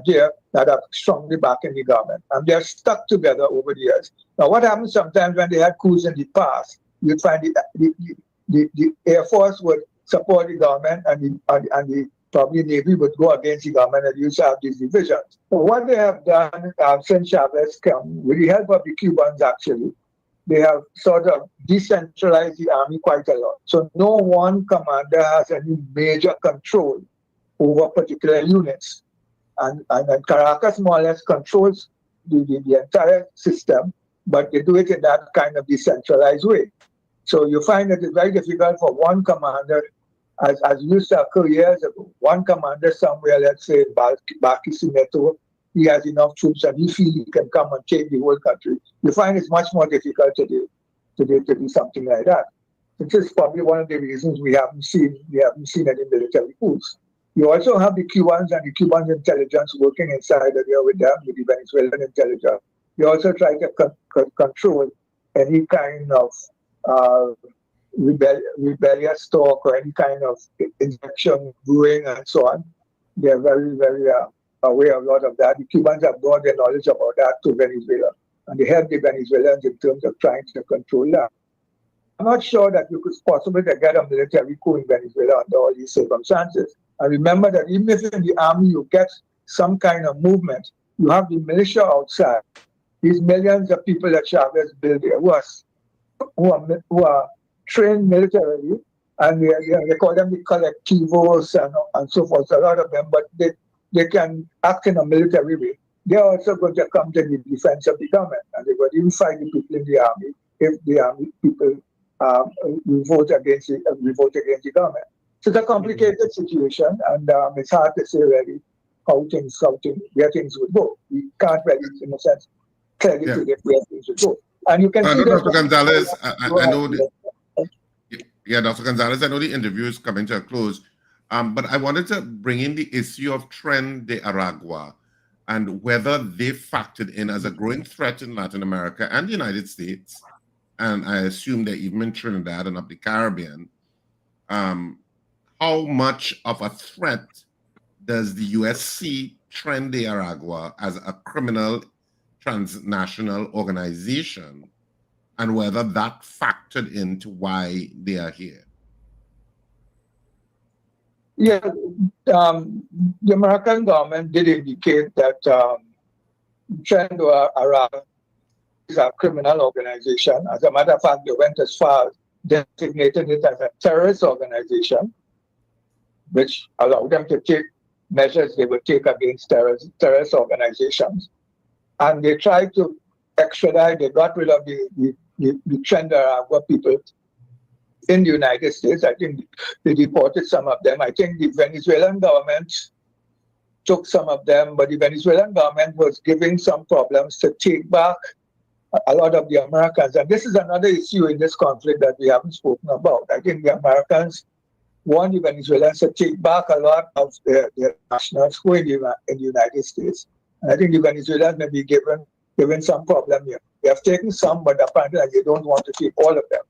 there that are strongly backing the government, and they're stuck together over the years. Now, what happens sometimes when they had coups in the past, you'd find the Air Force would support the government, and the probably Navy would go against the government, and you have these divisions. So what they have done since Chavez came, with the help of the Cubans actually, they have sort of decentralized the army quite a lot. So no one commander has any major control over particular units. And Caracas more or less controls the entire system, but they do it in that kind of decentralized way. So you find that it's very difficult for one commander, as used to occur years ago, one commander somewhere, let's say Barquisimeto, he has enough troops and he feels he can come and take the whole country. You find it's much more difficult today to do something like that. This is probably one of the reasons we haven't seen any military coups. You also have the Cubans and the Cuban intelligence working inside there with them, with the Venezuelan intelligence. They also try to control any kind of rebellious talk or any kind of insurrection brewing and so on. They're very, very aware of a lot of that. The Cubans have brought their knowledge about that to Venezuela, and they help the Venezuelans in terms of trying to control that. I'm not sure that you could possibly get a military coup in Venezuela under all these circumstances. And remember that even if in the army you get some kind of movement, you have the militia outside. These millions of people that Chavez built there who are trained militarily, and they call them the collectivos and so forth, a lot of them, but they can act in a military way. They're also going to come to the defense of the government, and they're going to even fight the people in the army if the army people revolt against the government. So it's a complicated situation, and it's hard to say really where things would go. We can't really, in a sense, clearly predict where things would go. And you can see
Dr. Gonzalez, I know Dr. Gonzalez, I know the interview is coming to a close, but I wanted to bring in the issue of Tren de Aragua and whether they factored in as a growing threat in Latin America and the United States, and I assume they're even in Trinidad and up the Caribbean. How much of a threat does the U.S. see Tren de Aragua as a criminal transnational organization, and whether that factored into why they are here?
Yeah, the American government did indicate that Tren de Aragua is a criminal organization. As a matter of fact, they went as far as designating it as a terrorist organization, which allowed them to take measures they would take against terrorist organizations. And they tried to extradite, they got rid of the Tren de Aragua people in the United States. I think they deported some of them. I think the Venezuelan government took some of them, but the Venezuelan government was giving some problems to take back a lot of the Americans. And this is another issue in this conflict that we haven't spoken about. I think the Americans want the Venezuelans to take back a lot of their nationals who are in the United States. And I think the Venezuelans may be given some problem here. They have taken some, but apparently they don't want to take all of them.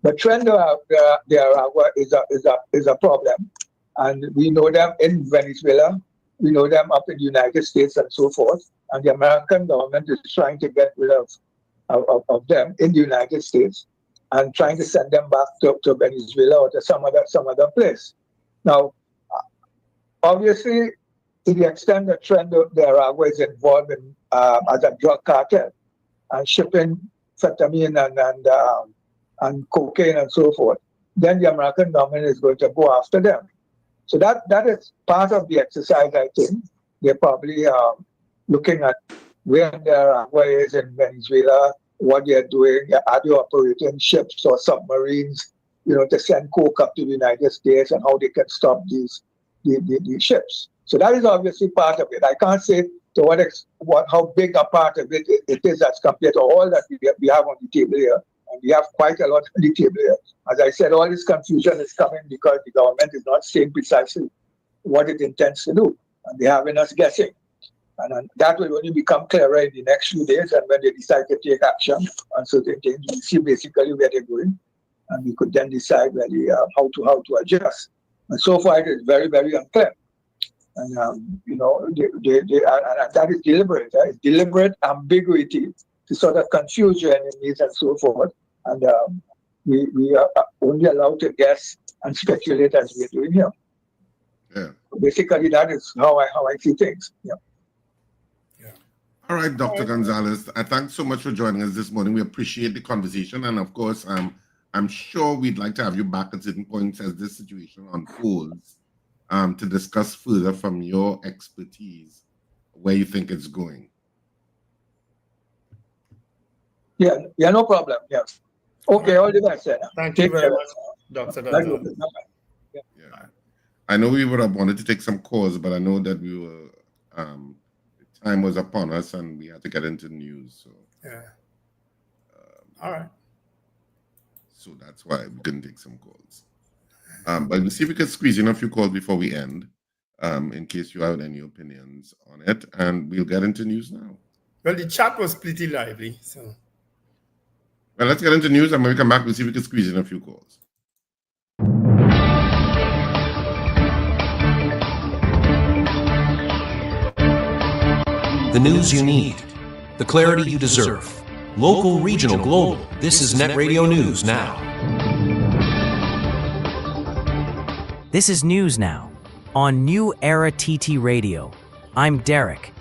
But Trinidad is a problem, and we know them in Venezuela. We know them up in the United States and so forth. And the American government is trying to get rid of them in the United States and trying to send them back to Venezuela or to some other place. Now, obviously, to the extent that Trinidad is involved in as a drug cartel and shipping fentanyl and cocaine and so forth, then the American government is going to go after them. So that is part of the exercise, I think. They're probably looking at where Nicaragua is in Venezuela, what they're doing, are they operating ships or submarines, to send coke up to the United States, and how they can stop these ships. So that is obviously part of it. I can't say to how big a part of it is as compared to all that we have on the table here. And we have quite a lot on the table here. As I said, all this confusion is coming because the government is not saying precisely what it intends to do. And they're having us guessing. And that will only become clearer in the next few days. And when they decide to take action on certain things, we'll see basically where they're going. And we could then decide really how to adjust. And so far, it is very, very unclear. And, that is deliberate. It's deliberate ambiguity to sort of confuse your enemies and so forth. And we are only allowed to guess and speculate as we're doing here.
Yeah.
Basically, that is how I see things. Yeah.
All right, Dr. Gonzalez, thanks so much for joining us this morning. We appreciate the conversation. And of course, I'm sure we'd like to have you back at certain points as this situation unfolds to discuss further from your expertise where you think it's going.
Yeah, no problem. Yes. Okay, all the best.
Thank you very much, Dr. Gonzalez.
Yeah. I know we would have wanted to take some calls, but I know that we were time was upon us and we had to get into news. So
yeah. All right.
So that's why we couldn't take some calls. But we'll see if we can squeeze in a few calls before we end, in case you have any opinions on it. And we'll get into news now.
Well, the chat was pretty lively. So.
Well, let's get into news, and when we come back, we'll see if we can squeeze in a few calls.
The news you need, the clarity you deserve. Local, regional, global. This is Net Radio News Now.
This is News Now on New Era TT Radio. I'm Derek.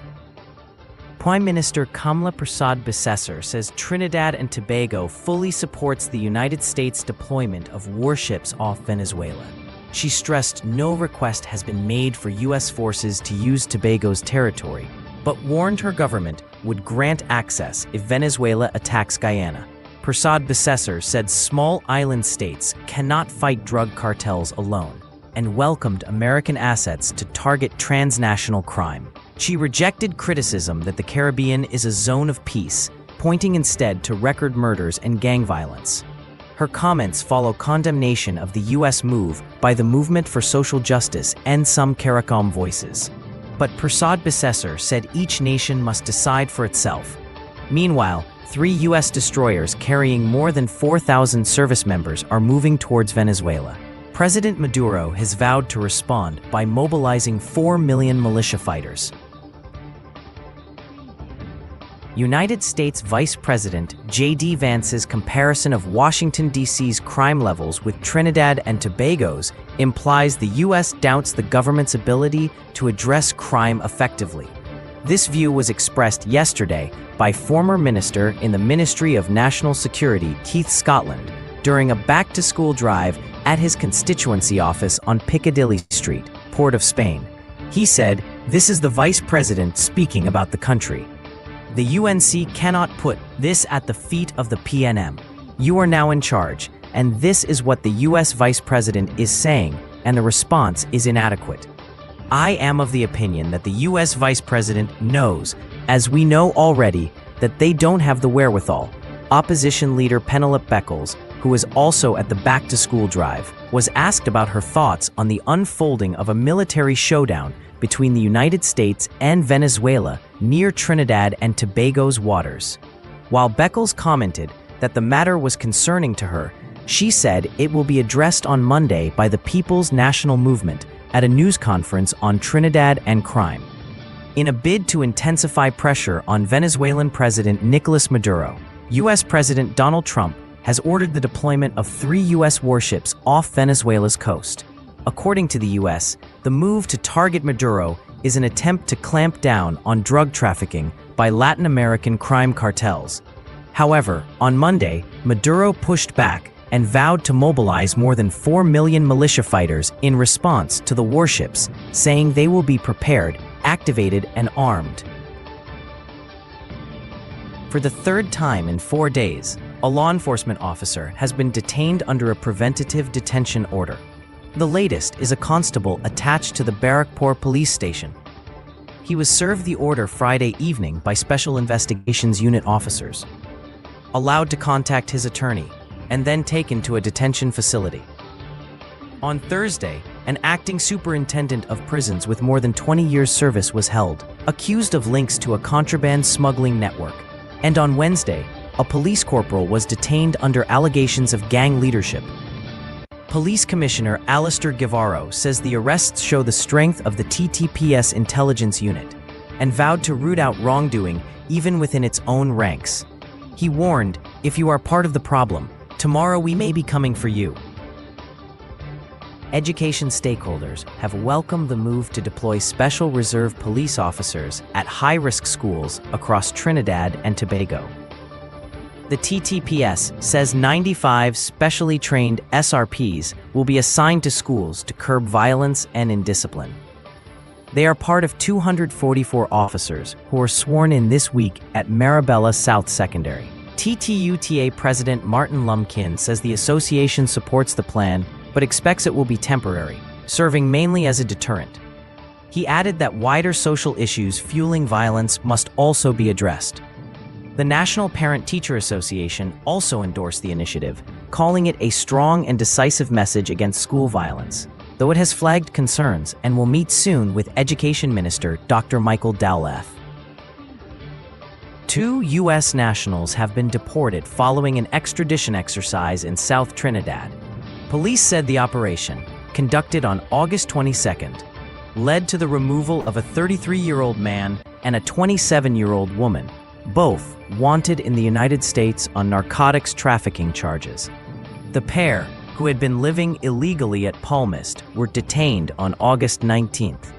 Prime Minister Kamla Persad-Bissessar says Trinidad and Tobago fully supports the United States deployment of warships off Venezuela. She stressed no request has been made for U.S. forces to use Tobago's territory, but warned her government would grant access if Venezuela attacks Guyana. Persad-Bissessar said small island states cannot fight drug cartels alone and welcomed American assets to target transnational crime. She rejected criticism that the Caribbean is a zone of peace, pointing instead to record murders and gang violence. Her comments follow condemnation of the U.S. move by the Movement for Social Justice and some CARICOM voices. But Persad-Bissessar said each nation must decide for itself. Meanwhile, 3 U.S. destroyers carrying more than 4,000 service members are moving towards Venezuela. President Maduro has vowed to respond by mobilizing 4 million militia fighters. United States Vice President J.D. Vance's comparison of Washington, D.C.'s crime levels with Trinidad and Tobago's implies the U.S. doubts the government's ability to address crime effectively. This view was expressed yesterday by former minister in the Ministry of National Security, Keith Scotland, during a back-to-school drive at his constituency office on Piccadilly Street, Port of Spain. He said, "This is the Vice President speaking about the country. The UNC cannot put this at the feet of the PNM. You are now in charge, and this is what the US Vice President is saying, and the response is inadequate. I am of the opinion that the US Vice President knows, as we know already, that they don't have the wherewithal." Opposition leader Penelope Beckles, who was also at the back-to-school drive, was asked about her thoughts on the unfolding of a military showdown between the United States and Venezuela near Trinidad and Tobago's waters. While Beckles commented that the matter was concerning to her, She said it will be addressed on Monday by the People's National Movement at a news conference on Trinidad and crime. In a bid to intensify pressure on Venezuelan President Nicolas Maduro, U.S. President Donald Trump has ordered the deployment of 3 U.S. warships off Venezuela's coast. According to the U.S., the move to target Maduro is an attempt to clamp down on drug trafficking by Latin American crime cartels. However, on Monday, Maduro pushed back and vowed to mobilize more than 4 million militia fighters in response to the warships, saying they will be prepared, activated, and armed. For the third time in 4 days, a law enforcement officer has been detained under a preventative detention order. The latest is a constable attached to the Barrackpore police station. He was served the order Friday evening by Special Investigations Unit officers, allowed to contact his attorney, and then taken to a detention facility. On Thursday, an acting superintendent of prisons with more than 20 years' service was held, accused of links to a contraband smuggling network. And on Wednesday, a police corporal was detained under allegations of gang leadership. Police Commissioner Alistair Guevara says the arrests show the strength of the TTPS intelligence unit and vowed to root out wrongdoing even within its own ranks. He warned, "If you are part of the problem, tomorrow we may be coming for you." Education stakeholders have welcomed the move to deploy Special Reserve police officers at high-risk schools across Trinidad and Tobago. The TTPS says 95 specially trained SRPs will be assigned to schools to curb violence and indiscipline. They are part of 244 officers who are sworn in this week at Marabella South Secondary. TTUTA President Martin Lumpkin says the association supports the plan but expects it will be temporary, serving mainly as a deterrent. He added that wider social issues fueling violence must also be addressed. The National Parent-Teacher Association also endorsed the initiative, calling it a strong and decisive message against school violence, though it has flagged concerns and will meet soon with Education Minister Dr. Michael Dowlath. 2 U.S. nationals have been deported following an extradition exercise in South Trinidad. Police said the operation, conducted on August 22nd, led to the removal of a 33-year-old man and a 27-year-old woman, both wanted in the United States on narcotics trafficking charges. The pair, who had been living illegally at Palmist, were detained on August 19th.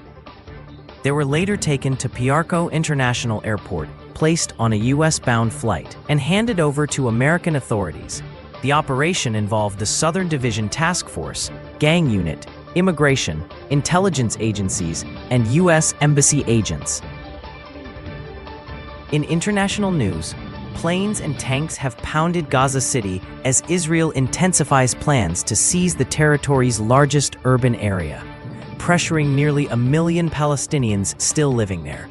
They were later taken to Piarco International Airport, placed on a U.S.-bound flight, and handed over to American authorities. The operation involved the Southern Division Task Force, Gang Unit, Immigration, Intelligence Agencies, and U.S. Embassy agents. In international news, planes and tanks have pounded Gaza City as Israel intensifies plans to seize the territory's largest urban area, pressuring nearly 1 million Palestinians still living there.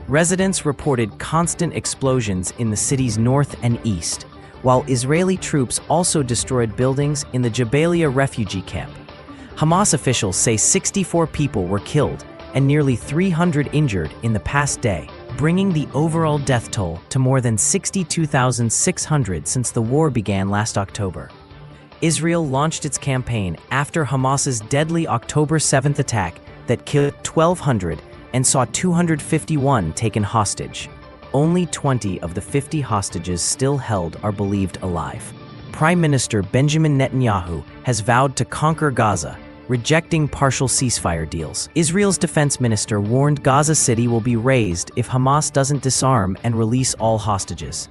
Residents reported constant explosions in the city's north and east, while Israeli troops also destroyed buildings in the Jabalia refugee camp. Hamas officials say 64 people were killed and nearly 300 injured in the past day, bringing the overall death toll to more than 62,600 since the war began last October. Israel launched its campaign after Hamas's deadly October 7th attack that killed 1,200 and saw 251 taken hostage. Only 20 of the 50 hostages still held are believed alive. Prime Minister Benjamin Netanyahu has vowed to conquer Gaza, rejecting partial ceasefire deals. Israel's defense minister warned Gaza City will be razed if Hamas doesn't disarm and release all hostages.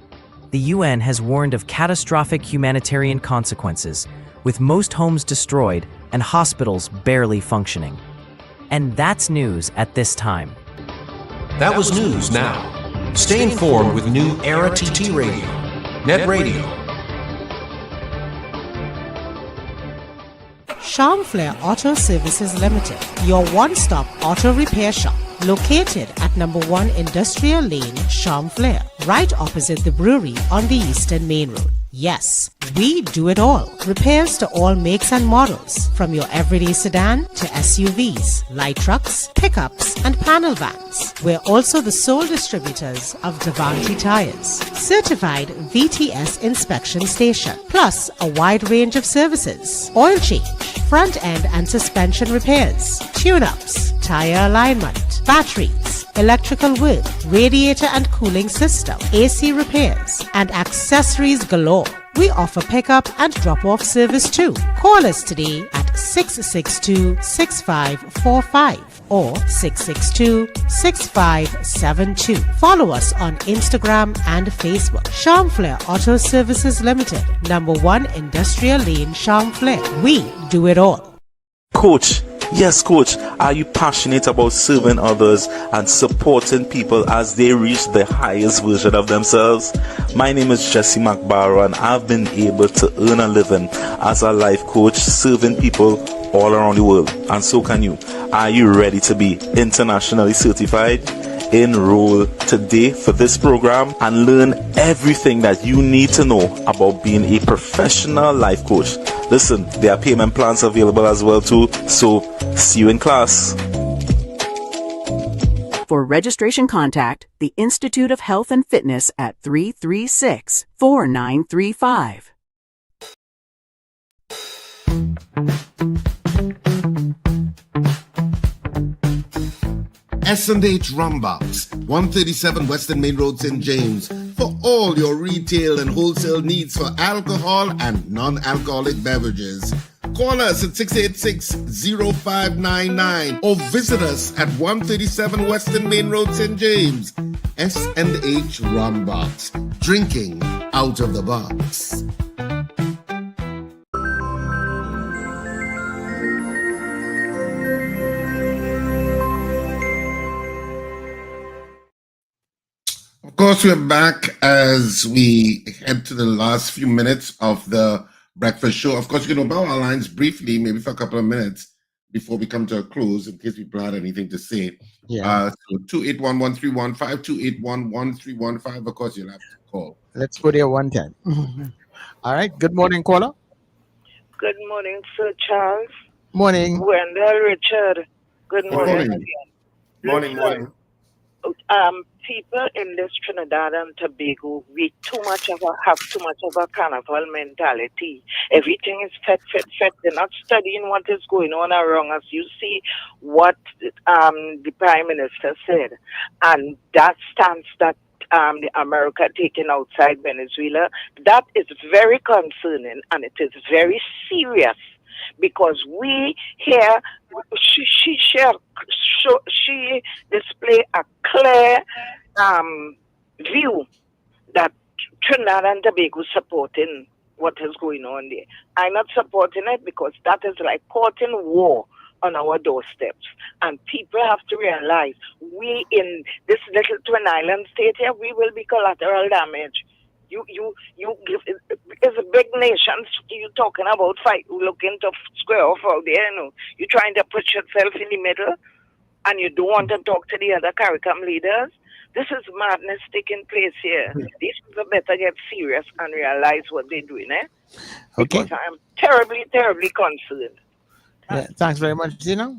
The UN has warned of catastrophic humanitarian consequences, with most homes destroyed and hospitals barely functioning. And that's news at this time.
That was News Now. Stay informed with New Era TT Radio, Net Radio.
Charmflair Auto Services Limited, your one-stop auto repair shop, located at number 1 Industrial Lane, Charmflair, right opposite the brewery on the Eastern Main Road. Yes, we do it all. Repairs to all makes and models, from your everyday sedan to SUVs, light trucks, pickups, and panel vans. We're also the sole distributors of Davanti tires, certified VTS inspection station, plus a wide range of services: oil change, front end and suspension repairs, tune-ups, tire alignment, batteries, electrical work, radiator and cooling system, AC repairs, and accessories galore. We offer pickup and drop-off service too. Call us today at 662-6545 or 662-6572. Follow us on Instagram and Facebook. Charmflair Auto Services Limited, number 1 Industrial Lane, Charmflair. We do it all.
Coach, yes, Coach, are you passionate about serving others and supporting people as they reach the highest version of themselves? My name is Jesse McBarrow, and I've been able to earn a living as a life coach serving people all around the world, and so can you. Are you ready to be internationally certified? Enroll today for this program and learn everything that you need to know about being a professional life coach. Listen, there are payment plans available as well too, so see you in class.
For registration, contact the Institute of Health and Fitness at 336-4935.
S&H Rumbox, 137 Western Main Road, St. James, for all your retail and wholesale needs for alcohol and non-alcoholic beverages. Call us at 686-0599 or visit us at 137 Western Main Road, St. James. S&H Rumbox, drinking out of the box. Of course, we're back as we head to the last few minutes of the breakfast show. Of course, you can open our lines briefly, maybe for a couple of minutes before we come to a close, in case people had anything to say.
Yeah.
So 281-1315, 281-1315. Of course, you'll have to call.
Let's go there 110. All right. Good morning, caller.
Good morning, Sir Charles.
Morning.
Wendell, Richard. Good morning.
Morning.
People in this Trinidad and Tobago, we have too much of a carnival mentality. Everything is fed. They're not studying what is going on around us. You see what the Prime Minister said, and that stance that the America taking outside Venezuela, that is very concerning, and it is very serious. Because we here, she display a clear view that Trinidad and Tobago is supporting what is going on there. I'm not supporting it because that is like courting war on our doorsteps. And people have to realize we in this little twin island state here, we will be collateral damage. You give, it's a big nation. You talking about fight, looking to square off out there. You know, you're trying to put yourself in the middle, and you don't want to talk to the other CARICOM leaders. This is madness taking place here. These people better get serious and realize what they're doing.
Okay.
Because I am terribly, terribly concerned.
Yeah, thanks very much, Zeno.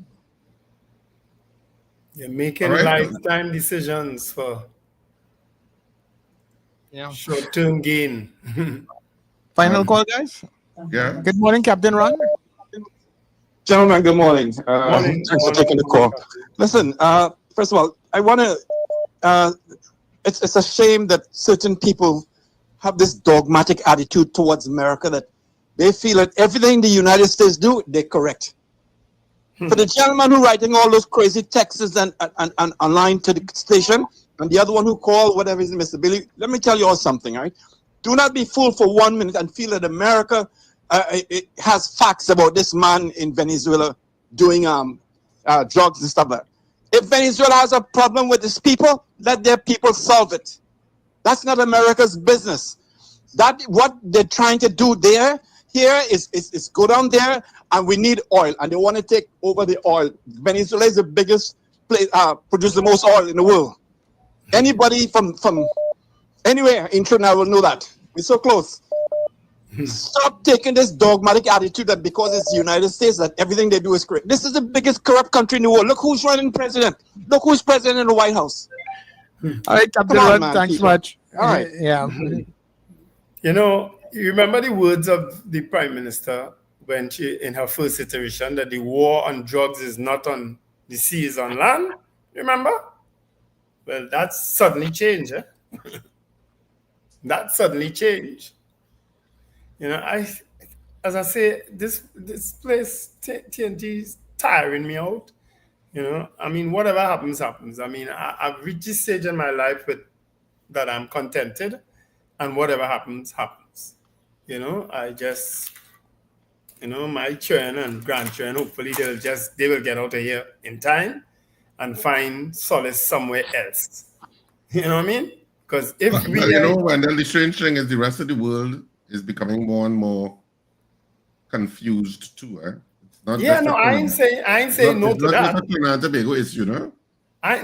You're making lifetime decisions for short-term gain.
Final call, guys.
Yeah.
Good morning, Captain Ron.
Gentlemen, good morning.
Morning.
Thanks for taking the call. Listen, first of all, I want to, it's a shame that certain people have this dogmatic attitude towards America that they feel that everything the United States do, they're correct. For the gentleman who writing all those crazy texts and online to the station, and the other one who called, whatever his Mr. Billy, let me tell you all something, right? Do not be fooled for 1 minute and feel that America it has facts about this man in Venezuela doing drugs and stuff like that. If Venezuela has a problem with its people, let their people solve it. That's not America's business. That what they're trying to do here is go down there, and we need oil, and they want to take over the oil. Venezuela is the biggest place, produce the most oil in the world. Anybody from anywhere in Trinidad will know that. We're so close. Stop taking this dogmatic attitude that because it's the United States that everything they do is correct. This is the biggest corrupt country in the world. Look who's running president. Look who's president in the White House.
All right, Captain Ron, thanks much.
All right.
Yeah.
You know, you remember the words of the Prime Minister when she, in her first iteration, that the war on drugs is not on the sea, is on land? Remember? Well, that's suddenly changed. That suddenly changed. You know, as I say, this place, TNT, is tiring me out. You know, I mean, whatever happens, happens. I mean, I've reached this stage in my life that I'm contented, and whatever happens, happens. You know, I just, you know, my children and grandchildren, hopefully they will get out of here in time and find solace somewhere else. You know what I mean? Because if
Wendell, the strange thing is the rest of the world is becoming more and more confused too. It's not.
Yeah, no, I ain't saying no to that.
It's not a Tobago issue, no.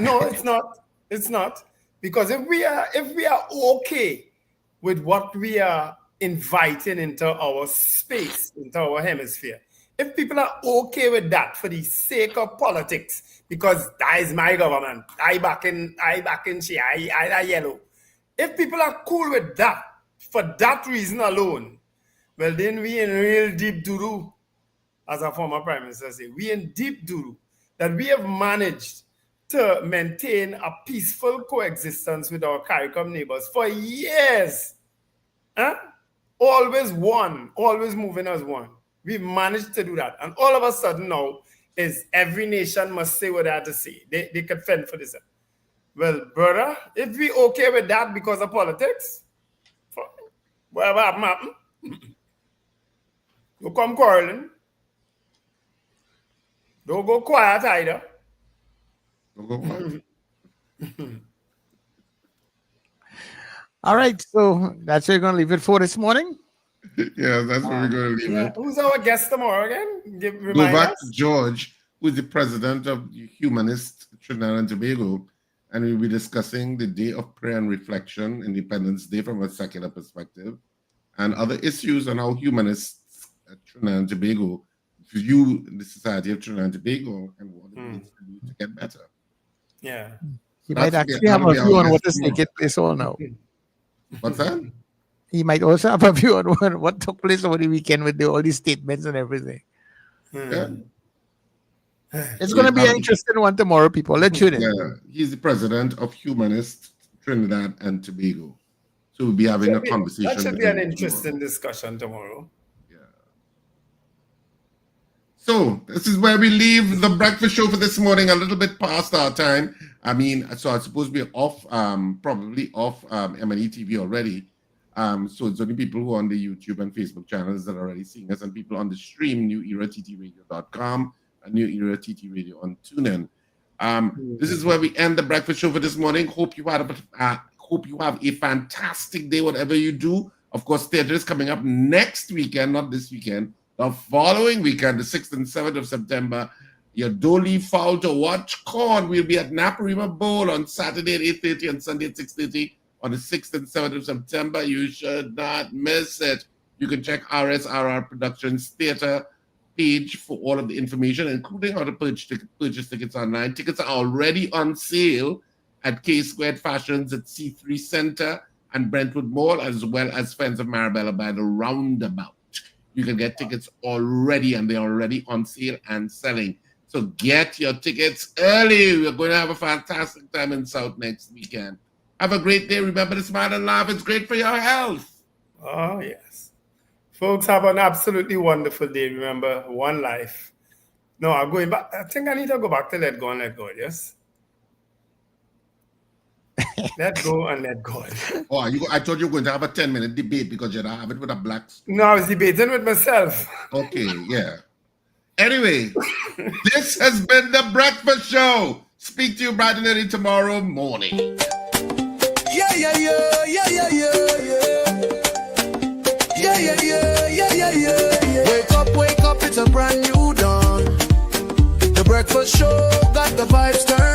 No, it's not. It's not, because if we are okay with what we are inviting into our space, into our hemisphere, if people are okay with that for the sake of politics, because that is my government, I back in she, I yellow. If people are cool with that, for that reason alone, well, then we in real deep doo-doo, as our former Prime Minister said. We in deep doo-doo, that we have managed to maintain a peaceful coexistence with our CARICOM neighbors for years. Always one, always moving as one. We've managed to do that. And all of a sudden now, is every nation must say what they have to say. They can fend for themselves. Well, brother, if we okay with that because of politics, whatever happen. You come quarreling. Don't go quiet either.
Don't go quiet.
All right, so that's where you're going to leave it for this morning?
Yeah, that's where we're going to leave it.
Who's our guest tomorrow again?
Go back to George, who is the president of the Humanist Trinidad and Tobago, and we'll be discussing the Day of Prayer and Reflection, Independence Day from a secular perspective, and other issues on how humanists at Trinidad and Tobago view the society of Trinidad and Tobago and what it needs to do to get better.
Yeah.
He might actually have a view on what is taking place all now.
What's that?
He might also have a view on what took place over the weekend with all these statements and everything.
Yeah.
It's going to be an interesting one tomorrow, people. Let's tune in.
Yeah. He's the president of Humanist Trinidad and Tobago. So we'll be having a conversation.
That should be an interesting discussion tomorrow.
Yeah. So this is where we leave the breakfast show for this morning, a little bit past our time. I mean, so I suppose we're off, probably off M&E TV already. So it's only people who are on the YouTube and Facebook channels that are already seeing us, and people on the stream, newerattradio.com and New Era TT Radio on TuneIn. This is where we end the breakfast show for this morning. Hope you have a fantastic day, whatever you do. Of course, theater is coming up next weekend, not this weekend. The following weekend, the 6th and 7th of September, you don't leave foul to watch corn. We'll be at Naparima Bowl on Saturday at 8:30 and Sunday at 6:30 on the 6th and 7th of September. You should not miss it. You can check RSRR Productions Theater page for all of the information, including how to purchase tickets online. Tickets are already on sale at K Squared Fashions at C3 Center and Brentwood Mall, as well as Friends of Marabella by the Roundabout. You can get tickets already, and they're already on sale and selling. So get your tickets early. We're going to have a fantastic time in South next weekend. Have a great day. Remember to smile and laugh. It's great for your health.
Oh, yes. Folks, have an absolutely wonderful day. Remember, one life. No, I'm going back. I think I need to go back to let go and let God, yes? Let go and let God.
Oh, I thought you were going to have a 10-minute debate because you don't have it with a black.
No, I was debating with myself.
Okay, yeah. Anyway, this has been The Breakfast Show. Speak to you bright and early tomorrow morning.
Yeah, yeah, yeah, yeah, yeah, yeah, yeah. Yeah, yeah, yeah, yeah, yeah, yeah. Wake up, it's a brand new dawn. The Breakfast Show got the vibes turned.